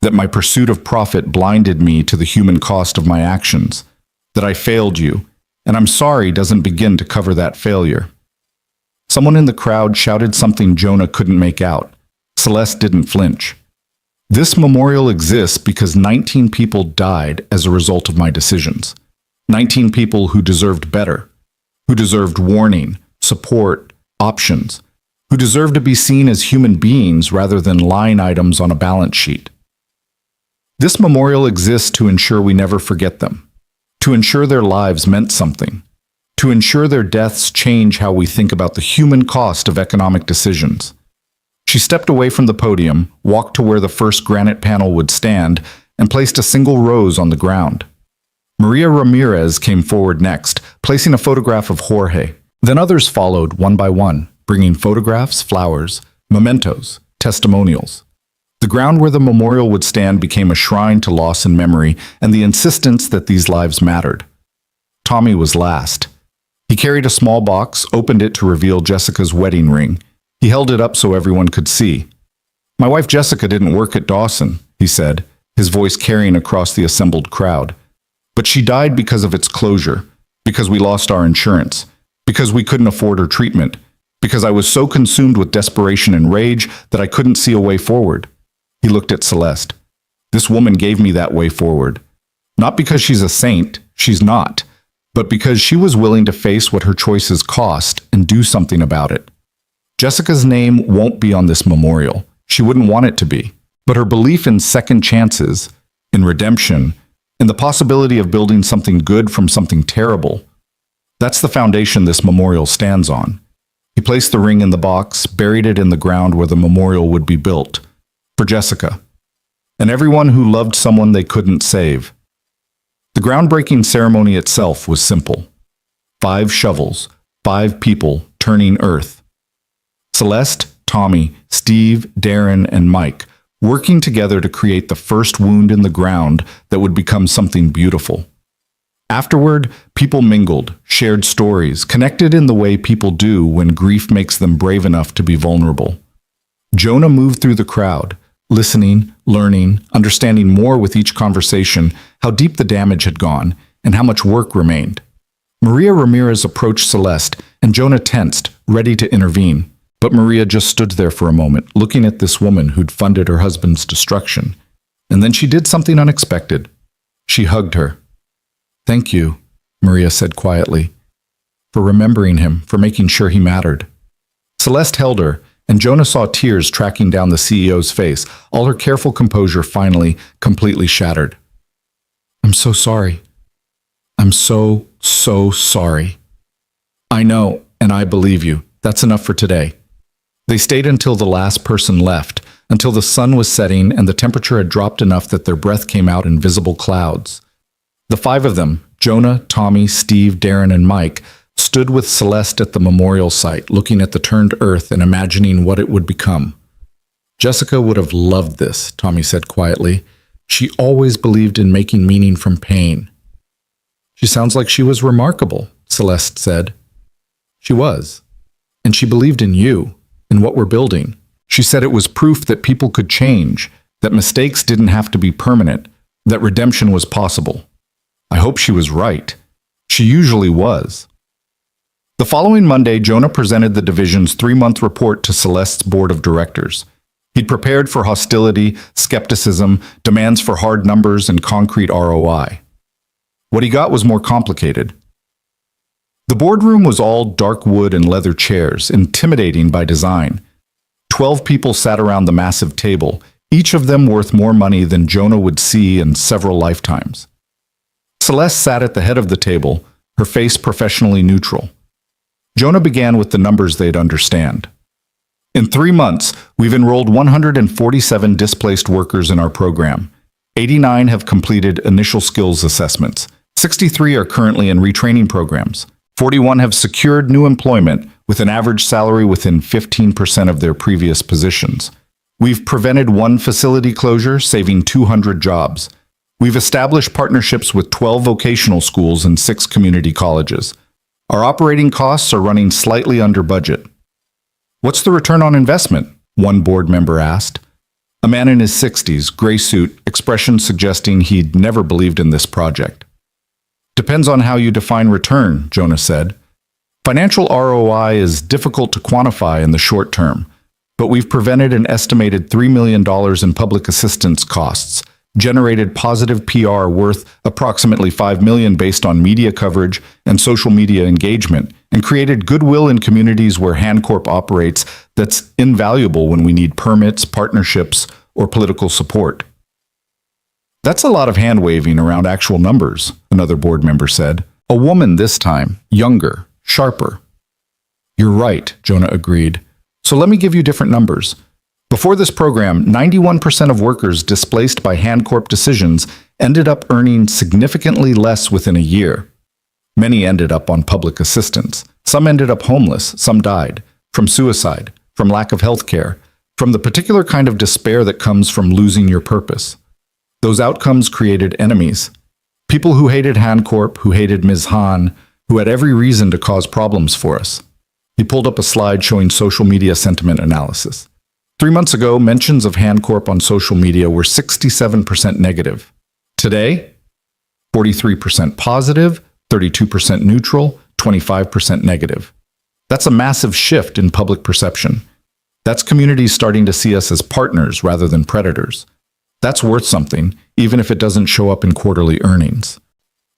that my pursuit of profit blinded me to the human cost of my actions, that I failed you, and I'm sorry doesn't begin to cover that failure. Someone in the crowd shouted something Jonah couldn't make out. Celeste didn't flinch. This memorial exists because 19 people died as a result of my decisions. 19 people who deserved better, who deserved warning, support, options, who deserved to be seen as human beings rather than line items on a balance sheet. This memorial exists to ensure we never forget them, to ensure their lives meant something, to ensure their deaths change how we think about the human cost of economic decisions. She stepped away from the podium, walked to where the first granite panel would stand, and placed a single rose on the ground. Maria Ramirez came forward next, placing a photograph of Jorge. Then others followed one by one, bringing photographs, flowers, mementos, testimonials. The ground where the memorial would stand became a shrine to loss and memory and the insistence that these lives mattered. Tommy was last. He carried a small box, opened it to reveal Jessica's wedding ring. He held it up so everyone could see. "My wife Jessica didn't work at Dawson," he said, his voice carrying across the assembled crowd. "But she died because of its closure, because we lost our insurance, because we couldn't afford her treatment, because I was so consumed with desperation and rage that I couldn't see a way forward." He looked at Celeste. "This woman gave me that way forward. Not because she's a saint, she's not, but because she was willing to face what her choices cost and do something about it. Jessica's name won't be on this memorial. She wouldn't want it to be. But her belief in second chances, in redemption, in the possibility of building something good from something terrible, that's the foundation this memorial stands on." He placed the ring in the box, buried it in the ground where the memorial would be built. For Jessica, and everyone who loved someone they couldn't save. The groundbreaking ceremony itself was simple. 5 shovels, 5 people turning earth. Celeste, Tommy, Steve, Darren, and Mike, working together to create the first wound in the ground that would become something beautiful. Afterward, people mingled, shared stories, connected in the way people do when grief makes them brave enough to be vulnerable. Jonah moved through the crowd, listening, learning, understanding more with each conversation how deep the damage had gone and how much work remained. Maria Ramirez approached Celeste, and Jonah tensed, ready to intervene. But Maria just stood there for a moment, looking at this woman who'd funded her husband's destruction. And then she did something unexpected. She hugged her. "Thank you," Maria said quietly, "for remembering him, for making sure he mattered." Celeste held her, and Jonah saw tears tracking down the CEO's face, all her careful composure finally completely shattered. "I'm so sorry. I'm so sorry." "I know, and I believe you. That's enough for today." They stayed until the last person left, until the sun was setting and the temperature had dropped enough that their breath came out in visible clouds. The 5 of them, Jonah, Tommy, Steve, Darren, and Mike, stood with Celeste at the memorial site, looking at the turned earth and imagining what it would become. "Jessica would have loved this," Tommy said quietly. "She always believed in making meaning from pain." "She sounds like she was remarkable," Celeste said. "She was. And she believed in you, in what we're building. She said it was proof that people could change, that mistakes didn't have to be permanent, that redemption was possible. I hope she was right. She usually was." The following Monday, Jonah presented the division's 3-month report to Celeste's board of directors. He'd prepared for hostility, skepticism, demands for hard numbers, and concrete ROI. What he got was more complicated. The boardroom was all dark wood and leather chairs, intimidating by design. 12 people sat around the massive table, each of them worth more money than Jonah would see in several lifetimes. Celeste sat at the head of the table, her face professionally neutral. Jonah began with the numbers they'd understand. "In 3 months, we've enrolled 147 displaced workers in our program. 89 have completed initial skills assessments. 63 are currently in retraining programs. 41 have secured new employment with an average salary within 15% of their previous positions. We've prevented 1 facility closure, saving 200 jobs. We've established partnerships with 12 vocational schools and 6 community colleges. Our operating costs are running slightly under budget." "What's the return on investment?" one board member asked. A man in his 60s, gray suit, expression suggesting he'd never believed in this project. "Depends on how you define return," Jonah said. Financial ROI is difficult to quantify in the short term, but we've prevented an estimated $3 million in public assistance costs, generated positive PR worth approximately $5 million based on media coverage and social media engagement, and created goodwill in communities where Handcorp operates that's invaluable when we need permits, partnerships, or political support. That's a lot of hand-waving around actual numbers, another board member said. A woman this time, younger, sharper. You're right, Jonah agreed. So let me give you different numbers. Before this program, 91% of workers displaced by Handcorp decisions ended up earning significantly less within a year. Many ended up on public assistance. Some ended up homeless, some died, from suicide, from lack of health care, from the particular kind of despair that comes from losing your purpose. Those outcomes created enemies. People who hated Handcorp, who hated Ms. Han, who had every reason to cause problems for us. He pulled up a slide showing social media sentiment analysis. 3 months ago, mentions of Handcorp on social media were 67% negative. Today, 43% positive, 32% neutral, 25% negative. That's a massive shift in public perception. That's communities starting to see us as partners rather than predators. That's worth something, even if it doesn't show up in quarterly earnings.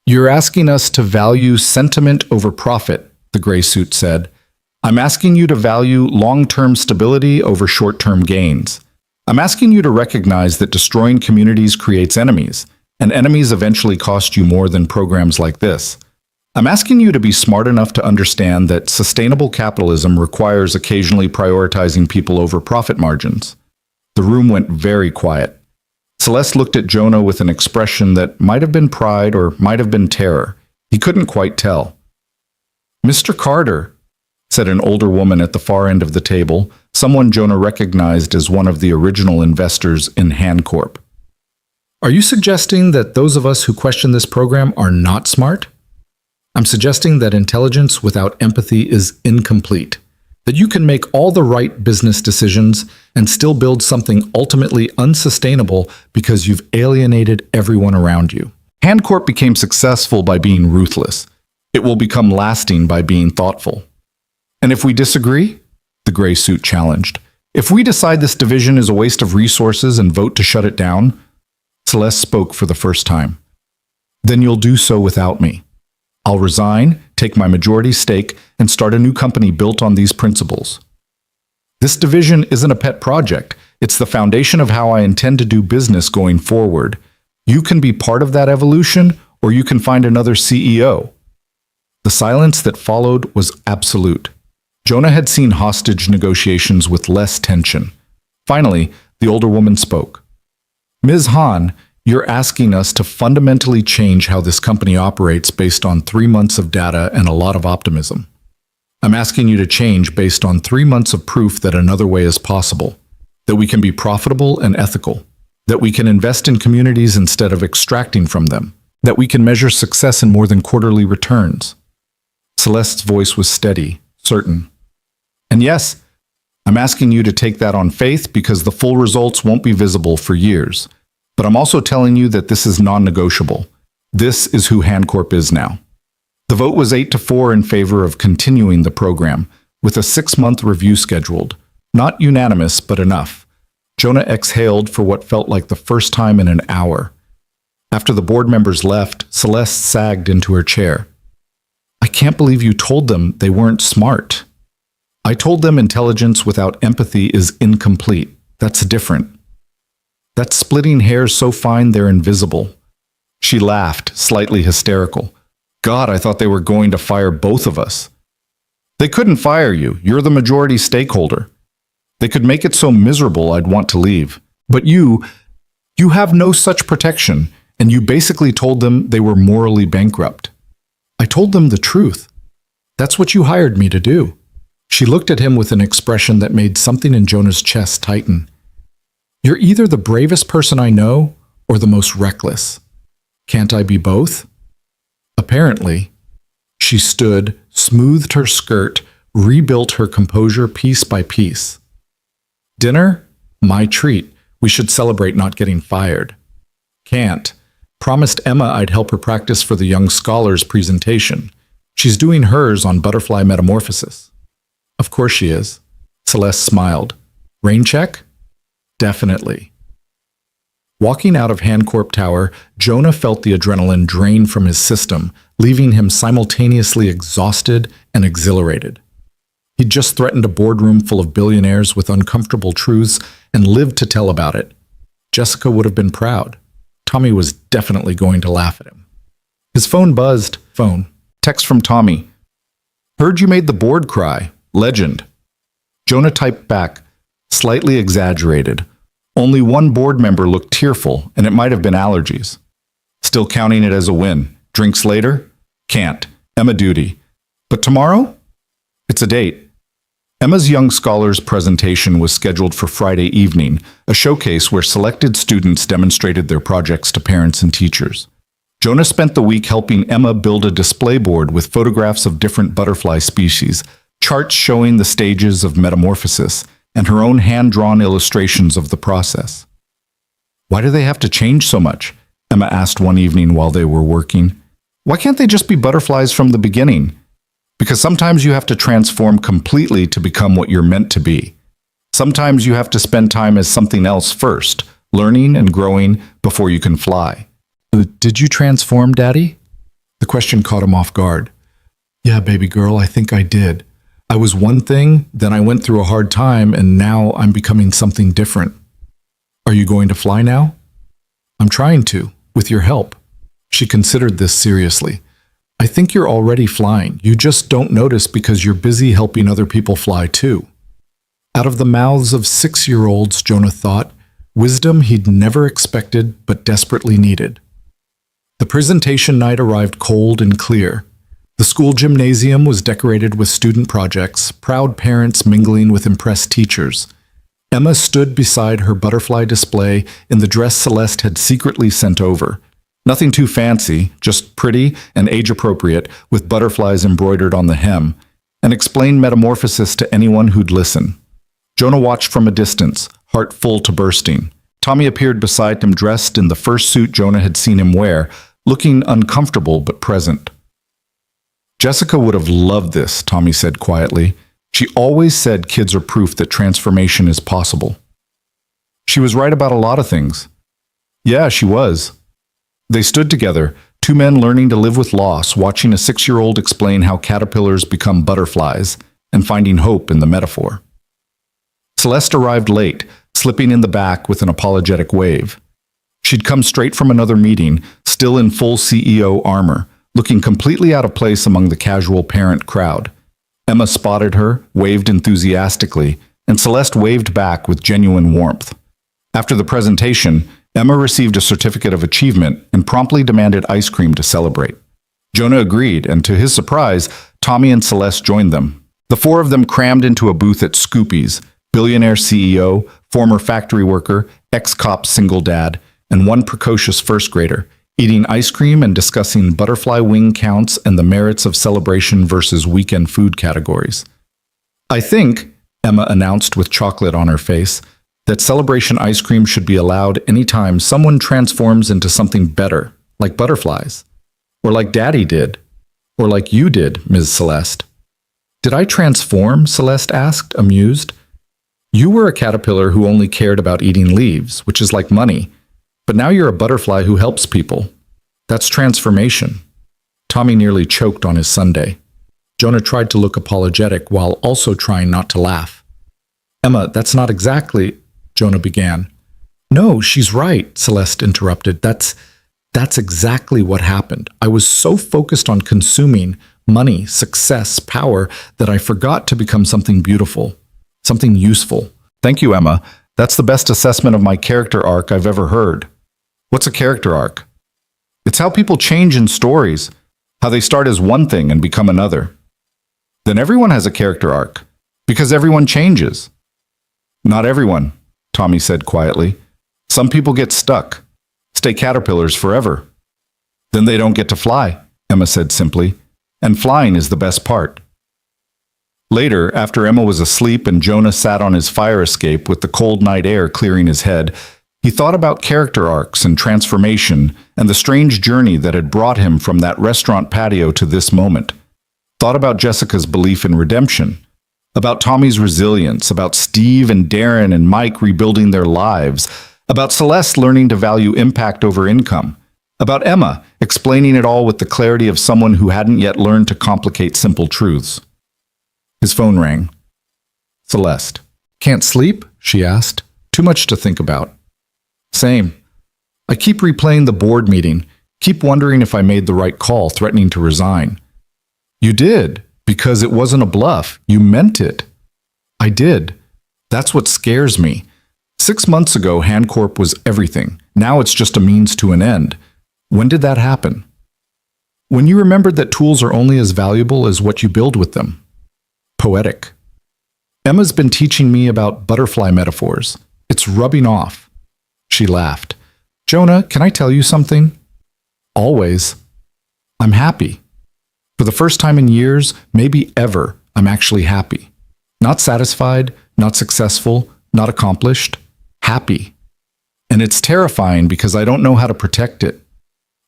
You're asking us to value sentiment over profit, the gray suit said. I'm asking you to value long-term stability over short-term gains. I'm asking you to recognize that destroying communities creates enemies, and enemies eventually cost you more than programs like this. I'm asking you to be smart enough to understand that sustainable capitalism requires occasionally prioritizing people over profit margins. The room went very quiet. Celeste looked at Jonah with an expression that might have been pride or might have been terror. He couldn't quite tell. Mr. Carter, said an older woman at the far end of the table, someone Jonah recognized as one of the original investors in Handcorp. Are you suggesting that those of us who question this program are not smart? I'm suggesting that intelligence without empathy is incomplete, that you can make all the right business decisions and still build something ultimately unsustainable because you've alienated everyone around you. Handcorp became successful by being ruthless. It will become lasting by being thoughtful. And if we disagree? The gray suit challenged. If we decide this division is a waste of resources and vote to shut it down, Celeste spoke for the first time. Then you'll do so without me. I'll resign, take my majority stake, and start a new company built on these principles. This division isn't a pet project. It's the foundation of how I intend to do business going forward. You can be part of that evolution, or you can find another CEO. The silence that followed was absolute. Jonah had seen hostage negotiations with less tension. Finally, the older woman spoke. Ms. Han, you're asking us to fundamentally change how this company operates based on 3 months of data and a lot of optimism. I'm asking you to change based on 3 months of proof that another way is possible, that we can be profitable and ethical, that we can invest in communities instead of extracting from them, that we can measure success in more than quarterly returns. Celeste's voice was steady, certain. And yes, I'm asking you to take that on faith because the full results won't be visible for years. But I'm also telling you that this is non-negotiable. This is who Handcorp is now. The vote was 8-4 in favor of continuing the program, with a 6-month review scheduled. Not unanimous, but enough. Jonah exhaled for what felt like the first time in an hour. After the board members left, Celeste sagged into her chair. I can't believe you told them they weren't smart. I told them intelligence without empathy is incomplete. That's different. That's splitting hairs so fine they're invisible. She laughed, slightly hysterical. God, I thought they were going to fire both of us. They couldn't fire you. You're the majority stakeholder. They could make it so miserable I'd want to leave. But you have no such protection, and you basically told them they were morally bankrupt. I told them the truth. That's what you hired me to do. She looked at him with an expression that made something in Jonah's chest tighten. You're either the bravest person I know or the most reckless. Can't I be both? Apparently. She stood, smoothed her skirt, rebuilt her composure piece by piece. Dinner? My treat. We should celebrate not getting fired. Can't. Promised Emma I'd help her practice for the young scholars presentation. She's doing hers on butterfly metamorphosis. Of course she is. Celeste smiled. Rain check? Definitely. Walking out of Hancorp Tower, Jonah felt the adrenaline drain from his system, leaving him simultaneously exhausted and exhilarated. He'd just threatened a boardroom full of billionaires with uncomfortable truths and lived to tell about it. Jessica would have been proud. Tommy was definitely going to laugh at him. His phone buzzed. Phone. Text from Tommy. Heard you made the board cry. Legend. Jonah typed back, slightly exaggerated. Only one board member looked tearful, and it might have been allergies. Still counting it as a win. Drinks later? Can't. Emma duty. But tomorrow? It's a date. Emma's Young Scholars presentation was scheduled for Friday evening, a showcase where selected students demonstrated their projects to parents and teachers. Jonah spent the week helping Emma build a display board with photographs of different butterfly species, charts showing the stages of metamorphosis, and her own hand-drawn illustrations of the process. Why do they have to change so much? Emma asked one evening while they were working. Why can't they just be butterflies from the beginning? Because sometimes you have to transform completely to become what you're meant to be. Sometimes you have to spend time as something else first, learning and growing before you can fly. Did you transform, Daddy? The question caught him off guard. Yeah, baby girl, I think I did. I was one thing, then I went through a hard time, and now I'm becoming something different. Are you going to fly now? I'm trying to, with your help. She considered this seriously. I think you're already flying. You just don't notice because you're busy helping other people fly too. Out of the mouths of 6-year-olds, Jonah thought, wisdom he'd never expected but desperately needed. The presentation night arrived cold and clear. The school gymnasium was decorated with student projects, proud parents mingling with impressed teachers. Emma stood beside her butterfly display in the dress Celeste had secretly sent over. Nothing too fancy, just pretty and age-appropriate, with butterflies embroidered on the hem, and explained metamorphosis to anyone who'd listen. Jonah watched from a distance, heart full to bursting. Tommy appeared beside him dressed in the first suit Jonah had seen him wear, looking uncomfortable but present. Jessica would have loved this, Tommy said quietly. She always said kids are proof that transformation is possible. She was right about a lot of things. Yeah, she was. They stood together, two men learning to live with loss, watching a 6-year-old explain how caterpillars become butterflies, and finding hope in the metaphor. Celeste arrived late, slipping in the back with an apologetic wave. She'd come straight from another meeting, still in full CEO armor, looking completely out of place among the casual parent crowd. Emma spotted her, waved enthusiastically, and Celeste waved back with genuine warmth. After the presentation, Emma received a certificate of achievement and promptly demanded ice cream to celebrate. Jonah agreed, and to his surprise, Tommy and Celeste joined them. The four of them crammed into a booth at Scoopy's, billionaire CEO, former factory worker, ex-cop single dad, and one precocious first grader, eating ice cream and discussing butterfly wing counts and the merits of celebration versus weekend food categories. I think, Emma announced with chocolate on her face, that celebration ice cream should be allowed anytime someone transforms into something better, like butterflies. Or like Daddy did. Or like you did, Ms. Celeste. Did I transform? Celeste asked, amused. You were a caterpillar who only cared about eating leaves, which is like money. But now you're a butterfly who helps people. That's transformation. Tommy nearly choked on his sundae. Jonah tried to look apologetic while also trying not to laugh. Emma, that's not exactly... Jonah began. No, she's right, Celeste interrupted. That's exactly what happened. I was so focused on consuming money, success, power, that I forgot to become something beautiful, something useful. Thank you, Emma. That's the best assessment of my character arc I've ever heard. What's a character arc? It's how people change in stories, how they start as one thing and become another. Then everyone has a character arc, because everyone changes. Not everyone, Tommy said quietly. Some people get stuck, stay caterpillars forever. Then they don't get to fly, Emma said simply, and flying is the best part. Later, after Emma was asleep and Jonah sat on his fire escape with the cold night air clearing his head, he thought about character arcs and transformation and the strange journey that had brought him from that restaurant patio to this moment. Thought about Jessica's belief in redemption, about Tommy's resilience, about Steve and Darren and Mike rebuilding their lives, about Celeste learning to value impact over income, about Emma explaining it all with the clarity of someone who hadn't yet learned to complicate simple truths. His phone rang. Celeste. Can't sleep? She asked. Too much to think about. Same. I keep replaying the board meeting, keep wondering if I made the right call, threatening to resign. You did, because it wasn't a bluff. You meant it. I did. That's what scares me. 6 months ago, Handcorp was everything. Now it's just a means to an end. When did that happen? When you remembered that tools are only as valuable as what you build with them. Poetic. Emma's been teaching me about butterfly metaphors. It's rubbing off. She laughed. Jonah, can I tell you something? Always. I'm happy. For the first time in years, maybe ever, I'm actually happy. Not satisfied, not successful, not accomplished. Happy. And it's terrifying because I don't know how to protect it.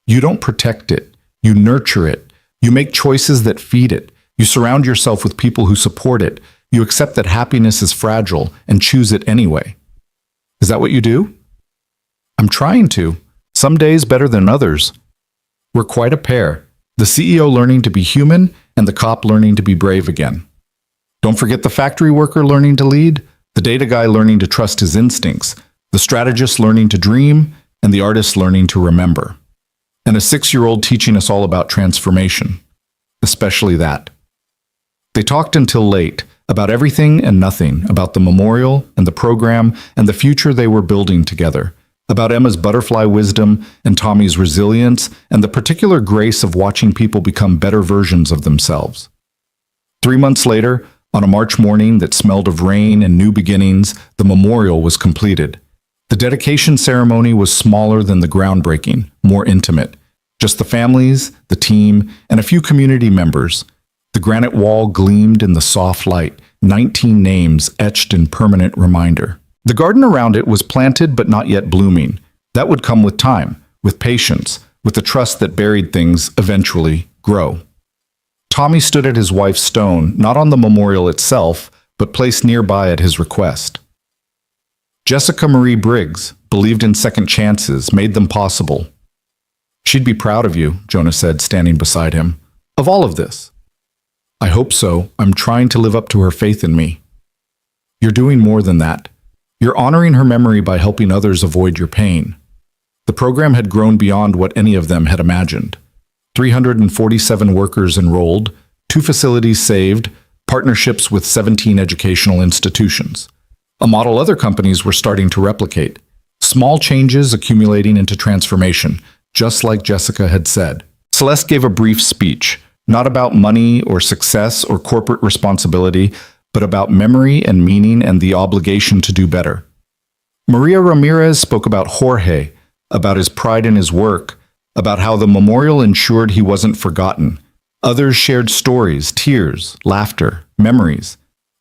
You don't protect it. You nurture it. You make choices that feed it. You surround yourself with people who support it. You accept that happiness is fragile and choose it anyway. Is that what you do? I'm trying to. Some days better than others. We're quite a pair. The CEO learning to be human and the cop learning to be brave again. Don't forget the factory worker learning to lead, the data guy learning to trust his instincts, the strategist learning to dream, and the artist learning to remember. And a 6-year-old teaching us all about transformation, especially that. They talked until late, about everything and nothing, about the memorial and the program and the future they were building together, about Emma's butterfly wisdom and Tommy's resilience and the particular grace of watching people become better versions of themselves. 3 months later, on a March morning that smelled of rain and new beginnings, the memorial was completed. The dedication ceremony was smaller than the groundbreaking, more intimate. Just the families, the team, and a few community members. The granite wall gleamed in the soft light, 19 names etched in permanent reminder. The garden around it was planted but not yet blooming. That would come with time, with patience, with the trust that buried things eventually grow. Tommy stood at his wife's stone, not on the memorial itself, but placed nearby at his request. Jessica Marie Briggs believed in second chances, made them possible. She'd be proud of you, Jonah said, standing beside him. Of all of this. I hope so. I'm trying to live up to her faith in me. You're doing more than that. You're honoring her memory by helping others avoid your pain. The program had grown beyond what any of them had imagined. 347 workers enrolled, 2 facilities saved, partnerships with 17 educational institutions. A model other companies were starting to replicate. Small changes accumulating into transformation, just like Jessica had said. Celeste gave a brief speech, not about money or success or corporate responsibility, but about memory and meaning and the obligation to do better. Maria Ramirez spoke about Jorge, about his pride in his work, about how the memorial ensured he wasn't forgotten. Others shared stories, tears, laughter, memories.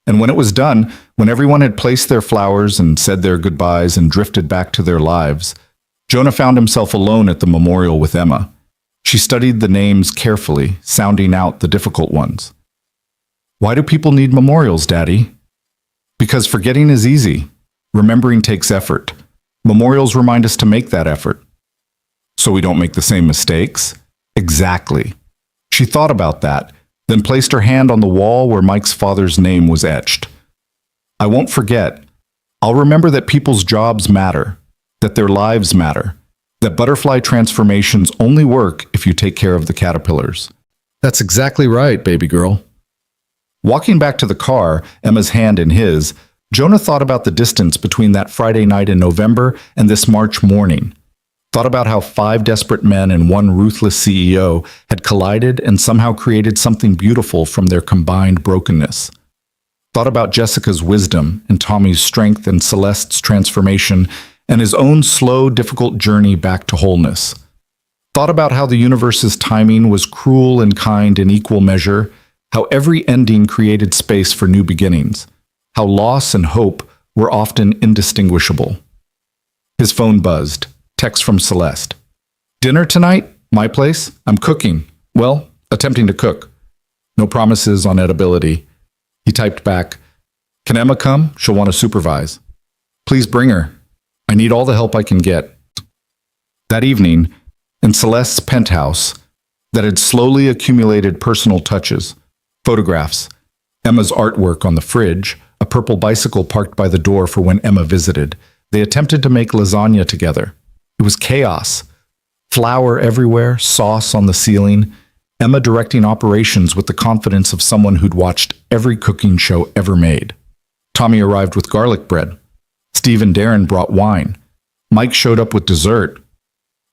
And when it was done, when everyone had placed their flowers and said their goodbyes and drifted back to their lives, Jonah found himself alone at the memorial with Emma. She studied the names carefully, sounding out the difficult ones. Why do people need memorials, Daddy? Because forgetting is easy. Remembering takes effort. Memorials remind us to make that effort. So we don't make the same mistakes? Exactly. She thought about that, then placed her hand on the wall where Mike's father's name was etched. I won't forget. I'll remember that people's jobs matter, that their lives matter, that butterfly transformations only work if you take care of the caterpillars. That's exactly right, baby girl. Walking back to the car, Emma's hand in his, Jonah thought about the distance between that Friday night in November and this March morning. Thought about how 5 desperate men and 1 ruthless CEO had collided and somehow created something beautiful from their combined brokenness. Thought about Jessica's wisdom and Tommy's strength and Celeste's transformation and his own slow, difficult journey back to wholeness. Thought about how the universe's timing was cruel and kind in equal measure, how every ending created space for new beginnings, how loss and hope were often indistinguishable. His phone buzzed. Text from Celeste. Dinner tonight? My place? I'm cooking. Well, attempting to cook. No promises on edibility. He typed back, "Can Emma come? She'll want to supervise. Please bring her. I need all the help I can get." That evening, in Celeste's penthouse, that had slowly accumulated personal touches, photographs, Emma's artwork on the fridge, a purple bicycle parked by the door for when Emma visited, they attempted to make lasagna together. It was chaos. Flour everywhere, sauce on the ceiling, Emma directing operations with the confidence of someone who'd watched every cooking show ever made. Tommy arrived with garlic bread. Steve and Darren brought wine. Mike showed up with dessert.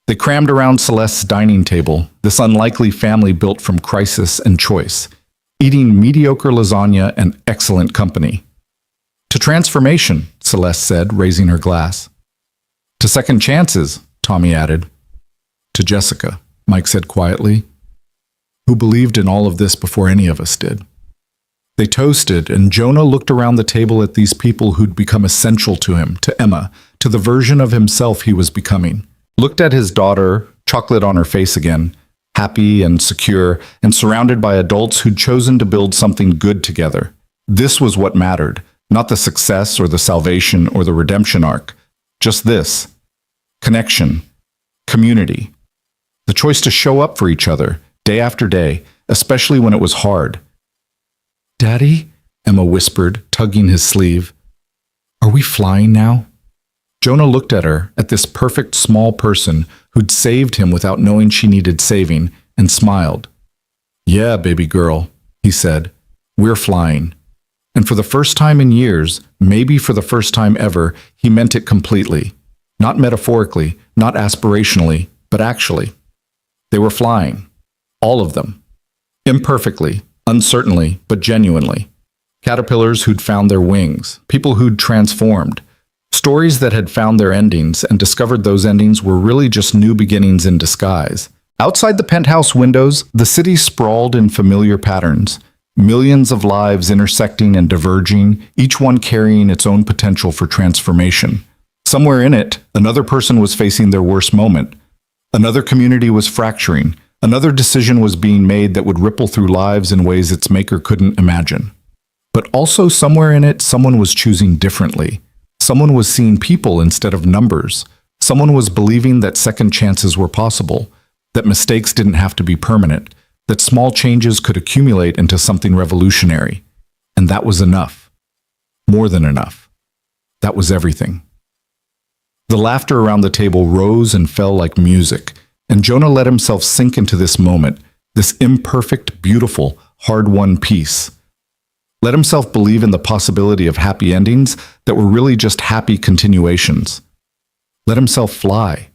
They crammed around Celeste's dining table, this unlikely family built from crisis and choice, eating mediocre lasagna and excellent company. "To transformation," Celeste said, raising her glass. "To second chances," Tommy added. "To Jessica," Mike said quietly, "who believed in all of this before any of us did." They toasted, and Jonah looked around the table at these people who'd become essential to him, to Emma, to the version of himself he was becoming. Looked at his daughter, chocolate on her face again, happy and secure, and surrounded by adults who'd chosen to build something good together. This was what mattered, not the success or the salvation or the redemption arc. Just this: connection, community, the choice to show up for each other, day after day, especially when it was hard. "Daddy?" Emma whispered, tugging his sleeve. "Are we flying now?" Jonah looked at her, at this perfect small person who'd saved him without knowing she needed saving, and smiled. "Yeah, baby girl," he said, "we're flying." And for the first time in years, maybe for the first time ever, he meant it completely. Not metaphorically, not aspirationally, but actually. They were flying. All of them. Imperfectly, uncertainly, but genuinely. Caterpillars who'd found their wings, people who'd transformed. Stories that had found their endings and discovered those endings were really just new beginnings in disguise. Outside the penthouse windows, the city sprawled in familiar patterns. Millions of lives intersecting and diverging, each one carrying its own potential for transformation. Somewhere in it, another person was facing their worst moment. Another community was fracturing. Another decision was being made that would ripple through lives in ways its maker couldn't imagine. But also somewhere in it, someone was choosing differently. Someone was seeing people instead of numbers. Someone was believing that second chances were possible, that mistakes didn't have to be permanent, that small changes could accumulate into something revolutionary. And that was enough. More than enough. That was everything. The laughter around the table rose and fell like music, and Jonah let himself sink into this moment, this imperfect, beautiful, hard-won peace. Let himself believe in the possibility of happy endings that were really just happy continuations. Let himself fly.